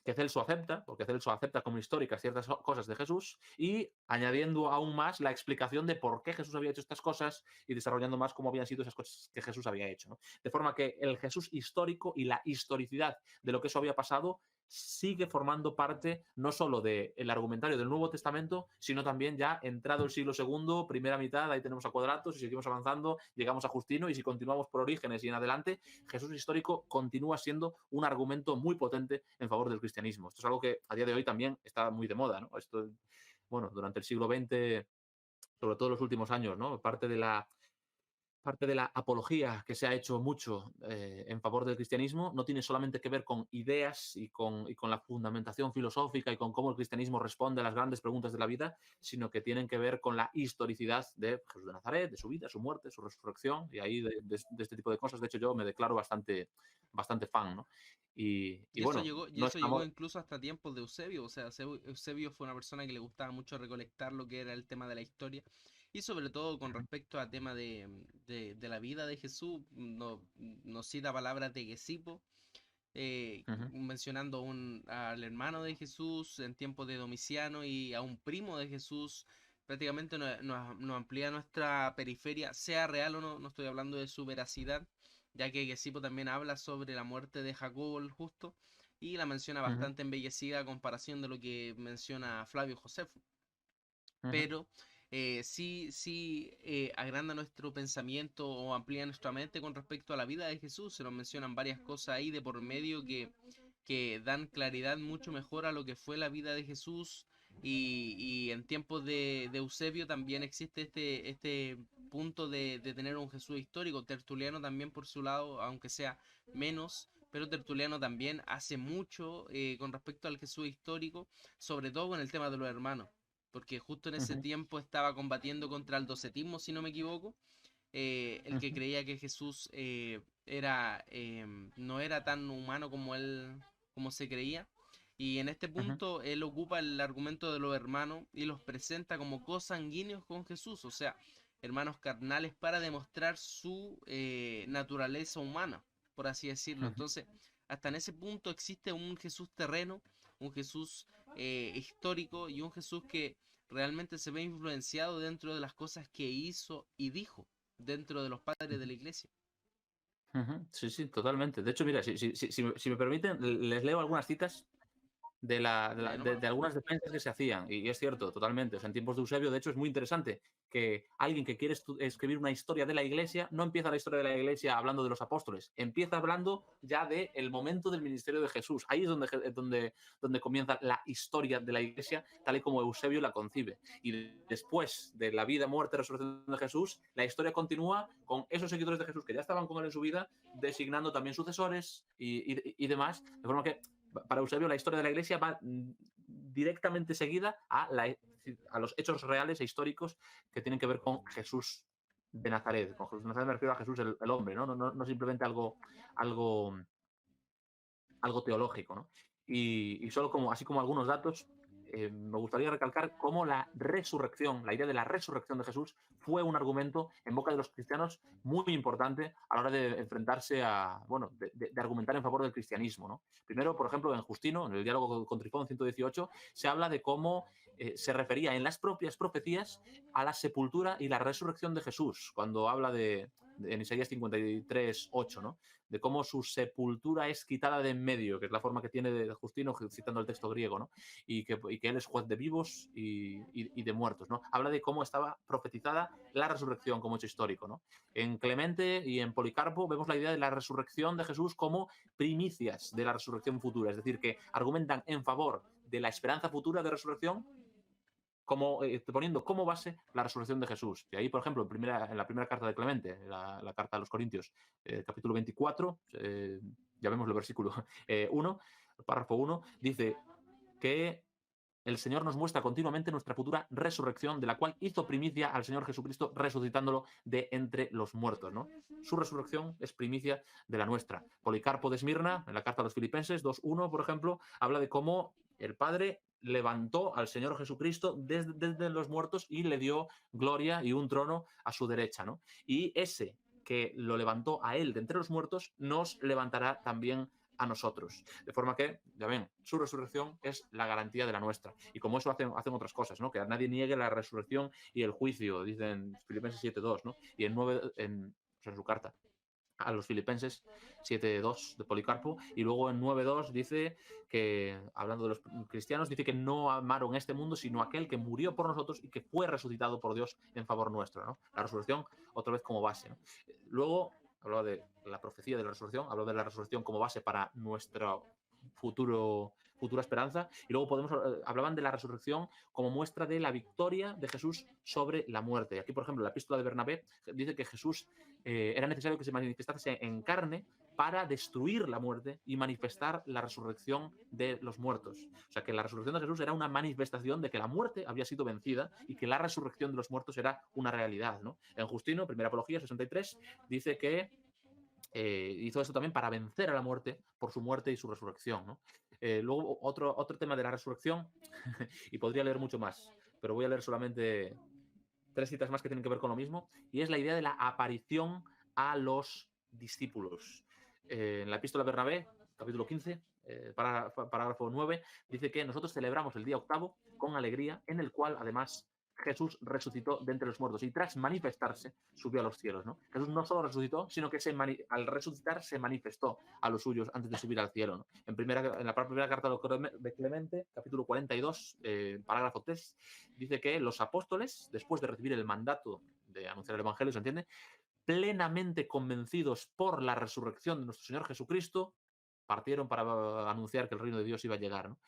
Speaker 2: que Celso acepta, porque Celso acepta como histórica ciertas cosas de Jesús, y añadiendo aún más la explicación de por qué Jesús había hecho estas cosas y desarrollando más cómo habían sido esas cosas que Jesús había hecho, ¿no? De forma que el Jesús histórico y la historicidad de lo que eso había pasado sigue formando parte no solo del argumentario del Nuevo Testamento, sino también ya entrado el siglo II, primera mitad, ahí tenemos a Cuadratus, y seguimos avanzando, llegamos a Justino, y si continuamos por Orígenes y en adelante, Jesús histórico continúa siendo un argumento muy potente en favor del cristianismo. Esto es algo que a día de hoy también está muy de moda, ¿no? Esto, bueno, durante el siglo XX, sobre todo en los últimos años, ¿no? Parte de la apología que se ha hecho mucho en favor del cristianismo no tiene solamente que ver con ideas y con la fundamentación filosófica y con cómo el cristianismo responde a las grandes preguntas de la vida, sino que tienen que ver con la historicidad de Jesús de Nazaret, de su vida, su muerte, su resurrección, y ahí de este tipo de cosas. De hecho, yo me declaro bastante fan, ¿no? Y bueno,
Speaker 1: Y
Speaker 2: no
Speaker 1: eso llegó
Speaker 2: estamos...
Speaker 1: incluso hasta tiempos de Eusebio. O sea, Eusebio fue una persona que le gustaba mucho recolectar lo que era el tema de la historia. Y sobre todo con respecto al tema de la vida de Jesús, nos cita palabras de Gesipo,
Speaker 2: Ujú,
Speaker 1: mencionando al hermano de Jesús en tiempos de Domiciano y a un primo de Jesús. Prácticamente nos amplía nuestra periferia, sea real o no, no estoy hablando de su veracidad, ya que Gesipo también habla sobre la muerte de Jacobo el Justo y la menciona
Speaker 2: ujú,
Speaker 1: bastante embellecida a comparación de lo que menciona Flavio Josefo.
Speaker 2: ujú,
Speaker 1: Pero sí agranda nuestro pensamiento o amplía nuestra mente con respecto a la vida de Jesús. Se nos mencionan varias cosas ahí de por medio que dan claridad mucho mejor a lo que fue la vida de Jesús. Y en tiempos de Eusebio también existe este punto de tener un Jesús histórico. Tertuliano también por su lado, aunque sea menos, pero Tertuliano también hace mucho con respecto al Jesús histórico, sobre todo con el tema de los hermanos, porque justo en ese
Speaker 2: ujú,
Speaker 1: tiempo estaba combatiendo contra el docetismo, si no me equivoco, el que
Speaker 2: ujú,
Speaker 1: creía que Jesús no era tan humano como él, como se creía. Y en este
Speaker 2: ujú,
Speaker 1: punto él ocupa el argumento de los hermanos y los presenta como cosanguíneos con Jesús, o sea, hermanos carnales para demostrar su naturaleza humana, por así decirlo.
Speaker 2: ujú.
Speaker 1: Entonces, hasta en ese punto existe un Jesús terreno, un Jesús histórico y un Jesús que realmente se ve influenciado dentro de las cosas que hizo y dijo dentro de los padres de la iglesia.
Speaker 2: Ujú. Sí, sí, totalmente. De hecho, mira, si me permiten, les leo algunas citas
Speaker 1: Dale nomás.
Speaker 2: de algunas defensas que se hacían. Y es cierto, totalmente. O sea, en tiempos de Eusebio, de hecho, es muy interesante que alguien que quiere escribir una historia de la iglesia no empieza la historia de la iglesia hablando de los apóstoles, empieza hablando ya del momento del ministerio de Jesús. Ahí es donde comienza la historia de la iglesia, tal y como Eusebio la concibe. Y después de la vida, muerte, resurrección de Jesús, la historia continúa con esos seguidores de Jesús que ya estaban con él en su vida, designando también sucesores y demás. De forma que para Eusebio la historia de la iglesia va directamente seguida a los hechos reales e históricos que tienen que ver con Jesús de Nazaret. Con Jesús de Nazaret me refiero a Jesús el hombre, ¿no? No simplemente algo, algo teológico, ¿no? Y solo como, así como algunos datos, me gustaría recalcar cómo la resurrección, la idea de la resurrección de Jesús, fue un argumento en boca de los cristianos muy importante a la hora de enfrentarse a, bueno, de argumentar en favor del cristianismo, ¿no? Primero, por ejemplo, en Justino, en el diálogo con Trifón 118, se habla de cómo se refería en las propias profecías a la sepultura y la resurrección de Jesús, cuando habla en Isaías 53:8, ¿no? De cómo su sepultura es quitada de en medio, que es la forma que tiene de Justino, citando el texto griego, ¿no? Y que él es juez de vivos y de muertos, ¿no? Habla de cómo estaba profetizada la resurrección como hecho histórico, ¿no? En Clemente y en Policarpo vemos la idea de la resurrección de Jesús como primicias de la resurrección futura, es decir, que argumentan en favor de la esperanza futura de resurrección como, poniendo como base la resurrección de Jesús. Y ahí, por ejemplo, en la primera carta de Clemente, la carta a los Corintios, capítulo 24, ya vemos el versículo 1, párrafo 1, dice que el Señor nos muestra continuamente nuestra futura resurrección, de la cual hizo primicia al Señor Jesucristo resucitándolo de entre los muertos, ¿no? Su resurrección es primicia de la nuestra. Policarpo de Esmirna, en la carta a los Filipenses 2:1, por ejemplo, habla de cómo el Padre levantó al Señor Jesucristo desde los muertos y le dio gloria y un trono a su derecha, ¿no? Y ese que lo levantó a él de entre los muertos, nos levantará también a nosotros. De forma que, ya ven, su resurrección es la garantía de la nuestra. Y como eso hacen otras cosas, ¿no? Que a nadie niegue la resurrección y el juicio, dicen Filipenses 7:2, ¿no? Y en su carta a los Filipenses 7:2 de Policarpo, y luego en 9:2 dice que, hablando de los cristianos, dice que no amaron este mundo, sino aquel que murió por nosotros y que fue resucitado por Dios en favor nuestro, ¿no? La resurrección, otra vez como base, ¿no? Luego, hablaba de la profecía de la resurrección, habló de la resurrección como base para nuestra futura esperanza, y luego hablaban de la resurrección como muestra de la victoria de Jesús sobre la muerte. Aquí, por ejemplo, la epístola de Bernabé dice que Jesús era necesario que se manifestase en carne para destruir la muerte y manifestar la resurrección de los muertos. O sea, que la resurrección de Jesús era una manifestación de que la muerte había sido vencida y que la resurrección de los muertos era una realidad, ¿no? En Justino, Primera Apología 63, dice que hizo esto también para vencer a la muerte por su muerte y su resurrección, ¿no? Luego, otro tema de la resurrección, y podría leer mucho más, pero voy a leer solamente 3 citas más que tienen que ver con lo mismo, y es la idea de la aparición a los discípulos. En la epístola de Bernabé, capítulo 15, parágrafo 9, dice que nosotros celebramos el día octavo con alegría, en el cual además Jesús resucitó de entre los muertos y tras manifestarse subió a los cielos, ¿no? Jesús no solo resucitó, sino que al resucitar se manifestó a los suyos antes de subir al cielo, ¿no? En la primera carta de Clemente, capítulo 42, parágrafo 3, dice que los apóstoles, después de recibir el mandato de anunciar el Evangelio, ¿se entiende?, plenamente convencidos por la resurrección de nuestro Señor Jesucristo, partieron para anunciar que el reino de Dios iba a llegar, ¿no?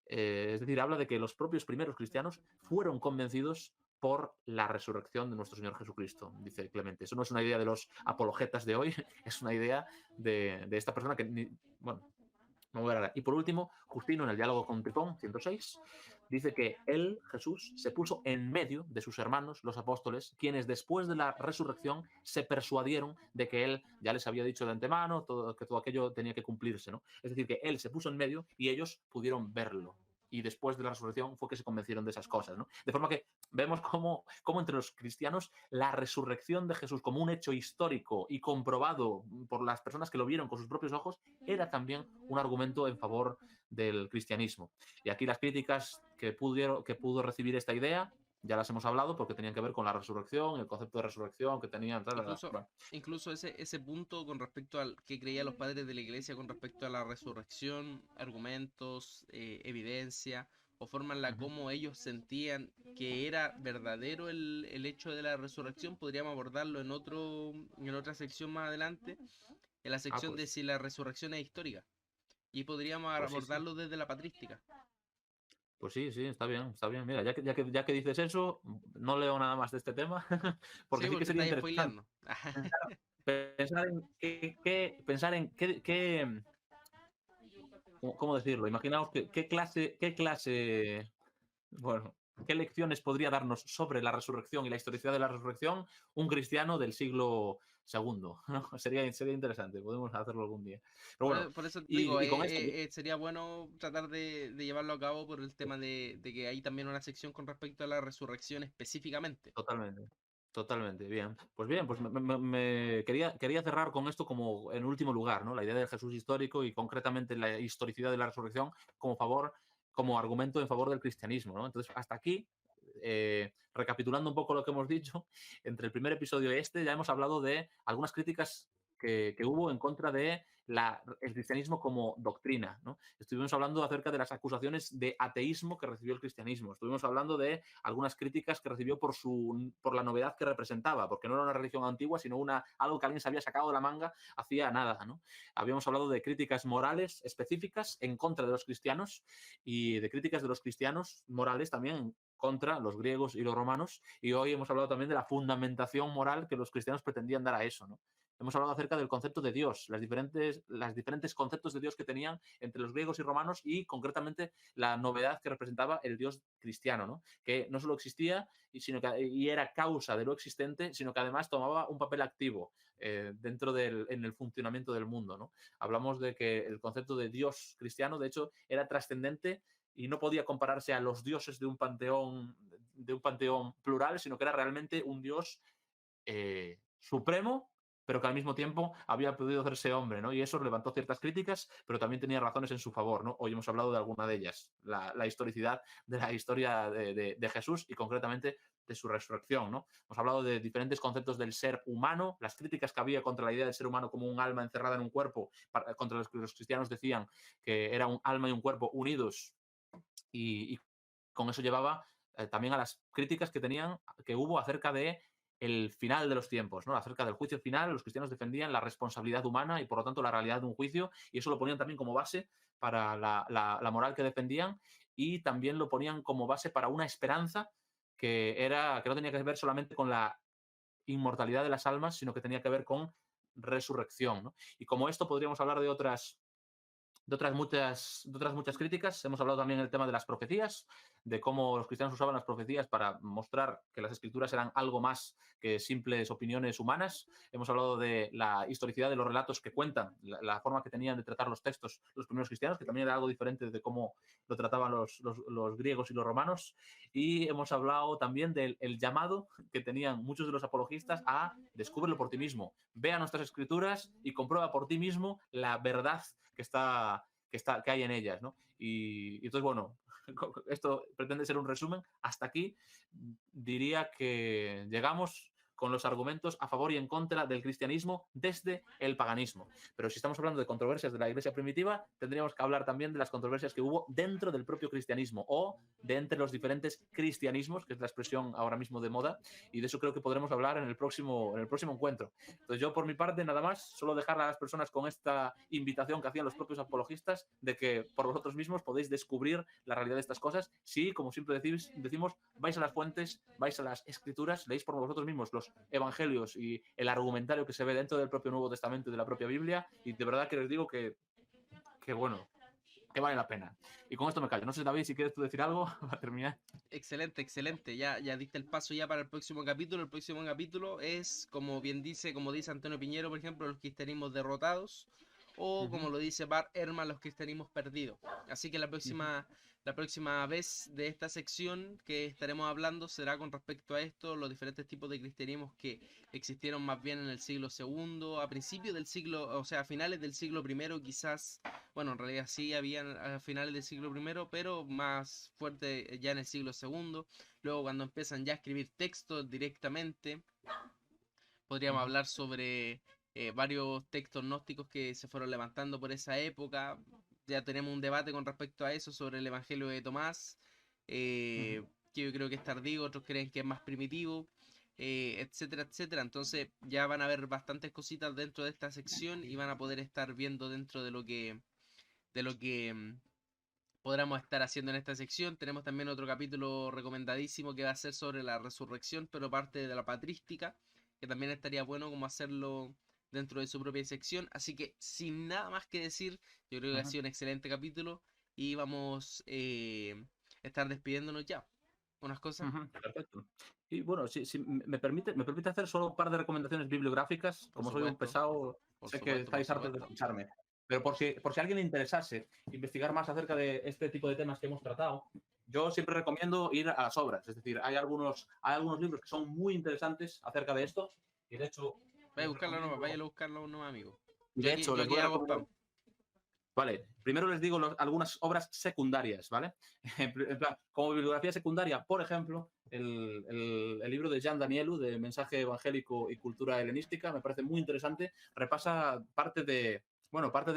Speaker 2: Es decir, habla de que los propios primeros cristianos fueron convencidos por la resurrección de nuestro Señor Jesucristo, dice Clemente. Eso no es una idea de los apologetas de hoy, es una idea de esta persona que, bueno, no voy a hablar. Y por último, Justino, en el diálogo con Trifón 106, dice que él, Jesús, se puso en medio de sus hermanos, los apóstoles, quienes después de la resurrección se persuadieron de que él ya les había dicho de antemano que todo aquello tenía que cumplirse, ¿no? Es decir, que él se puso en medio y ellos pudieron verlo. Y después de la resurrección fue que se convencieron de esas cosas, ¿no? De forma que vemos cómo entre los cristianos la resurrección de Jesús como un hecho histórico y comprobado por las personas que lo vieron con sus propios ojos era también un argumento en favor del cristianismo. Y aquí las críticas que pudo recibir esta idea ya las hemos hablado porque tenían que ver con la resurrección, el concepto de resurrección que tenían.
Speaker 1: Incluso,
Speaker 2: Bueno,
Speaker 1: incluso ese punto con respecto al que creían los padres de la iglesia con respecto a la resurrección, argumentos, evidencia, o forma en la como ellos sentían que era verdadero el hecho de la resurrección, podríamos abordarlo en otra sección más adelante, en la sección de
Speaker 2: pues,
Speaker 1: si la resurrección es histórica. Y podríamos
Speaker 2: pues sí, sí.
Speaker 1: abordarlo desde la patrística.
Speaker 2: Pues sí, sí, está bien, está bien. Mira, ya que dices eso, no leo nada más de este tema, porque
Speaker 1: Sí,
Speaker 2: sí que
Speaker 1: porque
Speaker 2: sería
Speaker 1: estáis
Speaker 2: interesante
Speaker 1: spoileando.
Speaker 2: pensar en ¿cómo decirlo? Imaginaos bueno, qué lecciones podría darnos sobre la resurrección y la historicidad de la resurrección un cristiano del siglo segundo, ¿no? Sería interesante, podemos hacerlo algún día. Pero bueno,
Speaker 1: Por eso digo,
Speaker 2: y con esto,
Speaker 1: sería bueno tratar de llevarlo a cabo por el tema de que hay también una sección con respecto a la resurrección específicamente.
Speaker 2: totalmente. Totalmente, bien. Pues bien, pues quería cerrar con esto como en último lugar, ¿no? La idea del Jesús histórico y concretamente la historicidad de la resurrección como argumento en favor del cristianismo, ¿no? Entonces, hasta aquí, recapitulando un poco lo que hemos dicho, entre el primer episodio y este ya hemos hablado de algunas críticas que hubo en contra de el cristianismo como doctrina, ¿no? Estuvimos hablando acerca de las acusaciones de ateísmo que recibió el cristianismo. Estuvimos hablando de algunas críticas que recibió por la novedad que representaba, porque no era una religión antigua, sino algo que alguien se había sacado de la manga hacía nada, ¿no? Habíamos hablado de críticas morales específicas en contra de los cristianos y de críticas de los cristianos morales también contra los griegos y los romanos, y hoy hemos hablado también de la fundamentación moral que los cristianos pretendían dar a eso, ¿no? Hemos hablado acerca del concepto de Dios, las diferentes conceptos de Dios que tenían entre los griegos y romanos y concretamente la novedad que representaba el Dios cristiano, ¿no? Que no solo existía y era causa de lo existente, sino que además tomaba un papel activo en el funcionamiento del mundo, ¿no? Hablamos de que el concepto de Dios cristiano, de hecho, era trascendente y no podía compararse a los dioses de un panteón plural, sino que era realmente un Dios supremo, pero que al mismo tiempo había podido hacerse hombre, ¿no? Y eso levantó ciertas críticas, pero también tenía razones en su favor, ¿no? Hoy hemos hablado de alguna de ellas, la historicidad de la historia de Jesús y concretamente de su resurrección, ¿no? Hemos hablado de diferentes conceptos del ser humano, las críticas que había contra la idea del ser humano como un alma encerrada en un cuerpo, contra los que los cristianos decían que era un alma y un cuerpo unidos y con eso llevaba también a las críticas que hubo acerca de el final de los tiempos, ¿no? Acerca del juicio final, los cristianos defendían la responsabilidad humana y por lo tanto la realidad de un juicio, y eso lo ponían también como base para la moral que defendían, y también lo ponían como base para una esperanza que no tenía que ver solamente con la inmortalidad de las almas, sino que tenía que ver con resurrección, ¿no? Y como esto podríamos hablar de otras muchas críticas. Hemos hablado también del tema de las profecías, de cómo los cristianos usaban las profecías para mostrar que las escrituras eran algo más que simples opiniones humanas. Hemos hablado de la historicidad de los relatos que cuentan, la forma que tenían de tratar los textos los primeros cristianos, que también era algo diferente de cómo lo trataban los griegos y los romanos. Y hemos hablado también del llamado que tenían muchos de los apologistas a descúbrelo por ti mismo, ve a nuestras escrituras y comprueba por ti mismo la verdad que hay en ellas, ¿no? Y entonces, bueno, esto pretende ser un resumen. Hasta aquí diría que llegamos con los argumentos a favor y en contra del cristianismo desde el paganismo. Pero si estamos hablando de controversias de la iglesia primitiva, tendríamos que hablar también de las controversias que hubo dentro del propio cristianismo o de entre los diferentes cristianismos, que es la expresión ahora mismo de moda, y de eso creo que podremos hablar en el próximo encuentro. Entonces yo por mi parte nada más, solo dejar a las personas con esta invitación que hacían los propios apologistas de que por vosotros mismos podéis descubrir la realidad de estas cosas si, como siempre decimos, vais a las fuentes, vais a las escrituras, leéis por vosotros mismos los evangelios y el argumentario que se ve dentro del propio Nuevo Testamento y de la propia Biblia, y de verdad que les digo que bueno, que vale la pena. Y con esto me callo. No sé, David, si quieres tú decir algo para terminar.
Speaker 1: Excelente, excelente. Ya diste el paso ya para el próximo capítulo. El próximo capítulo es, como dice Antonio Piñero, por ejemplo, los cristianismos derrotados. O como lo dice Bart Ehrman, los cristianismos perdidos. Así que la próxima vez de esta sección que estaremos hablando será con respecto a esto, los diferentes tipos de cristianismos que existieron más bien en el siglo segundo, a principios del siglo, o sea, a finales del siglo primero quizás. Bueno, en realidad sí habían a finales del siglo primero, pero más fuerte ya en el siglo segundo. Luego cuando empiezan ya a escribir textos directamente, podríamos hablar sobre varios textos gnósticos que se fueron levantando por esa época. Ya tenemos un debate con respecto a eso sobre el Evangelio de Tomás, que yo creo que es tardío, otros creen que es más primitivo, etcétera, etcétera. Entonces ya van a haber bastantes cositas dentro de esta sección y van a poder estar viendo dentro de lo que podremos estar haciendo en esta sección. Tenemos también otro capítulo recomendadísimo que va a ser sobre la resurrección, pero parte de la patrística, que también estaría bueno como hacerlo dentro de su propia sección. Así que sin nada más que decir, yo creo que ha sido un excelente capítulo y vamos a estar despidiéndonos ya. Unas cosas.
Speaker 2: Perfecto. Y bueno, si me permite hacer solo un par de recomendaciones bibliográficas.
Speaker 1: Por
Speaker 2: Como soy un
Speaker 1: supuesto,
Speaker 2: pesado,
Speaker 1: por
Speaker 2: sé que
Speaker 1: supuesto, por
Speaker 2: estáis hartos de
Speaker 1: supuesto.
Speaker 2: escucharme. Pero por si a alguien le interesase investigar más acerca de este tipo de temas que hemos tratado, yo siempre recomiendo ir a las obras. Es decir, hay algunos libros que son muy interesantes acerca de esto. Y de hecho,
Speaker 1: Vaya a
Speaker 2: les
Speaker 1: buscarlo nomás,
Speaker 2: recomiendo,
Speaker 1: vaya a buscarlo nomás, amigo.
Speaker 2: y de hecho,
Speaker 1: Yo
Speaker 2: les
Speaker 1: aquí
Speaker 2: voy a
Speaker 1: hago spam.
Speaker 2: recomendar Vale, primero les digo algunas obras secundarias, ¿vale? En plan, como bibliografía secundaria, por ejemplo, el libro de Jean Danielou, de Mensaje Evangélico y Cultura Helenística, me parece muy interesante. Repasa parte de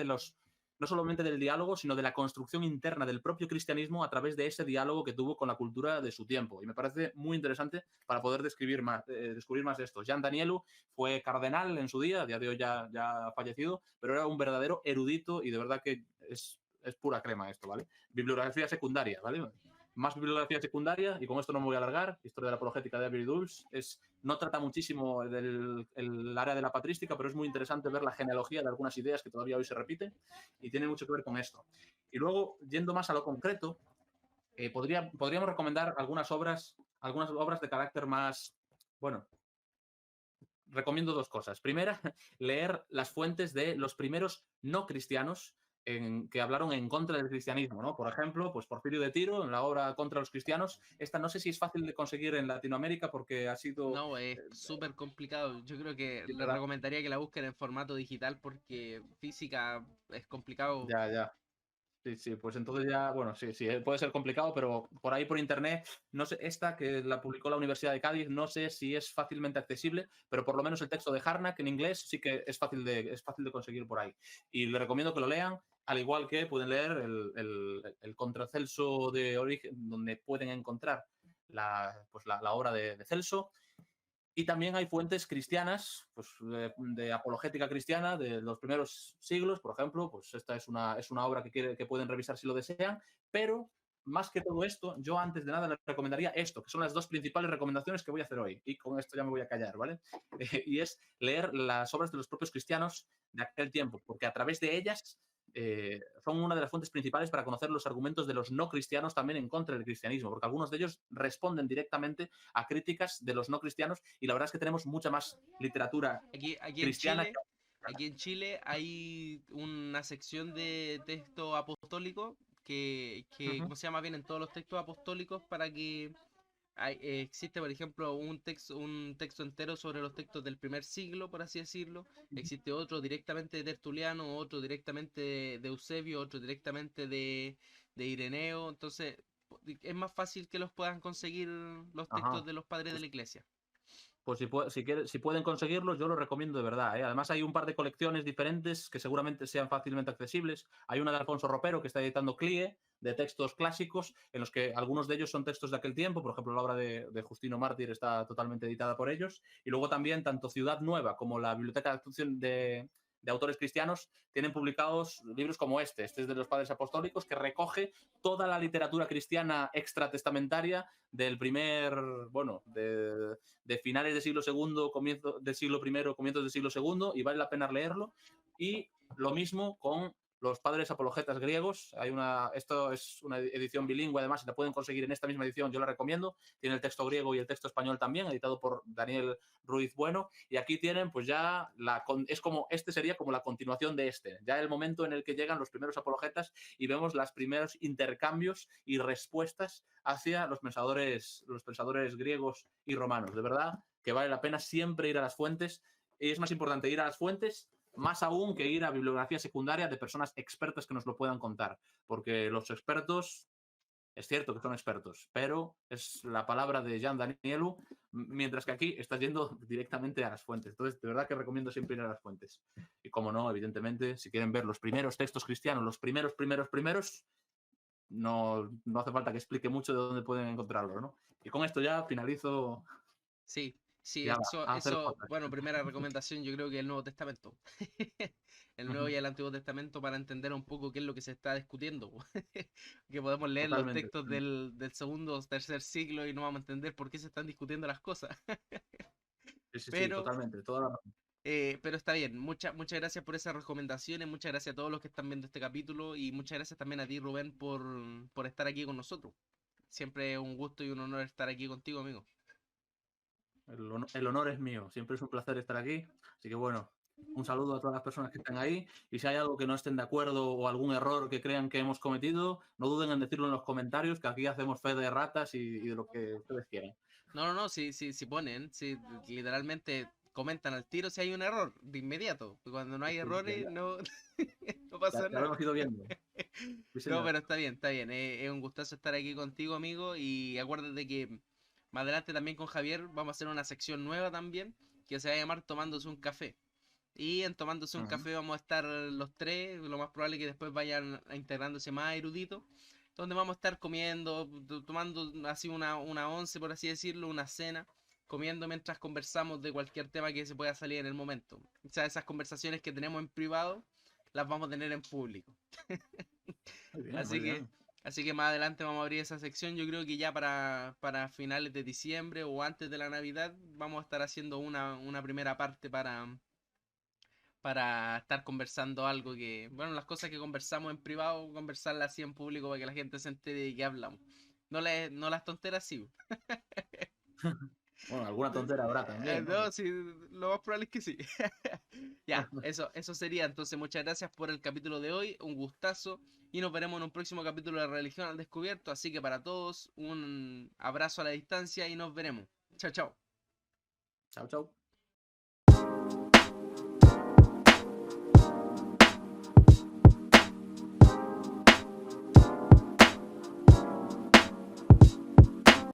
Speaker 2: los, no solamente del diálogo, sino de la construcción interna del propio cristianismo a través de ese diálogo que tuvo con la cultura de su tiempo. Y me parece muy interesante para poder describir descubrir más de esto. Jean Danielou fue cardenal en su día, a día de hoy ya ha fallecido, pero era un verdadero erudito y de verdad que es pura crema esto, ¿vale? Bibliografía secundaria, ¿vale? Más bibliografía secundaria, y con esto no me voy a alargar, Historia de la Apologética de Avery Dulles, no trata muchísimo el área de la patrística, pero es muy interesante ver la genealogía de algunas ideas que todavía hoy se repiten y tiene mucho que ver con esto. Y luego, yendo más a lo concreto, podríamos recomendar algunas obras de carácter más, bueno, recomiendo dos cosas. Primera, leer las fuentes de los primeros no cristianos que hablaron en contra del cristianismo, ¿no? Por ejemplo, pues Porfirio de Tiro, en la obra Contra los cristianos. Esta no sé si es fácil de conseguir en Latinoamérica porque ha sido...
Speaker 1: No, es súper complicado. Yo creo que
Speaker 2: Sí,
Speaker 1: les
Speaker 2: ¿verdad?
Speaker 1: recomendaría que la busquen en formato digital porque física es complicado.
Speaker 2: Ya. Sí, sí, pues entonces ya, bueno, sí, puede ser complicado, pero por ahí por internet, no sé, esta que la publicó la Universidad de Cádiz, no sé si es fácilmente accesible, pero por lo menos el texto de Harnack en inglés sí que es fácil de conseguir por ahí. Y le recomiendo que lo lean, al igual que pueden leer el Contracelso de Origen, donde pueden encontrar la obra de Celso. Y también hay fuentes cristianas, pues de apologética cristiana de los primeros siglos, por ejemplo, pues esta es una obra que pueden revisar si lo desean, pero más que todo esto, yo antes de nada les recomendaría esto, que son las dos principales recomendaciones que voy a hacer hoy, y con esto ya me voy a callar, ¿vale? Y es leer las obras de los propios cristianos de aquel tiempo, porque a través de ellas son una de las fuentes principales para conocer los argumentos de los no cristianos también en contra del cristianismo, porque algunos de ellos responden directamente a críticas de los no cristianos y la verdad es que tenemos mucha más literatura
Speaker 1: Aquí en
Speaker 2: cristiana.
Speaker 1: Chile, aquí en Chile hay una sección de texto apostólico que
Speaker 2: Uh-huh.
Speaker 1: ¿cómo se llama? Vienen todos los textos apostólicos para que existe, por ejemplo, un texto entero sobre los textos del primer siglo, por así decirlo. Existe otro directamente de Tertuliano, otro directamente de Eusebio, otro directamente de Ireneo. Entonces, es más fácil que los puedan conseguir los textos
Speaker 2: Ajá.
Speaker 1: de los padres de
Speaker 2: Pues
Speaker 1: la iglesia.
Speaker 2: Pues si pueden conseguirlos, yo lo recomiendo de verdad, ¿eh? Además, hay un par de colecciones diferentes que seguramente sean fácilmente accesibles. Hay una de Alfonso Ropero que está editando CLIE, de textos clásicos, en los que algunos de ellos son textos de aquel tiempo. Por ejemplo, la obra de Justino Mártir está totalmente editada por ellos. Y luego también, tanto Ciudad Nueva como la Biblioteca de Actuación de Autores Cristianos tienen publicados libros como este. Este es de los Padres Apostólicos, que recoge toda la literatura cristiana extratestamentaria del de finales del siglo II, comienzo del siglo I, comienzos del siglo II, y vale la pena leerlo. Y lo mismo con los padres apologetas griegos. Esto es una edición bilingüe, además, si la pueden conseguir en esta misma edición, yo la recomiendo. Tiene el texto griego y el texto español también, editado por Daniel Ruiz Bueno. Y aquí tienen, pues ya, este sería como la continuación de ya el momento en el que llegan los primeros apologetas y vemos los primeros intercambios y respuestas hacia los pensadores griegos y romanos. De verdad que vale la pena siempre ir a las fuentes, y es más importante ir a las fuentes más aún que ir a bibliografía secundaria de personas expertas que nos lo puedan contar, porque los expertos, es cierto que son expertos, pero es la palabra de Jean Danielou, mientras que aquí estás yendo directamente a las fuentes. Entonces, de verdad que recomiendo siempre ir a las fuentes. Y como no, evidentemente, si quieren ver los primeros textos cristianos, los primeros, no hace falta que explique mucho de dónde pueden encontrarlo, ¿no? Y con esto ya finalizo.
Speaker 1: Sí, sí,
Speaker 2: Ya va, a hacer
Speaker 1: eso,
Speaker 2: cosas.
Speaker 1: bueno, primera recomendación yo creo que el Nuevo Testamento. El Nuevo y el Antiguo Testamento para entender un poco qué es lo que se está discutiendo. Que podemos leer los
Speaker 2: Totalmente.
Speaker 1: textos del segundo o tercer siglo y no vamos a entender por qué se están discutiendo las cosas.
Speaker 2: Sí,
Speaker 1: Pero,
Speaker 2: totalmente. Toda la razón.
Speaker 1: pero está bien. Muchas gracias por esas recomendaciones, muchas gracias a todos los que están viendo este capítulo y muchas gracias también a ti, Rubén, por estar aquí con nosotros. Siempre es un gusto y un honor estar aquí contigo, amigo.
Speaker 2: El honor es mío. Siempre es un placer estar aquí. Así que bueno, un saludo a todas las personas que están ahí. Y si hay algo que no estén de acuerdo o algún error que crean que hemos cometido, no duden en decirlo en los comentarios, que aquí hacemos fe de ratas y de lo que ustedes quieran.
Speaker 1: No, si ponen, si literalmente comentan al tiro si hay un error, de inmediato. Cuando no hay
Speaker 2: Sí,
Speaker 1: errores,
Speaker 2: ya,
Speaker 1: no, no pasa
Speaker 2: ya lo
Speaker 1: nada.
Speaker 2: hemos ido viendo. Sí,
Speaker 1: No,
Speaker 2: señor.
Speaker 1: pero está bien, está bien. Es un gustazo estar aquí contigo, amigo. Y acuérdate que más adelante también con Javier vamos a hacer una sección nueva también, que se va a llamar Tomándose un café. Y en Tomándose un
Speaker 2: Ujú.
Speaker 1: café vamos a estar los tres, lo más probable es que después vayan integrándose más eruditos, donde vamos a estar comiendo, tomando así una once, por así decirlo, una cena, comiendo mientras conversamos de cualquier tema que se pueda salir en el momento. O sea, esas conversaciones que tenemos en privado, las vamos a tener en público.
Speaker 2: Muy bien, muy
Speaker 1: Así que,
Speaker 2: bien.
Speaker 1: así que más adelante vamos a abrir esa sección. Yo creo que ya para finales de diciembre o antes de la Navidad vamos a estar haciendo una primera parte para estar conversando algo que, bueno, las cosas que conversamos en privado, conversarlas así en público para que la gente se entere de qué hablamos. No las tonteras, sí.
Speaker 2: Bueno, alguna tontera habrá también, ¿no?
Speaker 1: No, sí, lo más probable es que sí. Ya, eso sería. Entonces, muchas gracias por el capítulo de hoy. Un gustazo. Y nos veremos en un próximo capítulo de Religión al Descubierto. Así que para todos, un abrazo a la distancia y nos veremos. Chao, chao.
Speaker 2: Chao, chao.